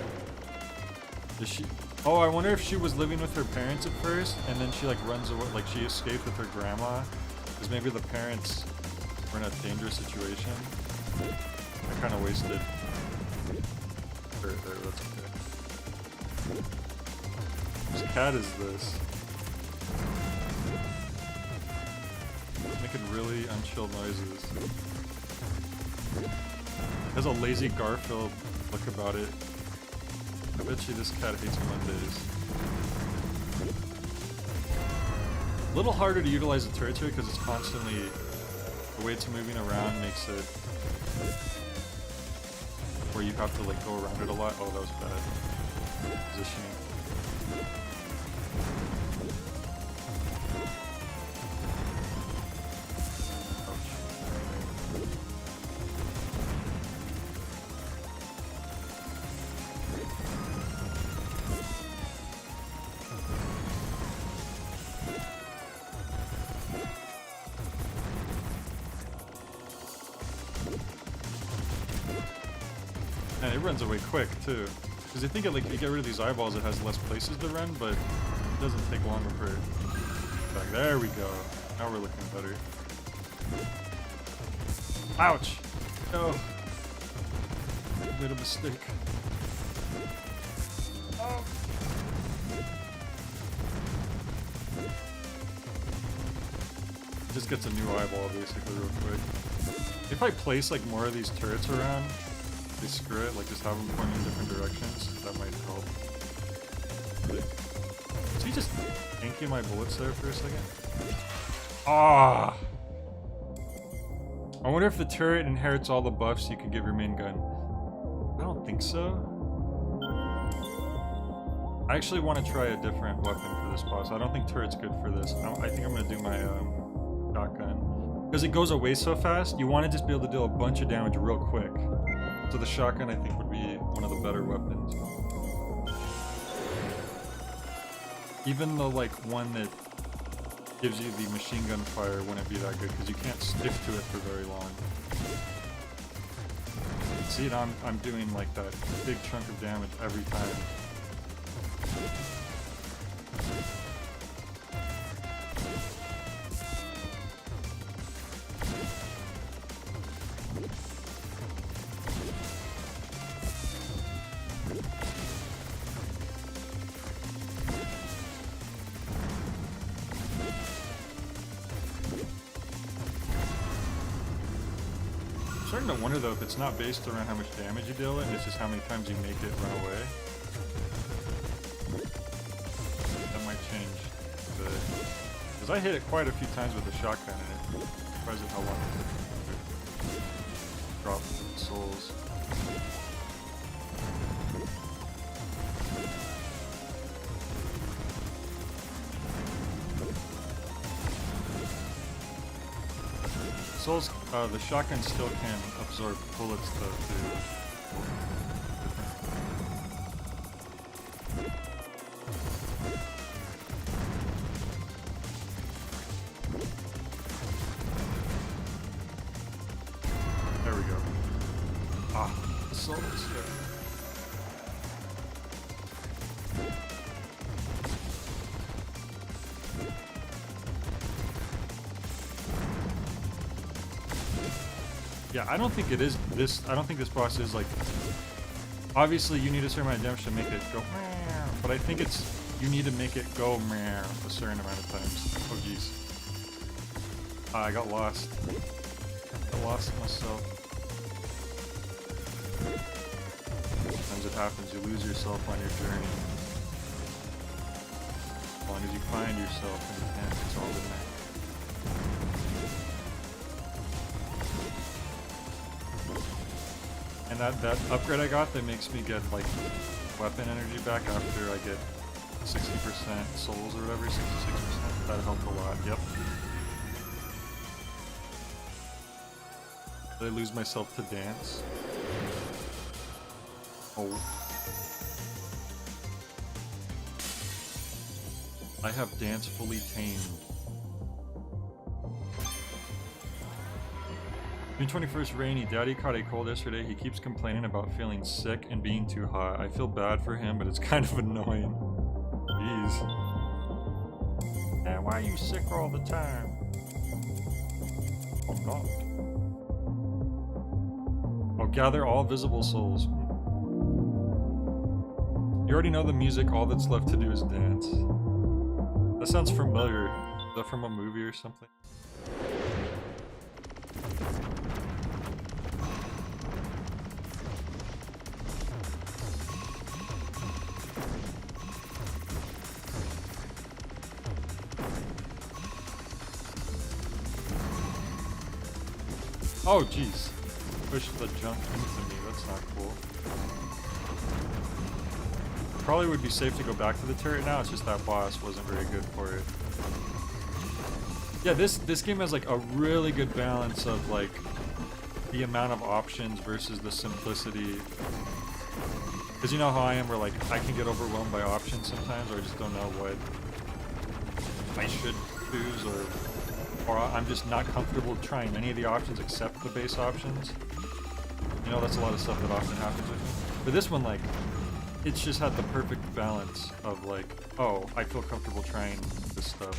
Is she... Oh, I wonder if she was living with her parents at first, and then she like runs away, like she escaped with her grandma, because maybe the parents were in a dangerous situation. I kind of wasted. There, that's okay. Whose cat is this? Making really unchilled noises. It has a lazy Garfield look about it. I bet you this cat hates Mondays. A little harder to utilize the turret here because it's constantly, the way it's moving around makes it where you have to like go around it a lot. Oh, that was bad positioning. And it runs away quick too, because I think like if you get rid of these eyeballs, it has less places to run, but it doesn't take longer for it. Back there we go. Now we're looking better. Ouch! No, I made a mistake. Oh. Just gets a new eyeball basically real quick. If I place like more of these turrets around. Screw it, like just have them pointing in different directions, that might help. Is he just yanking my bullets there for a second? Ah! I wonder if the turret inherits all the buffs you can give your main gun. I don't think so. I actually want to try a different weapon for this boss. I don't think turret's good for this. I think I'm going to do my shotgun. Because it goes away so fast, you want to just be able to deal a bunch of damage real quick. So the shotgun, I think, would be one of the better weapons. Even the like one that gives you the machine gun fire wouldn't be that good because you can't stick to it for very long. See, now I'm doing like that big chunk of damage every time. I'm starting to wonder though if it's not based around how much damage you deal and it's just how many times you make it run away. That might change the... Because I hit it quite a few times with the shotgun and it surprised at how long it took to drop souls. Souls, the shotgun still can absorb bullets though too. There we go. Ah, the souls. Yeah, I don't think it is this. I don't think this boss is like. Obviously, you need a certain amount of damage to make it go. But I think it's. You need to make it go meh a certain amount of times. Oh jeez. I got lost. I lost myself. Sometimes it happens, you lose yourself on your journey. As long as you find yourself in the end, it's all in there. And that upgrade I got that makes me get like weapon energy back after I get 60% souls or whatever, 66%, that helped a lot, yep. Did I lose myself to dance? Oh. I have dance fully tamed. June 21st, rainy. Daddy caught a cold yesterday. He keeps complaining about feeling sick and being too hot. I feel bad for him, but it's kind of annoying. Jeez. Why are you sick all the time? I'm not. Oh, gather all visible souls. You already know the music. All that's left to do is dance. That sounds familiar. Is that from a movie or something? Oh, jeez. Push the junk into me. That's not cool. Probably would be safe to go back to the turret now. It's just that boss wasn't very good for it. Yeah, this game has like a really good balance of like the amount of options versus the simplicity. Because you know how I am, where like I can get overwhelmed by options sometimes, or I just don't know what I should choose, or I'm just not comfortable trying any of the options except the base options. You know, that's a lot of stuff that often happens with me. But this one, like, it's just had the perfect balance of like, oh, I feel comfortable trying this stuff.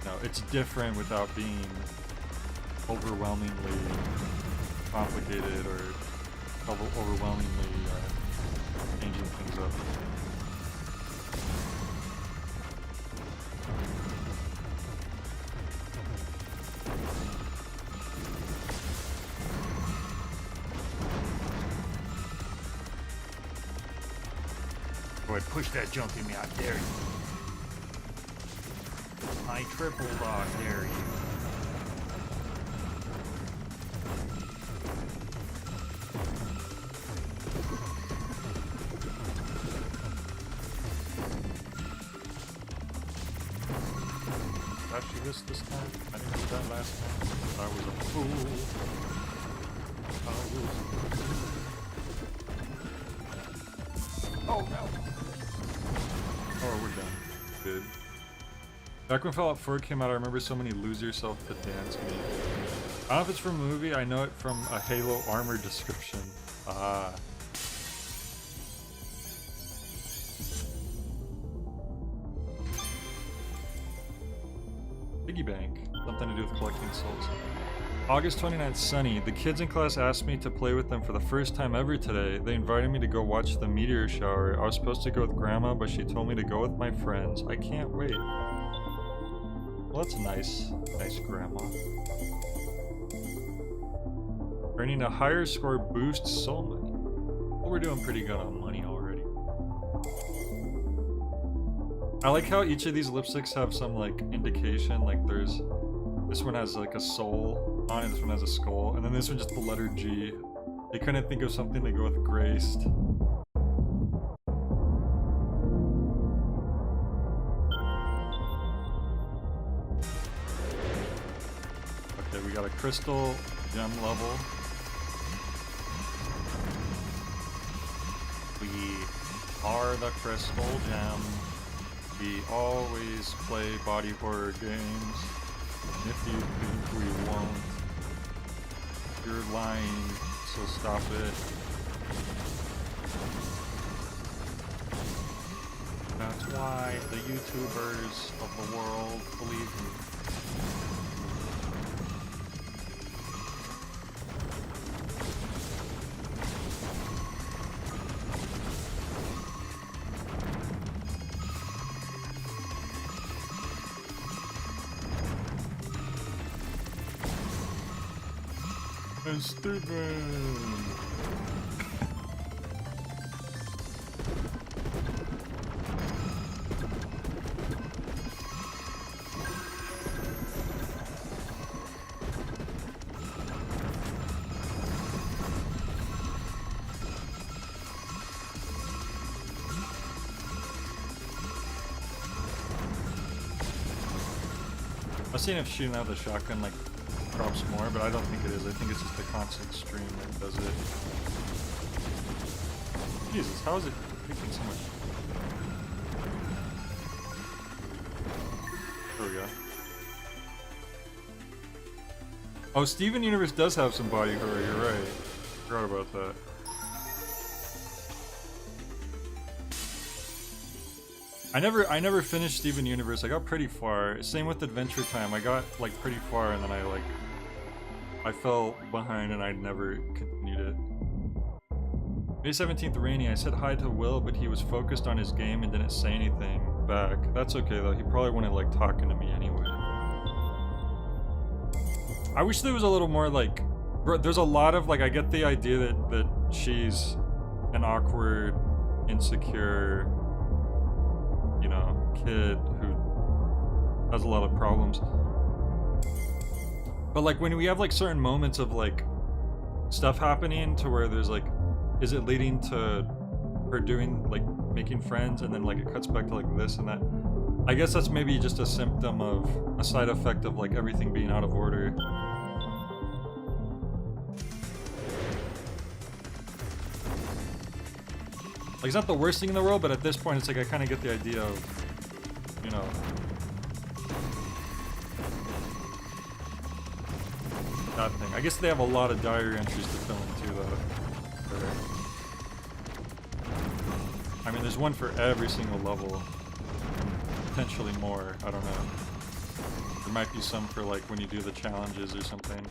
No, it's different without being overwhelmingly complicated or overwhelmingly changing things up. Boy, push that junk in me, I dare you. I triple dog dare you. Actually, this time? I didn't do that last time. I was a fool. Oh no. Oh, we're done. Good. Back when Fallout 4 came out, I remember so many lose yourself to dance me. I don't know if it's from a movie, I know it from a Halo armor description. Ah. Piggy bank. Something to do with collecting souls. August 29th, sunny. The kids in class asked me to play with them for the first time ever today. They invited me to go watch the meteor shower. I was supposed to go with Grandma, but she told me to go with my friends. I can't wait. Well, that's nice. Nice, Grandma. Earning a higher score boosts soul money. Well, we're doing pretty good on money already. I like how each of these lipsticks have some, like, indication. Like, there's... This one has, like, a soul on it, this one has a skull, and then this one just the letter G. They couldn't think of something to go with graced. Okay, we got a crystal gem level. We are the crystal gem. We always play body horror games. And if you think we won't, you're lying, so stop it. That's why the YouTubers of the world believe me. Steven. I've seen if shooting out the shotgun like drops more, but I don't think it is. I think it's just the constant stream that does it. Jesus, how is it taking so much? There we go. Oh, Steven Universe does have some body horror, you're right. Forgot about that. I never finished Steven Universe. I got pretty far. Same with Adventure Time. I got like pretty far and then I fell behind and I never continued it. May 17th rainy. I said hi to Will, but he was focused on his game and didn't say anything back. That's okay though. He probably wouldn't like talking to me anyway. I wish there was a little more like, there's a lot of like, I get the idea that she's an awkward, insecure, you know, kid who has a lot of problems. But like when we have like certain moments of like stuff happening to where there's like, is it leading to her doing like making friends and then like it cuts back to like this and that. I guess that's maybe just a symptom of a side effect of like everything being out of order. Like, it's not the worst thing in the world, but at this point, it's like I kind of get the idea of, you know, that thing. I guess they have a lot of diary entries to fill in too, though. I mean, there's one for every single level. Potentially more, I don't know. There might be some for like when you do the challenges or something.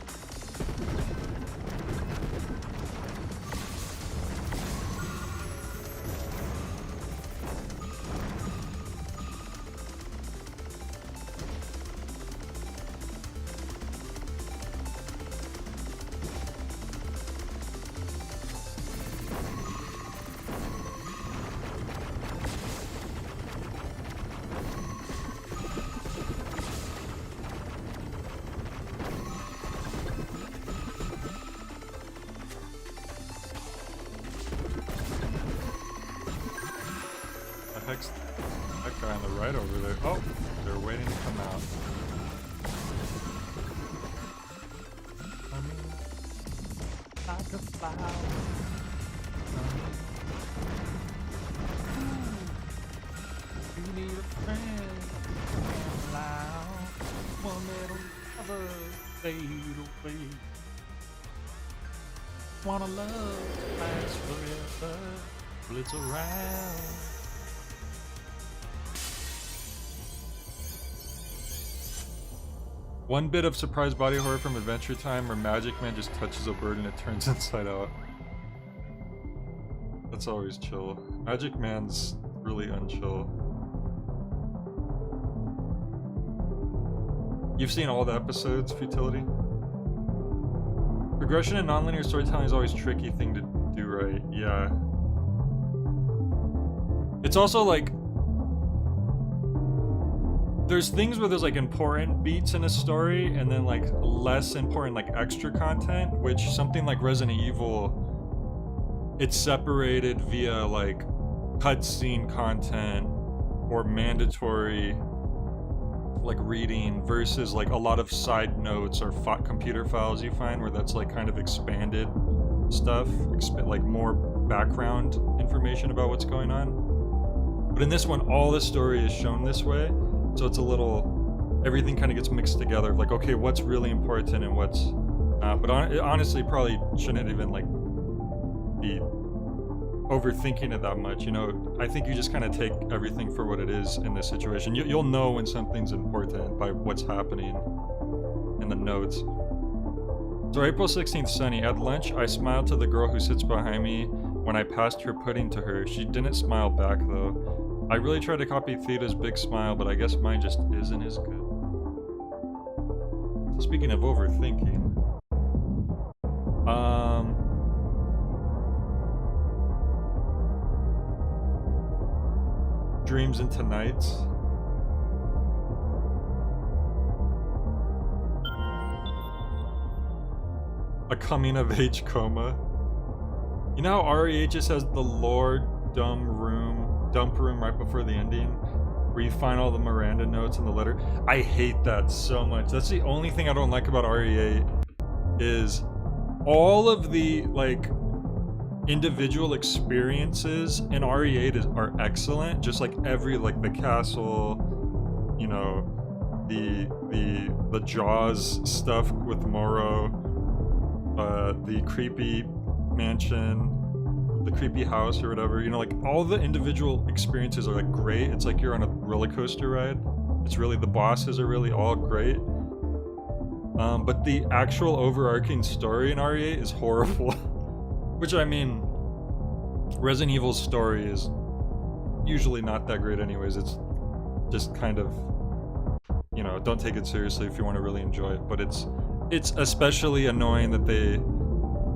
That guy on the right over there. Oh, they're waiting to come out. Like a flower. You need a friend. Loud. One little other fade away. Wanna love last forever. Blitz around. One bit of surprise body horror from Adventure Time where Magic Man just touches a bird and it turns inside out. That's always chill. Magic Man's really unchill. You've seen all the episodes, Futility? Progression in nonlinear storytelling is always a tricky thing to do right, yeah. It's also like, there's things where there's like important beats in a story and then like less important like extra content, which something like Resident Evil, it's separated via like cutscene content or mandatory like reading versus like a lot of side notes or computer files you find where that's like kind of expanded stuff, like more background information about what's going on. But in this one, all the story is shown this way. So it's a little, everything kind of gets mixed together. Like, okay, what's really important and what's not. But honestly, probably shouldn't even like be overthinking it that much. You know, I think you just kind of take everything for what it is in this situation. You'll know when something's important by what's happening in the notes. So April 16th, sunny. At lunch, I smiled to the girl who sits behind me when I passed her pudding to her. She didn't smile back though. I really tried to copy Theta's big smile, but I guess mine just isn't as good. Speaking of overthinking, Dreams into nights. A coming of age coma. You know how REA just has the lore dump room right before the ending, where you find all the Miranda notes in the letter? I hate that so much. That's the only thing I don't like about REA, is all of the like individual experiences in RE8 are excellent. Just like every, like the castle, you know, the Jaws stuff with Morrow, the creepy mansion, the creepy house or whatever, you know, like all the individual experiences are like great. It's like you're on a roller coaster ride. It's really, the bosses are really all great. But the actual overarching story in RE8 is horrible. Which, I mean, Resident Evil's story is usually not that great anyways. It's just kind of, you know, don't take it seriously if you want to really enjoy it. But it's especially annoying that they,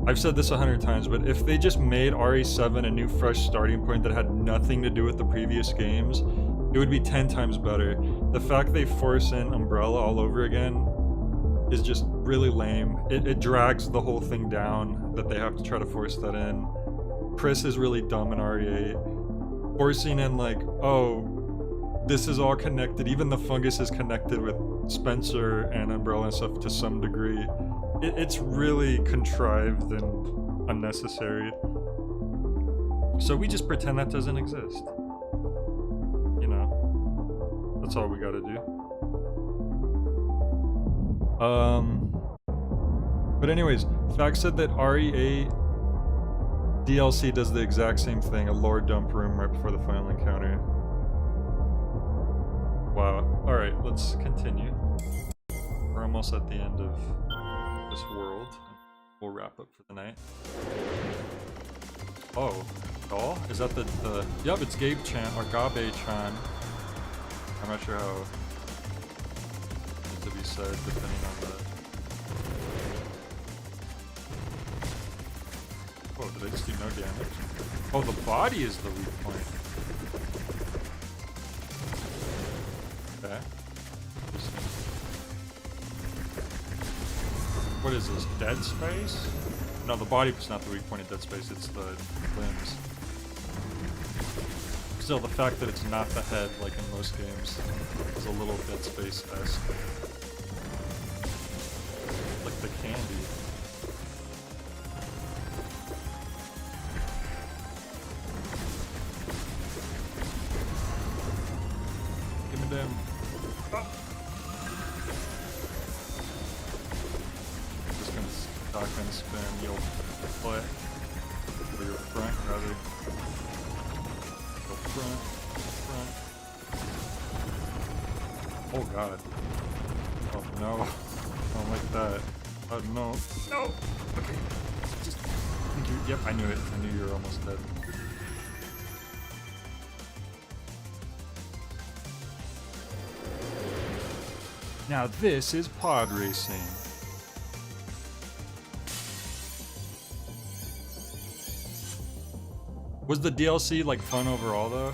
I've said this 100 times, but if they just made RE7 a new fresh starting point that had nothing to do with the previous games, it would be 10 times better. The fact they force in Umbrella all over again is just really lame. It drags the whole thing down that they have to try to force that in. Chris is really dumb in RE8. Forcing in like, oh, this is all connected. Even the fungus is connected with Spencer and Umbrella and stuff to some degree. It's really contrived and unnecessary. So we just pretend that doesn't exist. You know, that's all we gotta do. But anyways, Fact said that RE8 DLC does the exact same thing, a lore dump room right before the final encounter. Wow. Alright, let's continue. We're almost at the end of this world. We'll wrap up for the night. Oh, doll? Is that the yep, it's Gabe-chan, or Gabe-chan. I'm not sure how it to be said, depending on the... Oh, did I just do no damage? Oh, the body is the weak point. Okay. What is this? Dead space? No, the body is not the weak point of Dead Space, it's the limbs. Still, the fact that it's not the head, like in most games, is a little Dead Space-esque. Like the candy. Give me them. Oh. Just gonna stock and spin your foot. Or your front, rather. Front. Oh god. Oh no. I don't like that. Oh no. No! Okay. Just... Yep, I knew it. I knew you were almost dead. Now this is pod racing. Was the DLC like fun overall though?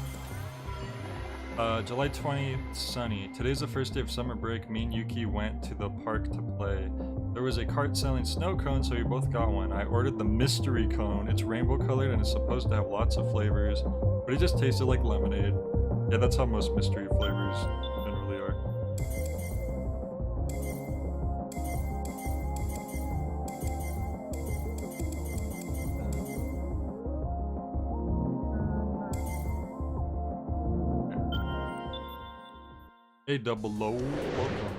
July 20th, sunny. Today's the first day of summer break. Me and Yuki went to the park to play. There was a cart selling snow cones, so we both got one. I ordered the mystery cone. It's rainbow colored and it's supposed to have lots of flavors, but it just tasted like lemonade. Yeah, that's how most mystery flavors generally are. Hey, double low, welcome.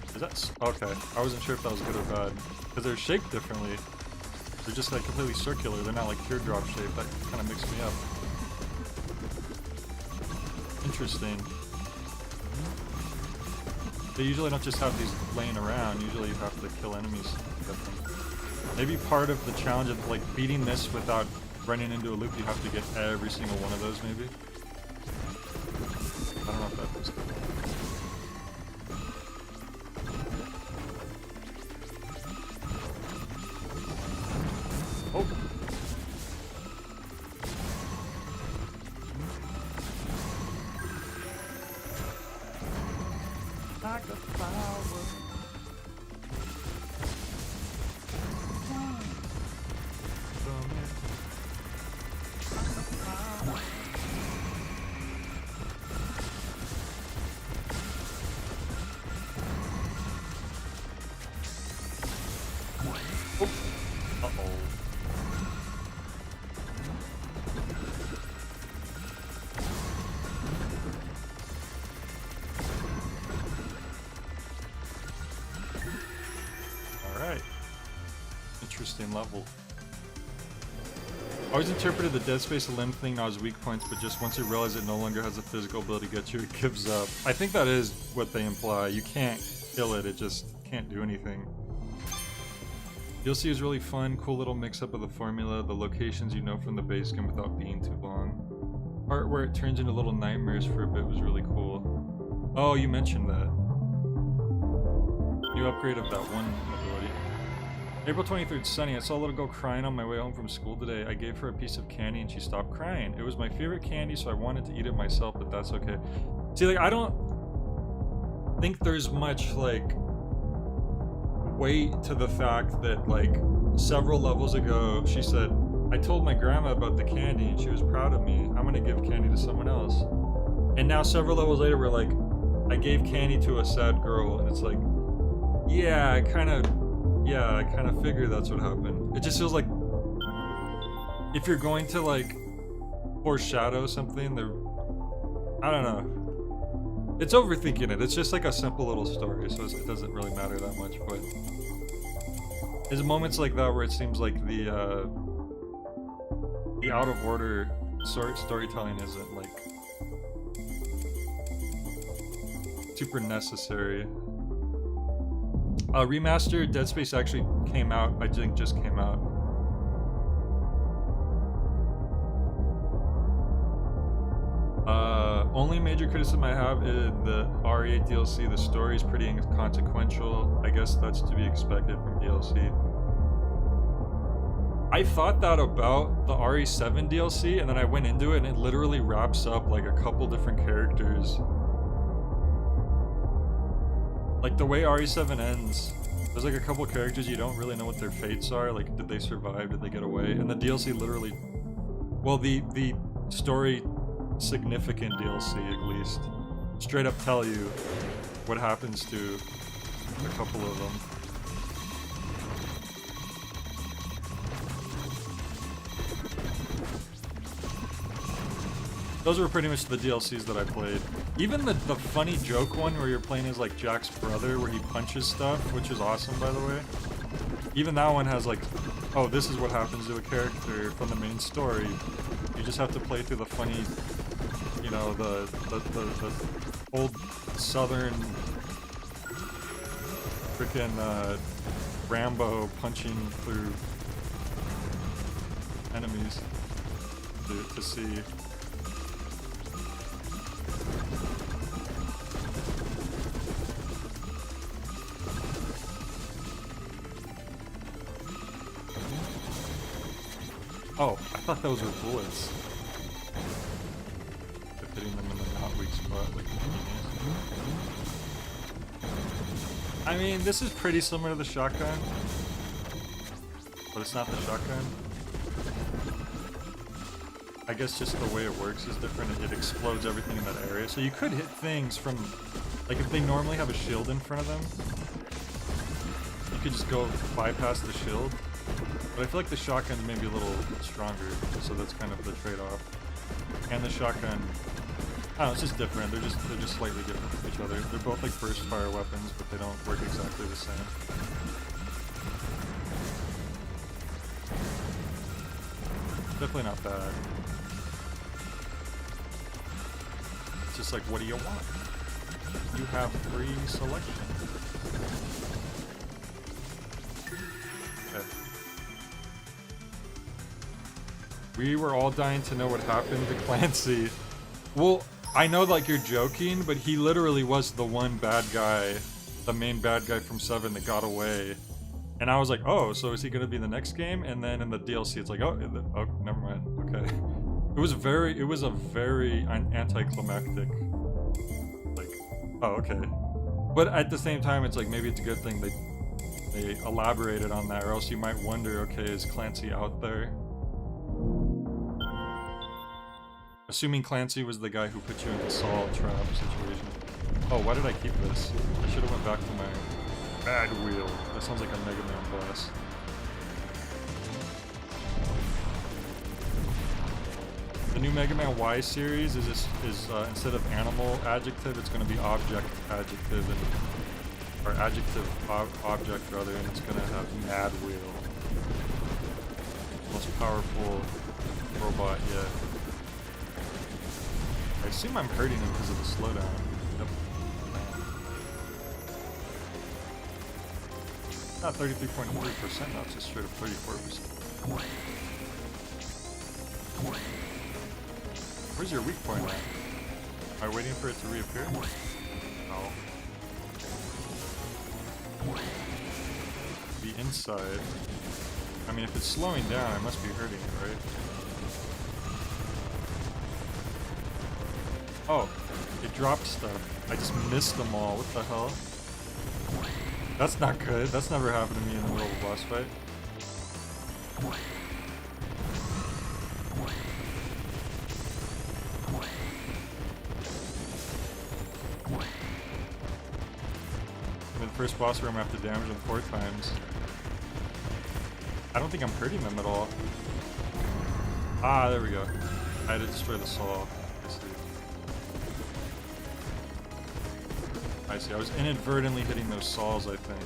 Is that okay? I wasn't sure if that was good or bad because they're shaped differently. They're just like completely circular. They're not like teardrop shaped. That kind of mixed me up. Interesting. They usually don't just have these laying around. Usually you have to kill enemies to get them. Maybe part of the challenge of like beating this without running into a loop, you have to get every single one of those maybe. I don't know if that was good. Oh. Like a flower. Uh-oh. Alright. Interesting level. I always interpreted the Dead Space limb thing not as weak points, but just once you realize it no longer has the physical ability to get you, it gives up. I think that is what they imply. You can't kill it, it just can't do anything. DLC is really fun, cool little mix-up of the formula, the locations you know from the base game without being too long. Part where it turns into little nightmares for a bit was really cool. Oh, you mentioned that. New upgrade of that one ability. April 23rd, sunny. I saw a little girl crying on my way home from school today. I gave her a piece of candy and she stopped crying. It was my favorite candy, so I wanted to eat it myself, but that's okay. See, like, I don't think there's much, like, weight to the fact that, like, several levels ago she said, I told my grandma about the candy and she was proud of me. I'm gonna give candy to someone else. And now several levels later we're like, I gave candy to a sad girl, and it's like, yeah, I kind of figured that's what happened. It just feels like if you're going to, like, foreshadow something, I don't know. It's overthinking it. It's just like a simple little story, so it doesn't really matter that much. But there's moments like that where it seems like the out of order storytelling isn't, like, super necessary. Remastered Dead Space actually came out. I think just came out. Only major criticism I have is the RE8 DLC. The story is pretty inconsequential. I guess that's to be expected from DLC. I thought that about the RE7 DLC, and then I went into it, and it literally wraps up, like, a couple different characters. Like, the way RE7 ends, there's, like, a couple characters you don't really know what their fates are. Like, did they survive? Did they get away? And the DLC literally... Well, the story... significant DLC, at least, straight up tell you what happens to a couple of them. Those were pretty much the DLCs that I played. Even the funny joke one where you're playing as, like, Jack's brother, where he punches stuff, which is awesome, by the way. Even that one has, like, oh, this is what happens to a character from the main story. You just have to play through the funny, you know, the old southern freaking Rambo punching through enemies to see. Oh, I thought those were bullets. Kept hitting them in the not weak spot, like I mean, this is pretty similar to the shotgun, but it's not the shotgun. I guess just the way it works is different. It explodes everything in that area, so you could hit things from, like, if they normally have a shield in front of them, you could just go bypass the shield. But I feel like the shotgun's maybe a little stronger, so that's kind of the trade-off. And the shotgun, I don't know, it's just different. They're just slightly different from each other. They're both like burst fire weapons, but they don't work exactly the same. Definitely not bad. It's just like, what do you want? You have free selection. Okay. We were all dying to know what happened to Clancy. Well, I know, like, you're joking, but he literally was the one bad guy, the main bad guy from 7 that got away. And I was like, oh, so is he gonna be in the next game? And then in the DLC, it's like, oh, never mind. Okay. It was a very anticlimactic. Like, oh, okay. But at the same time, it's like maybe it's a good thing they elaborated on that, or else you might wonder, okay, is Clancy out there? Assuming Clancy was the guy who put you in the Saul trap situation. Oh, why did I keep this? I should have went back to my bad wheel. That sounds like a Mega Man boss. The new Mega Man Y series is instead of animal adjective, it's going to be object adjective or adjective object rather, and it's going to have Mad Wheel. Most powerful robot yet. I assume I'm hurting him because of the slowdown. Yep. Not 33.3%, now it's just straight up 34%. Where's your weak point at? Am I waiting for it to reappear? No. The inside. I mean, if it's slowing down, I must be hurting it, right? Oh, it dropped stuff. I just missed them all. What the hell? That's not good. That's never happened to me in the middle of a boss fight. I'm in the first boss room, I have to damage them 4 times. I don't think I'm hurting them at all. Ah, there we go. I had to destroy the saw. I see. I was inadvertently hitting those saws, I think.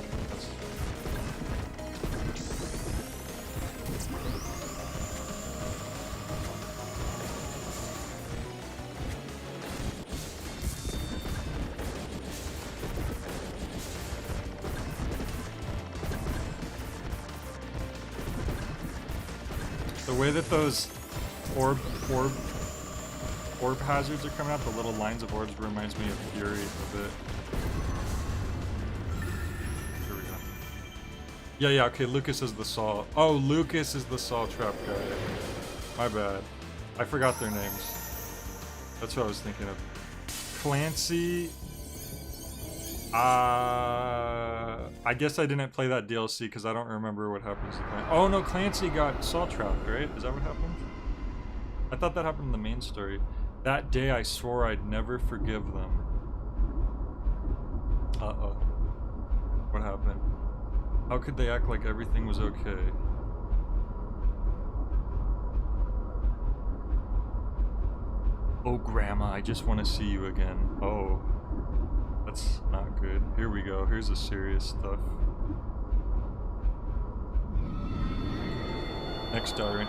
The way that those orb hazards are coming out, the little lines of orbs, reminds me of Fury a bit. Here we go. Yeah, okay, Lucas is the saw. Oh, Lucas is the saw trap guy. My bad. I forgot their names. That's what I was thinking of. Clancy... I guess I didn't play that DLC because I don't remember what happens to Clancy. Oh no, Clancy got saw trapped, right? Is that what happened? I thought that happened in the main story. That day I swore I'd never forgive them. Uh-oh. What happened? How could they act like everything was okay? Oh, Grandma, I just want to see you again. Oh. That's not good. Here we go. Here's the serious stuff. Next diary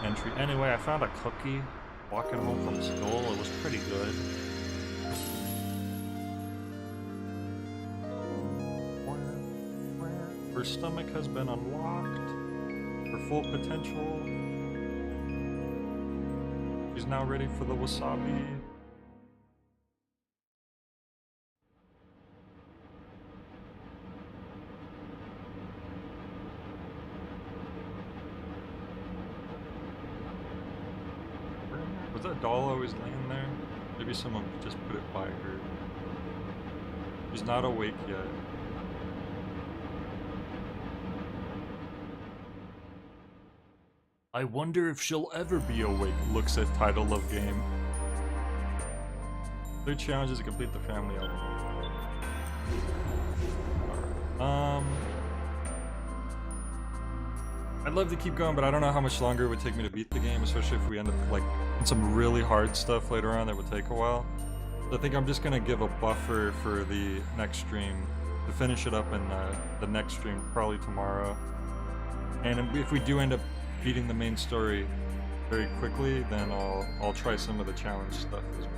entry. Anyway, I found a cookie walking home from school. It was pretty good. Her stomach has been unlocked. Her full potential. She's now ready for the wasabi. Was that doll always laying there? Maybe someone just put it by her. She's not awake yet. I wonder if she'll ever be awake, looks at title of game. Their challenge is to complete the family album. Alright. I'd love to keep going, but I don't know how much longer it would take me to beat the game, especially if we end up like in some really hard stuff later on that would take a while. So I think I'm just gonna give a buffer for the next stream to finish it up in the next stream, probably tomorrow. And if we do end up beating the main story very quickly, then I'll try some of the challenge stuff as well.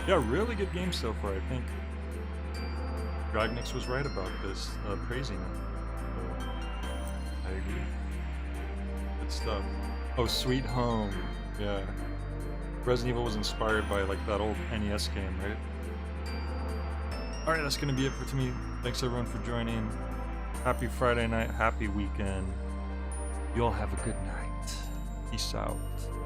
Yeah, really good game so far, I think. Dragnix was right about this, praising it. So, I agree. Good stuff. Oh, Sweet Home. Yeah. Resident Evil was inspired by like that old NES game, right? Alright, that's gonna be it for me. Thanks everyone for joining. Happy Friday night, happy weekend. You all have a good night. Peace out.